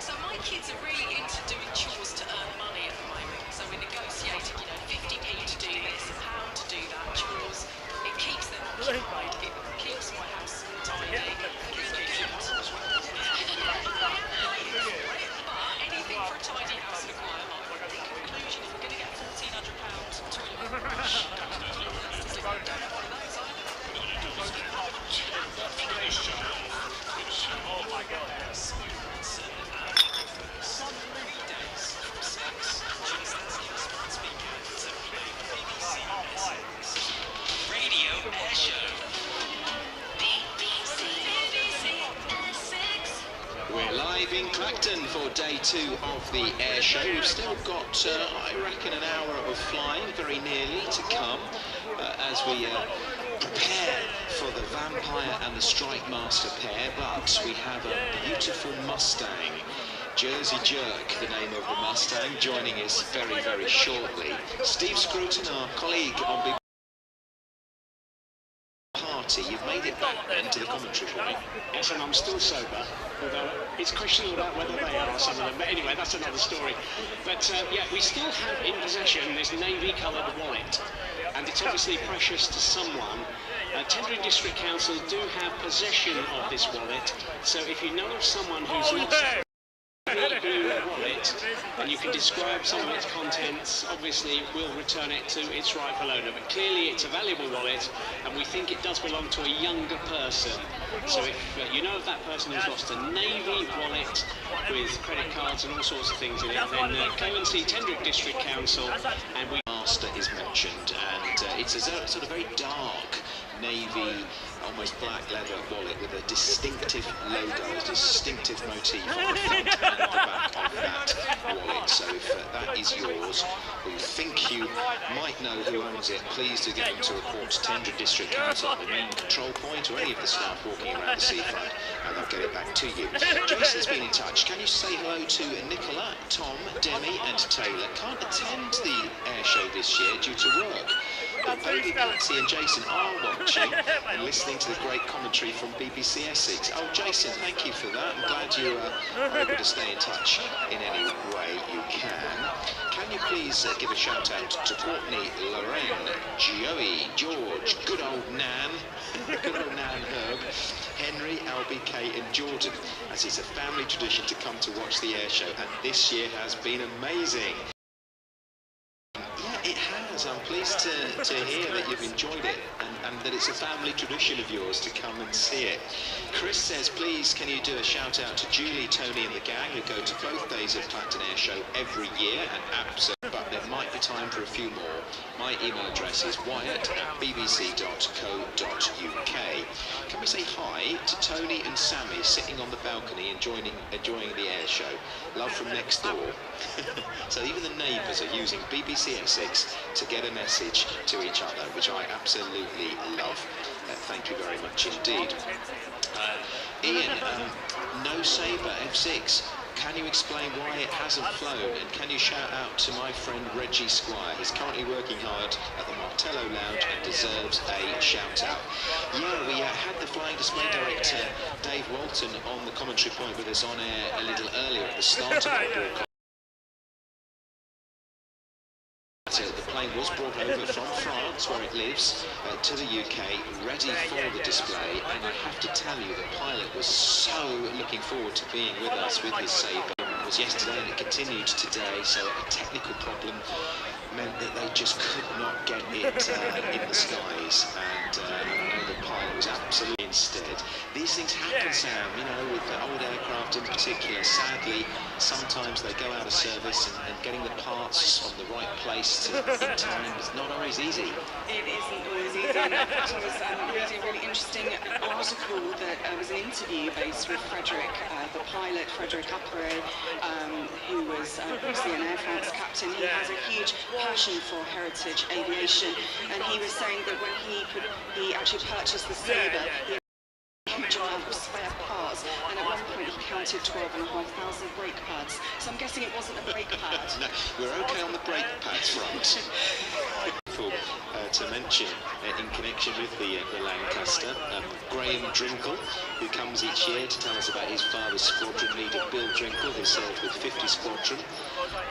So my kids are really into doing chores to earn money at the moment. So we're negotiating, you know, 50p to do this, £1 to do that, chores. It keeps them occupied. It keeps my house tidy. But anything for a tidy house and a quiet life. In conclusion, if we're going to get £1,400 toilet brush, Oh my goodness. Radio Airshow. We're live in Clacton for day 2 of the air show. We've still got, I reckon, an hour of flying, very nearly, to come as we prepare for the Vampire and the Strikemaster pair. But we have a beautiful Mustang, Jersey Jerk, the name of the Mustang, joining us very, very shortly. Steve Scruton, our colleague on BBC. You've made it back then to the commentary point. Yes, and I'm still sober, although it's questionable about whether they are, some of them. But anyway, that's another story. But yeah, we still have in possession this navy-coloured wallet, and it's obviously precious to someone. Tendring District Council do have possession of this wallet, so if you know of someone who's lost a blue wallet, and you can describe some of its contents, obviously we'll return it to its rightful owner. But clearly it's a valuable wallet, and we think it does belong to a younger person. So if you know of that person who's lost a navy wallet with credit cards and all sorts of things in it, then go and see Tendring District Council, and we... Master is mentioned, and it's a sort of very dark navy, almost black leather wallet with a distinctive logo, a distinctive motif on the front and the back of that wallet. So if that is yours, or you think you might know who owns it, please do get them to report to Tendring District Council at the main control point, or any of the staff walking around the seafront, and they'll get it back to you. Jason's been in touch. Can you say hello to Nicola, Tom, Demi and Taylor? Can't attend the air show this year due to work. But baby Patsy and Jason are watching and listening to the great commentary from BBC Essex. Oh, Jason, thank you for that. I'm glad you are able to stay in touch in any way you can. Can you please give a shout out to Courtney, Lorraine, Joey, George, good old Nan Herb, Henry, Albie, Kate and Jordan, as it's a family tradition to come to watch the air show, and this year has been amazing. It has. I'm pleased to hear that you've enjoyed it, and that it's a family tradition of yours to come and see it. Chris says, please can you do a shout out to Julie, Tony and the gang who go to both days of Clacton Air Show every year, and absolutely, but there might be time for a few more. My email address is wyatt@bbc.co.uk. Can we say hi to Tony and Sammy sitting on the balcony enjoying the air show? Love from next door. So even the neighbours are using BBC Essex to get a message to each other, which I absolutely love. Thank you very much indeed. Ian, no Sabre F6. Can you explain why it hasn't flown? And can you shout out to my friend Reggie Squire? He's currently working hard at the Martello Lounge and deserves a shout out. Yeah, we had the flying display director Dave Walton on the commentary point with us on air a little earlier at the start of our broadcast. The plane was brought over from France, where it lives, to the UK, ready for the display, and I have to tell you, the pilot was so looking forward to being with us with his Sabre. It was yesterday and it continued today, so a technical problem meant that they just could not get it in the skies, and the pilot was absolutely instead. These things happen, Sam, you know, with the old aircraft in particular. Sadly, sometimes they go out of service, and getting the parts on the right place in time is not always easy. It isn't always easy. And in fact, I was reading a really interesting article that was an interview based with Frederick, the pilot, Frederick Apperet, who was obviously an Air France captain. He has a huge passion for heritage aviation, and he was saying that when he actually purchased the Sabre, he had a huge amount of spare parts, and at one point he counted 12,500 brake pads. So I'm guessing it wasn't a brake pad. No, we're okay on the brake pads front. To mention in connection with the Lancaster, Graham Drinkle, who comes each year to tell us about his father's squadron leader, Bill Drinkle, who served with 50 Squadron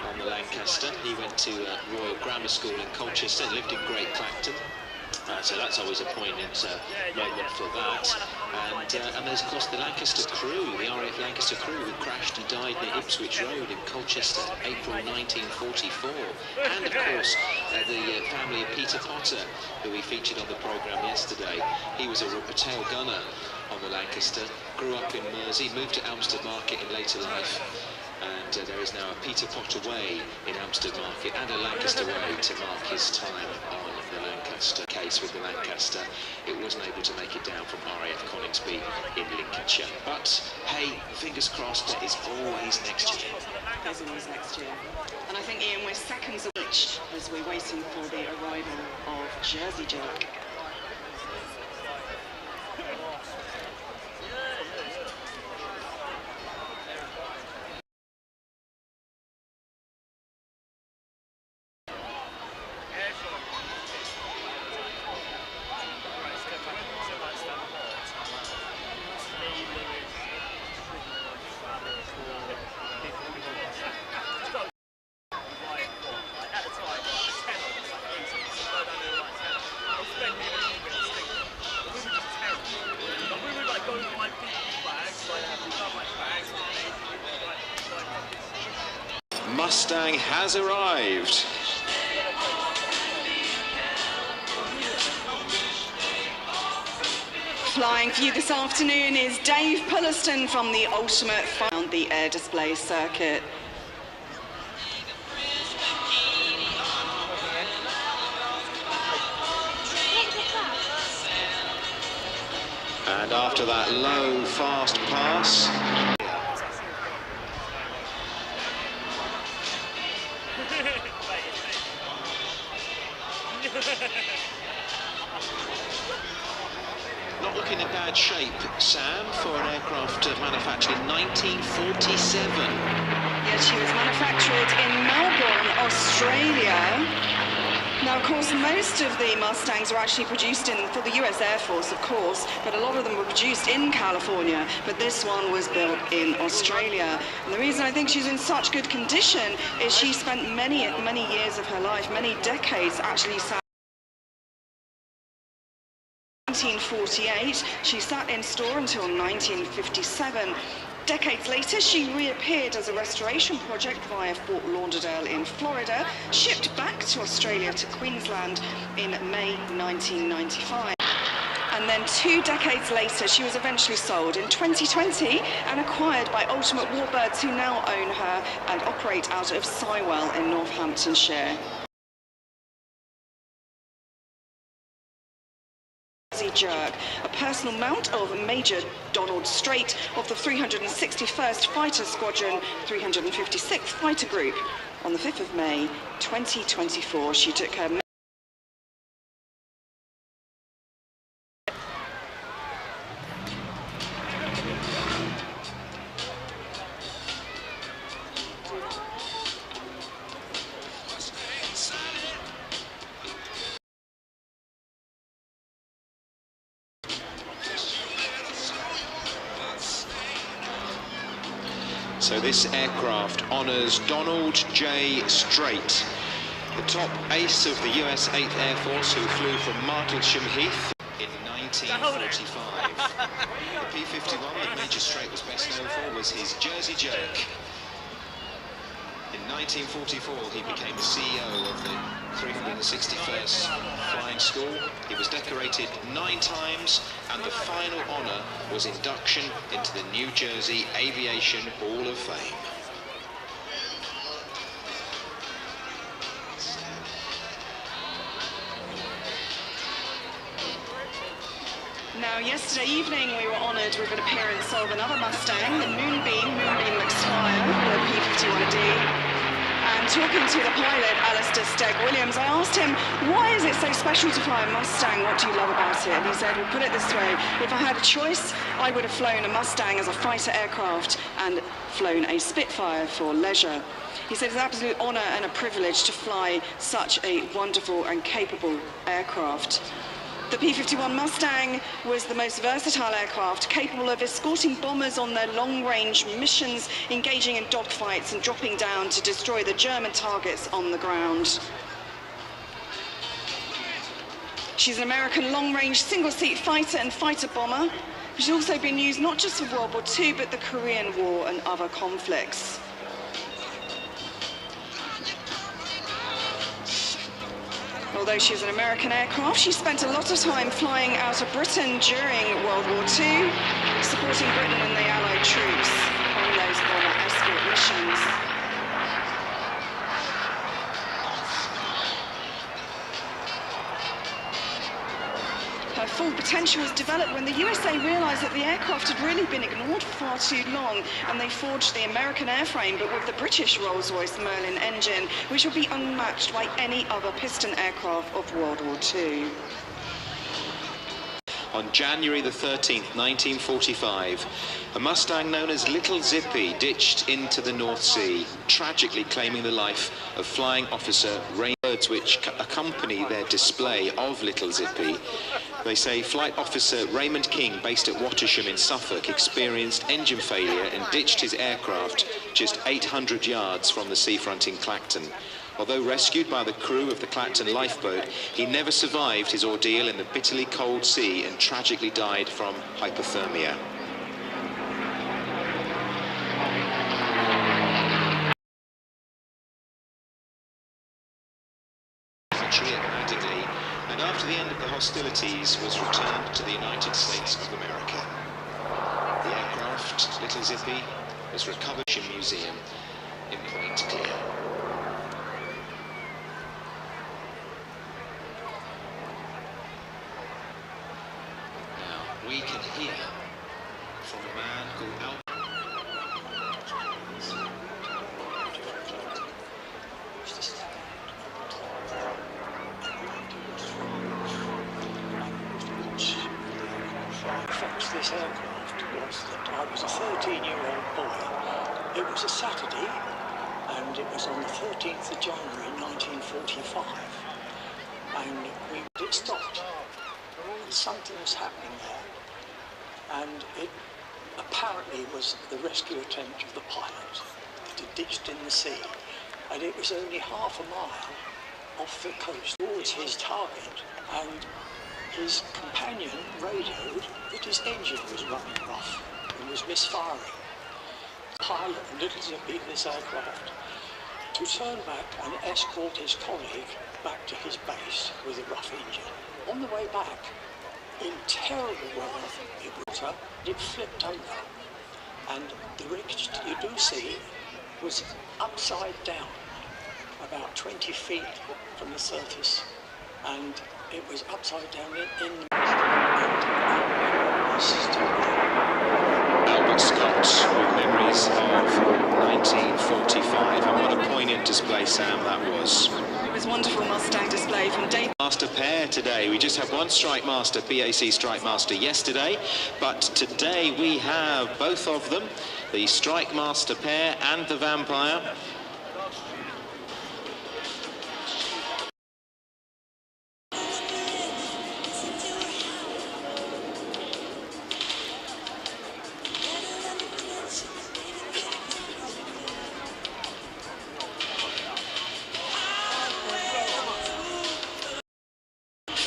on the Lancaster. He went to Royal Grammar School in Colchester and lived in Great Clacton. So that's always a poignant moment for that. And there's, of course, the Lancaster crew, the RAF Lancaster crew, who crashed and died near Ipswich Road in Colchester, April 1944. And, of course, the family of Peter Potter, who we featured on the programme yesterday. He was a tail gunner on the Lancaster, grew up in Mersey, moved to Elmstead Market in later life. And there is now a Peter Potter Way in Elmstead Market and a Lancaster Way to mark his time on the Lancaster case with the Lancaster. It wasn't able to make it down from RAF Coningsby in Lincolnshire. But hey, fingers crossed, there is always next year. There's always next year. And I think, Ian, we're seconds of which as we're waiting for the arrival of Jersey Jerk. Mustang has arrived. Flying for you this afternoon is Dave Pulliston from the Ultimate Found the Air Display Circuit. And after that low, fast pass, not looking in bad shape, Sam, for an aircraft manufactured in 1947. Yes, she was manufactured in Melbourne, Australia. Now, of course, most of the Mustangs are actually produced for the US Air Force, of course, but a lot of them were produced in California, but this one was built in Australia. And the reason I think she's in such good condition is she spent many years of her life, many decades actually sat 1948. She sat in store until 1957. Decades later, she reappeared as a restoration project via Fort Lauderdale in Florida, shipped back to Australia to Queensland in May 1995. And then 2 decades later, she was eventually sold in 2020 and acquired by Ultimate Warbirds, who now own her and operate out of Sywell in Northamptonshire. Jersey Jerk, a personal mount of Major Donald Strait of the 361st Fighter Squadron, 356th Fighter Group. On the 5th of May, 2024, she took her So this aircraft honours Donald J. Strait, the top ace of the US 8th Air Force who flew from Martlesham Heath in 1945. The P-51 that Major Strait was best known for was his Jersey Jerk. In 1944, he became the CEO of the 361st Flying School. He was decorated 9 times, and the final honour was induction into the New Jersey Aviation Hall of Fame. Now, yesterday evening we were honoured with an appearance of another Mustang, the Moonbeam McSquire, the P-51D. And talking to the pilot, Alistair Stegg-Williams, I asked him, why is it so special to fly a Mustang? What do you love about it? And he said, well, put it this way, if I had a choice, I would have flown a Mustang as a fighter aircraft and flown a Spitfire for leisure. He said it's an absolute honour and a privilege to fly such a wonderful and capable aircraft. The P-51 Mustang was the most versatile aircraft, capable of escorting bombers on their long-range missions, engaging in dogfights and dropping down to destroy the German targets on the ground. She's an American long-range single-seat fighter and fighter bomber. She's also been used not just for World War II, but the Korean War and other conflicts. Although she's an American aircraft, she spent a lot of time flying out of Britain during World War II, supporting Britain and the Allied troops on those bomber escort missions. Her full potential was developed when the USA realised that the aircraft had really been ignored for far too long, and they forged the American airframe, but with the British Rolls-Royce Merlin engine, which would be unmatched by any other piston aircraft of World War II. On January the 13th, 1945, a Mustang known as Little Zippy ditched into the North Sea, tragically claiming the life of flying officer Birds, which accompany their display of Little Zippy. They say Flight Officer Raymond King, based at Wattisham in Suffolk, experienced engine failure and ditched his aircraft just 800 yards from the seafront in Clacton. Although rescued by the crew of the Clacton lifeboat, he never survived his ordeal in the bitterly cold sea and tragically died from hypothermia. And after the end of the hostilities was returned to the United States of America. The aircraft, Little Zippy, was recovered in a museum in Point Clear. Now, we can hear from a man called Al. This aircraft was that I was a 13-year-old boy. It was a Saturday, and it was on the 13th of January 1945, and it stopped, and something was happening there, and it apparently was the rescue attempt of the pilot that had ditched in the sea, and it was only half a mile off the coast towards his target, and his companion radioed that his engine was running rough and was misfiring. The pilot of Little Zippy, this aircraft, to turn back and escort his colleague back to his base with a rough engine. On the way back, in terrible weather, it flipped over, and the wreckage you do see was upside down, about 20 feet from the surface, and it was upside down in Albert Scott with memories of 1945, and what a poignant display, Sam, that was. It was a wonderful Mustang display from Dave. Master pair today. We just have one Strikemaster, PAC Strikemaster yesterday, but today we have both of them, the Strikemaster pair and the Vampire.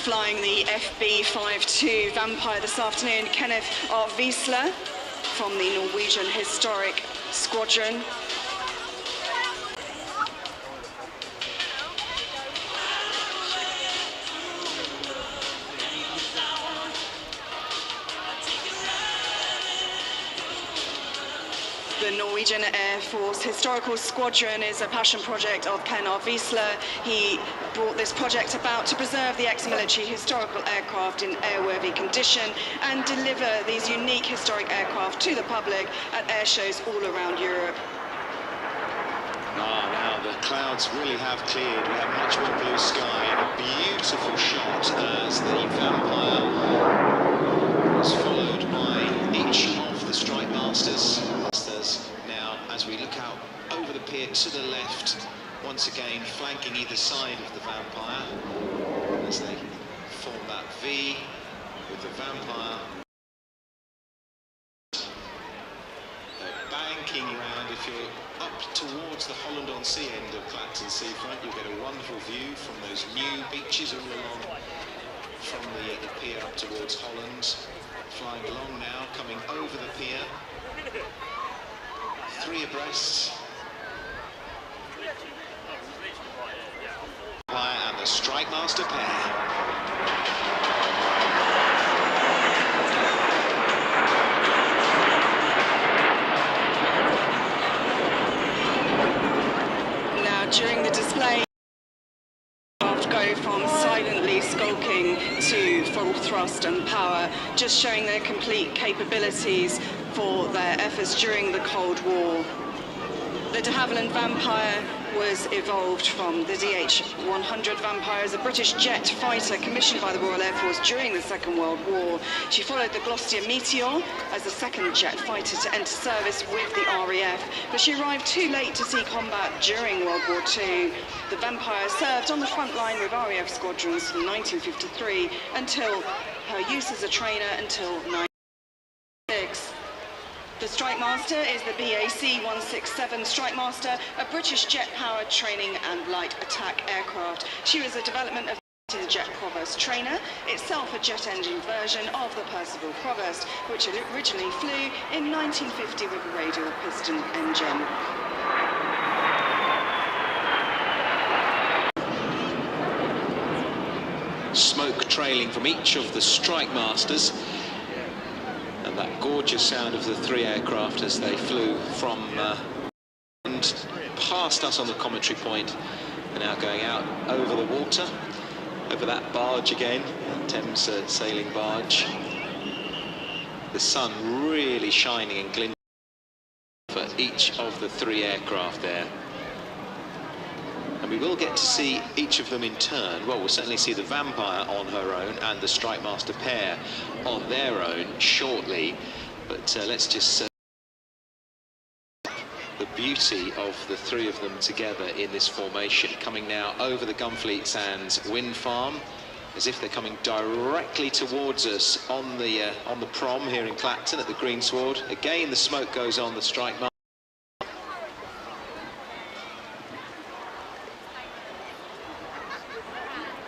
Flying the FB52 Vampire this afternoon, Kenneth R. Wiesler from the Norwegian Historic Squadron. The Norwegian Air Force Historical Squadron is a passion project of Ken R. Wiesler. He brought this project about to preserve the ex-military historical aircraft in airworthy condition and deliver these unique historic aircraft to the public at air shows all around Europe. Now the clouds really have cleared. We have much more blue sky and a beautiful shot as the Vampire was followed by each of the Strikemasters. Now, as we look out over the pier to the left, once again flanking either side of the Vampire as they form that V with the Vampire banking round. If you're up towards the Holland-on-Sea end of Clacton seafront, you'll get a wonderful view from those new beaches all along from the pier up towards Holland. Flying along now, coming over the pier. 3 abreast. And the Strikemaster pair. Now, during the display, go from silently skulking to full thrust and power, just showing their complete capabilities for their efforts during the Cold War. The de Havilland Vampire was evolved from the DH-100 Vampire as a British jet fighter commissioned by the Royal Air Force during the Second World War. She followed the Gloucester Meteor as the second jet fighter to enter service with the RAF, but she arrived too late to see combat during World War II. The Vampire served on the front line with RAF squadrons from 1953 until her use as a trainer until 1996. The Strikemaster is the BAC 167 Strikemaster, a British jet-powered training and light attack aircraft. She was a development of the Jet Provost trainer, itself a jet engine version of the Percival Provost, which originally flew in 1950 with a radial piston engine. Smoke trailing from each of the Strikemasters. And that gorgeous sound of the 3 aircraft as they flew from and past us on the commentary point, and now going out over the water, over that barge again, Thames sailing barge. The sun really shining and glinting for each of the 3 aircraft there. And we will get to see each of them in turn. Well, we'll certainly see the Vampire on her own and the Strikemaster pair on their own shortly. But let's just the beauty of the 3 of them together in this formation, coming now over the Gunfleet Sands wind farm, as if they're coming directly towards us on the prom here in Clacton at the Greensward. Again, the smoke goes on the Strikemaster.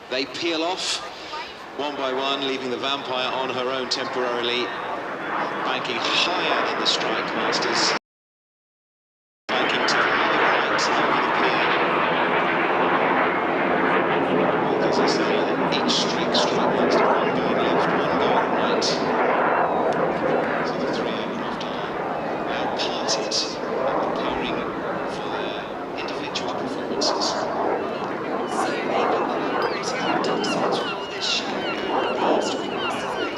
They peel off one by one, leaving the Vampire on her own temporarily, banking higher than the Strikemasters, banking to the right over the pier. Well, as I say, each Strikemaster, one going left, one going right. So the 3 aircraft are now parted and preparing for their individual performances. So the Vampire creating a done for this show, and the Strikemasters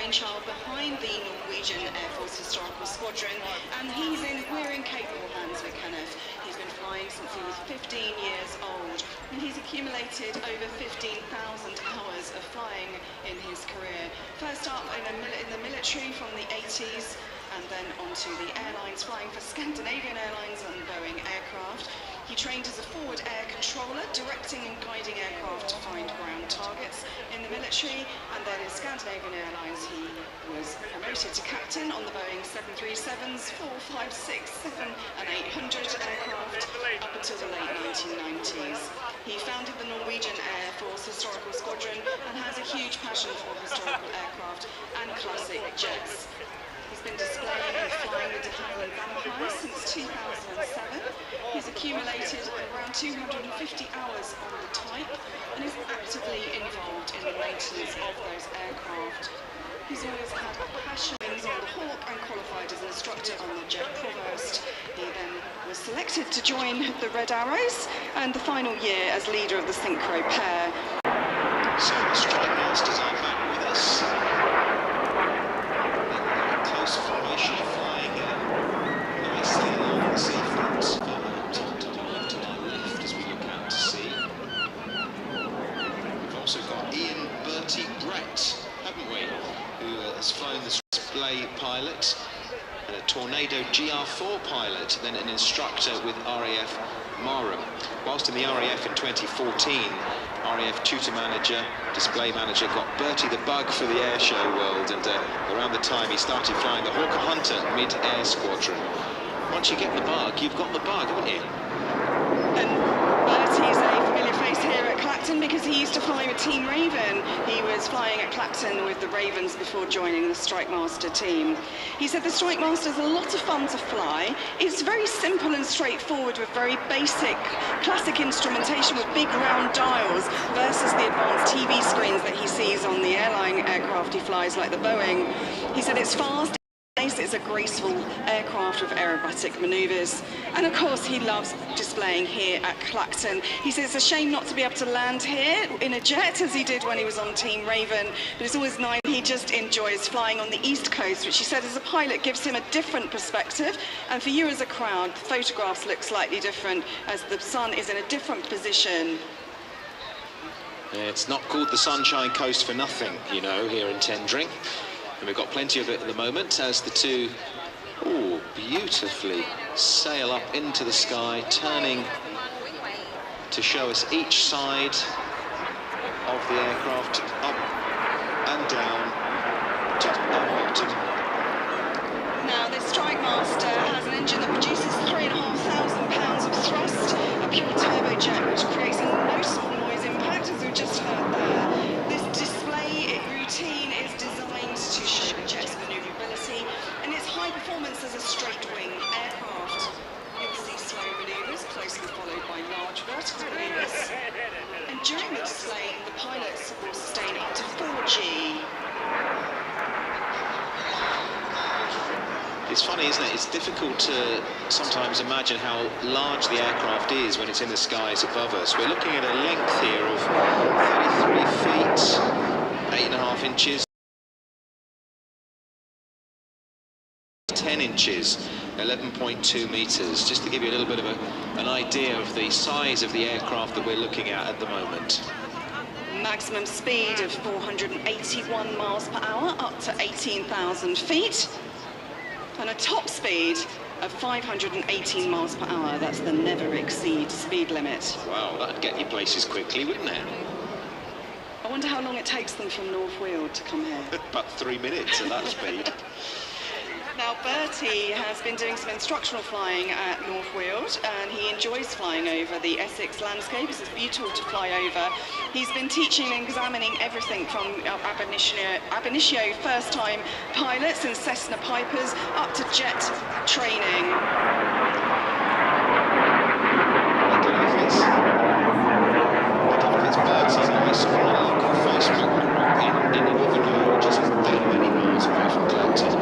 brainchild behind the Norwegian Air Force Historical Squadron, and we're in capable hands with Kenneth. He's been flying since he was 15 years old, and he's accumulated over 15,000 hours of flying in his career. First up in the military from the 80s, and then onto the airlines, flying for Scandinavian Airlines and Boeing aircraft. He trained as a forward air controller, directing and guiding aircraft to find ground targets in the military, and then in Scandinavian Airlines he was promoted to captain on the Boeing 737s, 456, 7 and 800 aircraft up until the late 1990s. He founded the Norwegian Air Force Historical Squadron and has a huge passion for historical aircraft and classic jets. He's been displaying and flying the Havilland Vampire since 2007. He's accumulated around 250 hours on the type and is actively involved in the maintenance of those aircraft. He's always had a passion on the Hawk and qualified as an instructor on the Jet Provost. He then was selected to join the Red Arrows and the final year as leader of the Synchro pair. So the Strikemasters are back with us. Formation flying nicely along the seafront to our left as we look out to sea. We've also got Ian Bertie Brett, haven't we, who has flown the display pilot and a Tornado GR4 pilot, then an instructor with RAF Marham. Whilst in the RAF in 2014, RAF Tutor Manager, Display Manager, got Bertie the Bug for the airshow world, and around the time he started flying the Hawker Hunter Mid-Air Squadron. Once you get the bug, you've got the bug, haven't you? And Bertie's a familiar face here at Clacton because he used to fly with Team Raven. He was flying at Clacton with the Ravens before joining the Strikemaster team. He said the Strikemaster is a lot of fun to fly. It's very simple and straightforward with very basic classic instrumentation with big round dials versus the advanced TV screens that he sees on the airline aircraft he flies like the Boeing. He said it's fast. It's a graceful aircraft with aerobatic manoeuvres, and of course he loves displaying here at Clacton. He says it's a shame not to be able to land here in a jet as he did when he was on Team Raven, but it's always nice. He just enjoys flying on the East Coast, which he said as a pilot gives him a different perspective, and for you as a crowd, the photographs look slightly different as the sun is in a different position. It's not called the Sunshine Coast for nothing, you know, here in Tendring. And we've got plenty of it at the moment as the two beautifully sail up into the sky, turning to show us each side of the aircraft, up and down to the bottom. Now this Strikemaster has an engine that produces 3,500 pounds of thrust, a pure turbojet which creates a noticeable noise impact, as we just heard there. This display routine is designed to show the jet's manoeuvrability, and its high performance as a straight-wing aircraft. You'll see slow manoeuvres, closely followed by large vertical manoeuvres. And during the display, the pilots will sustain up to 4G. It's funny, isn't it? It's difficult to sometimes imagine how large the aircraft is when it's in the skies above us. We're looking at a length here of 33 feet, 8.5 inches, 10 inches, 11.2 meters, just to give you a little bit of an idea of the size of the aircraft that we're looking at the moment. Maximum speed of 481 miles per hour, up to 18,000 feet. And a top speed of 518 miles per hour. That's the never exceed speed limit. Wow, that'd get you places quickly, wouldn't it? I wonder how long it takes them from North Weald to come here. About 3 minutes at that speed. Now, Bertie has been doing some instructional flying at North Weald, and he enjoys flying over the Essex landscape. It's beautiful to fly over. He's been teaching and examining everything from ab initio first-time pilots and Cessna Pipers up to jet training. I don't know if it's Bertie's nice or a local Facebook group in Liverpool, which isn't very many miles away from Clacton.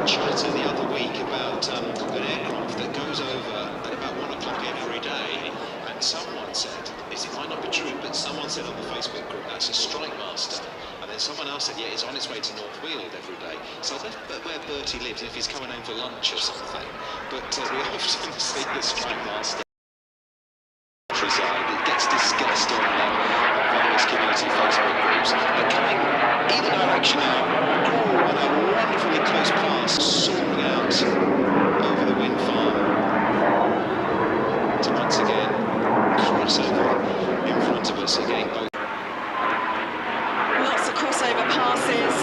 Chatter the other week about an aircraft that goes over at about 1 o'clock every day, and someone said, it might not be true, but someone said on the Facebook group, that's a Strikemaster. And then someone else said, yeah, it's on its way to North Weald every day. So I don't know where Bertie lives, if he's coming home for lunch or something. But we often see the Strikemaster preside. It gets discussed on various community Facebook groups. They're coming either direction now. Oh, and a wonderfully close pass, soaring out over the wind farm to once again crossover in front of us again. Both. Lots of crossover passes.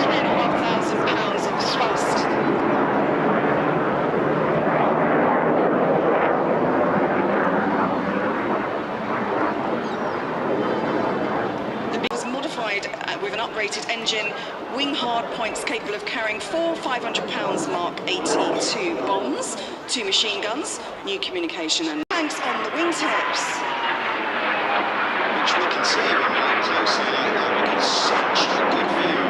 £3,500 of thrust. The B was modified with an upgraded engine, wing hard points capable of carrying 4 500-pound Mark 82 bombs, 2 machine guns, new communication and tanks on the wingtips. Which we can see when we look closely like that. We get such a good view.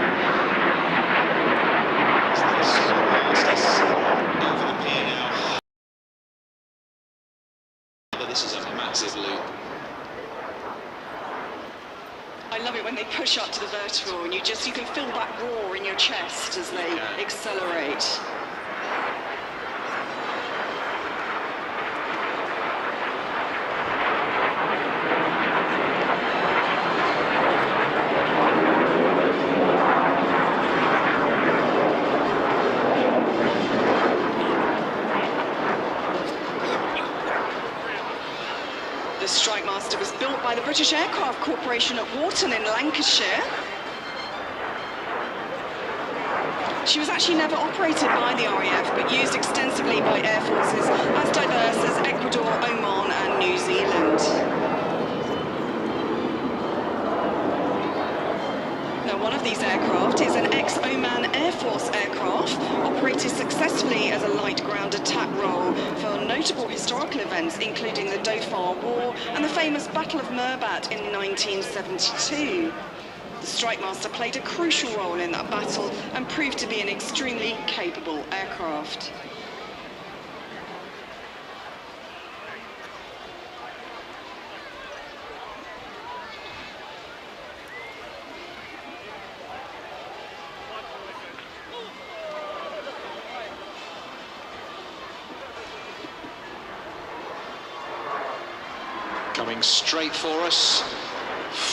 Over the pier now. But this is a massive loop. I love it when they push up to the vertical and you can feel that roar in your chest as they accelerate. The Strikemaster was built by the British Aircraft Corporation at Warton in Lancashire. She was actually never operated by the RAF, but used extensively by air forces as diverse as Ecuador, Oman and New Zealand. Now, one of these aircraft is an ex-Oman Air Force aircraft, operated successfully as a light ground attack role for notable historical events, including the Dhofar War and the famous Battle of Mirbat in 1972. The Strikemaster played a crucial role in that battle and proved to be an extremely capable aircraft. Coming straight for us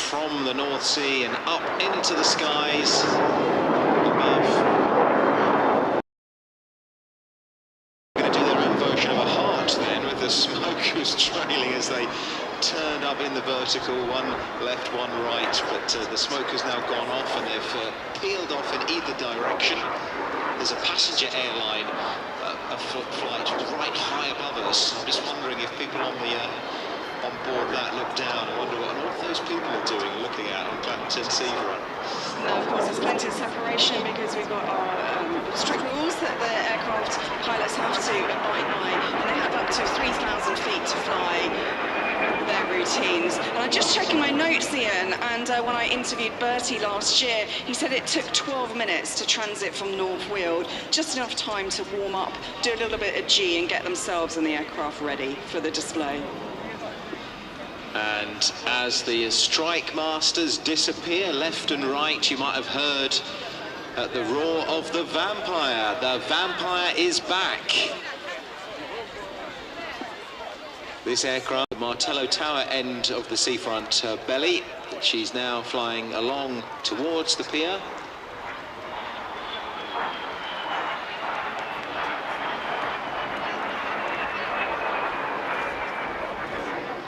from the North Sea and up into the skies above. Going to do their own version of a heart then, with the smokers trailing as they turn up in the vertical, one left, one right, but the smoker's now gone off and they've peeled off in either direction. There's a passenger airline, a flight right high above us. I'm just wondering if people on board that look down and wonder what all those people are doing looking out on Clacton Seafront. Now, of course, there's plenty of separation because we've got our strict rules that the aircraft pilots have to abide by, and they have up to 3,000 feet to fly their routines. And I'm just checking my notes, Ian, and when I interviewed Bertie last year, he said it took 12 minutes to transit from North Weald, just enough time to warm up, do a little bit of G and get themselves and the aircraft ready for the display. And as the Strikemasters disappear left and right, you might have heard the roar of the Vampire. The Vampire is back. This aircraft, the Martello Tower end of the seafront belly. She's now flying along towards the pier.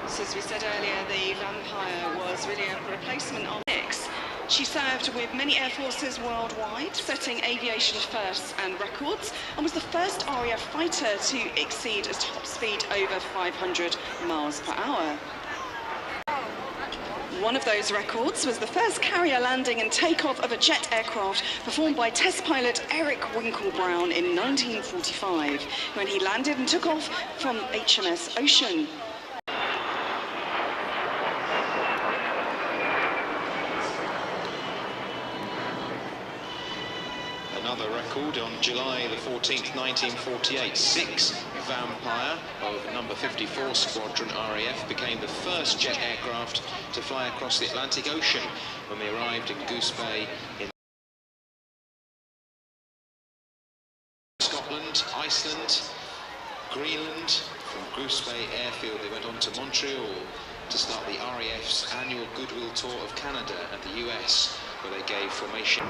So as we said earlier, the Vampire was really a replacement of Lynx. She served with many air forces worldwide, setting aviation firsts and records, and was the first RAF fighter to exceed a top speed over 500 miles per hour. One of those records was the first carrier landing and takeoff of a jet aircraft performed by test pilot Eric Winklebrown in 1945, when he landed and took off from HMS Ocean. Another record record on July the 14th, 1948. 6 Vampire of number 54 Squadron RAF became the first jet aircraft to fly across the Atlantic Ocean when they arrived in Goose Bay in Scotland, Iceland, Greenland. From Goose Bay Airfield they went on to Montreal to start the RAF's annual Goodwill Tour of Canada and the US, where they gave formation.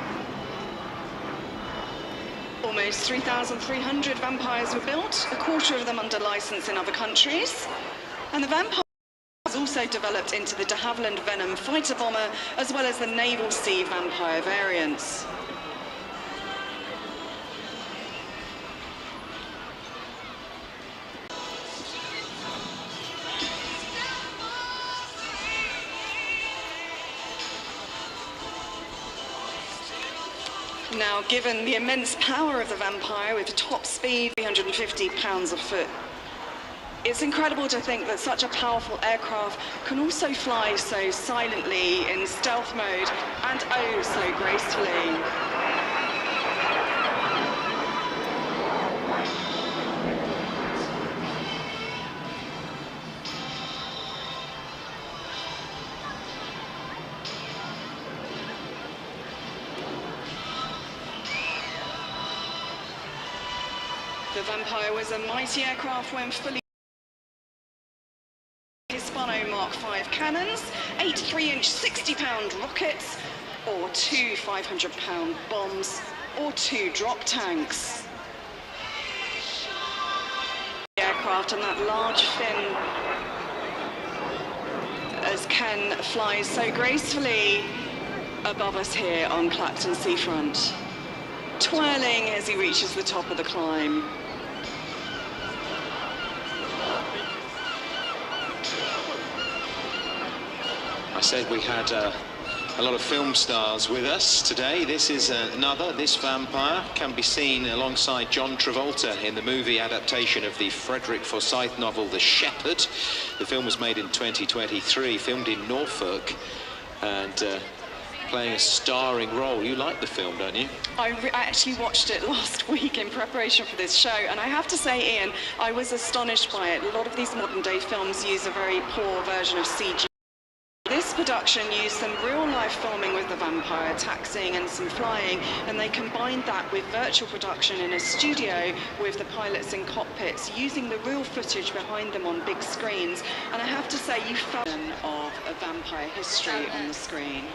Almost 3,300 Vampires were built, a quarter of them under licence in other countries. And the Vampire was also developed into the de Havilland Venom fighter bomber, as well as the Naval Sea Vampire variants. Now, given the immense power of the Vampire with top speed, 350 pounds a foot, it's incredible to think that such a powerful aircraft can also fly so silently in stealth mode and oh so gracefully. The Vampire was a mighty aircraft when fully Hispano Mark V cannons, 8 3-inch 60-pound rockets, or 2 500-pound bombs, or 2 drop tanks. The aircraft and that large fin as Ken flies so gracefully above us here on Clacton seafront, twirling as he reaches the top of the climb. I said we had a lot of film stars with us today. This is another. This Vampire can be seen alongside John Travolta in the movie adaptation of the Frederick Forsyth novel The Shepherd. The film was made in 2023, filmed in Norfolk, and playing a starring role. You like the film, don't you? I actually watched it last week in preparation for this show, and I have to say, Ian, I was astonished by it. A lot of these modern day films use a very poor version of CG. This production used some real-life filming with the Vampire, taxiing and some flying, and they combined that with virtual production in a studio with the pilots in cockpits, using the real footage behind them on big screens. And I have to say, you felt of a Vampire history on the screen.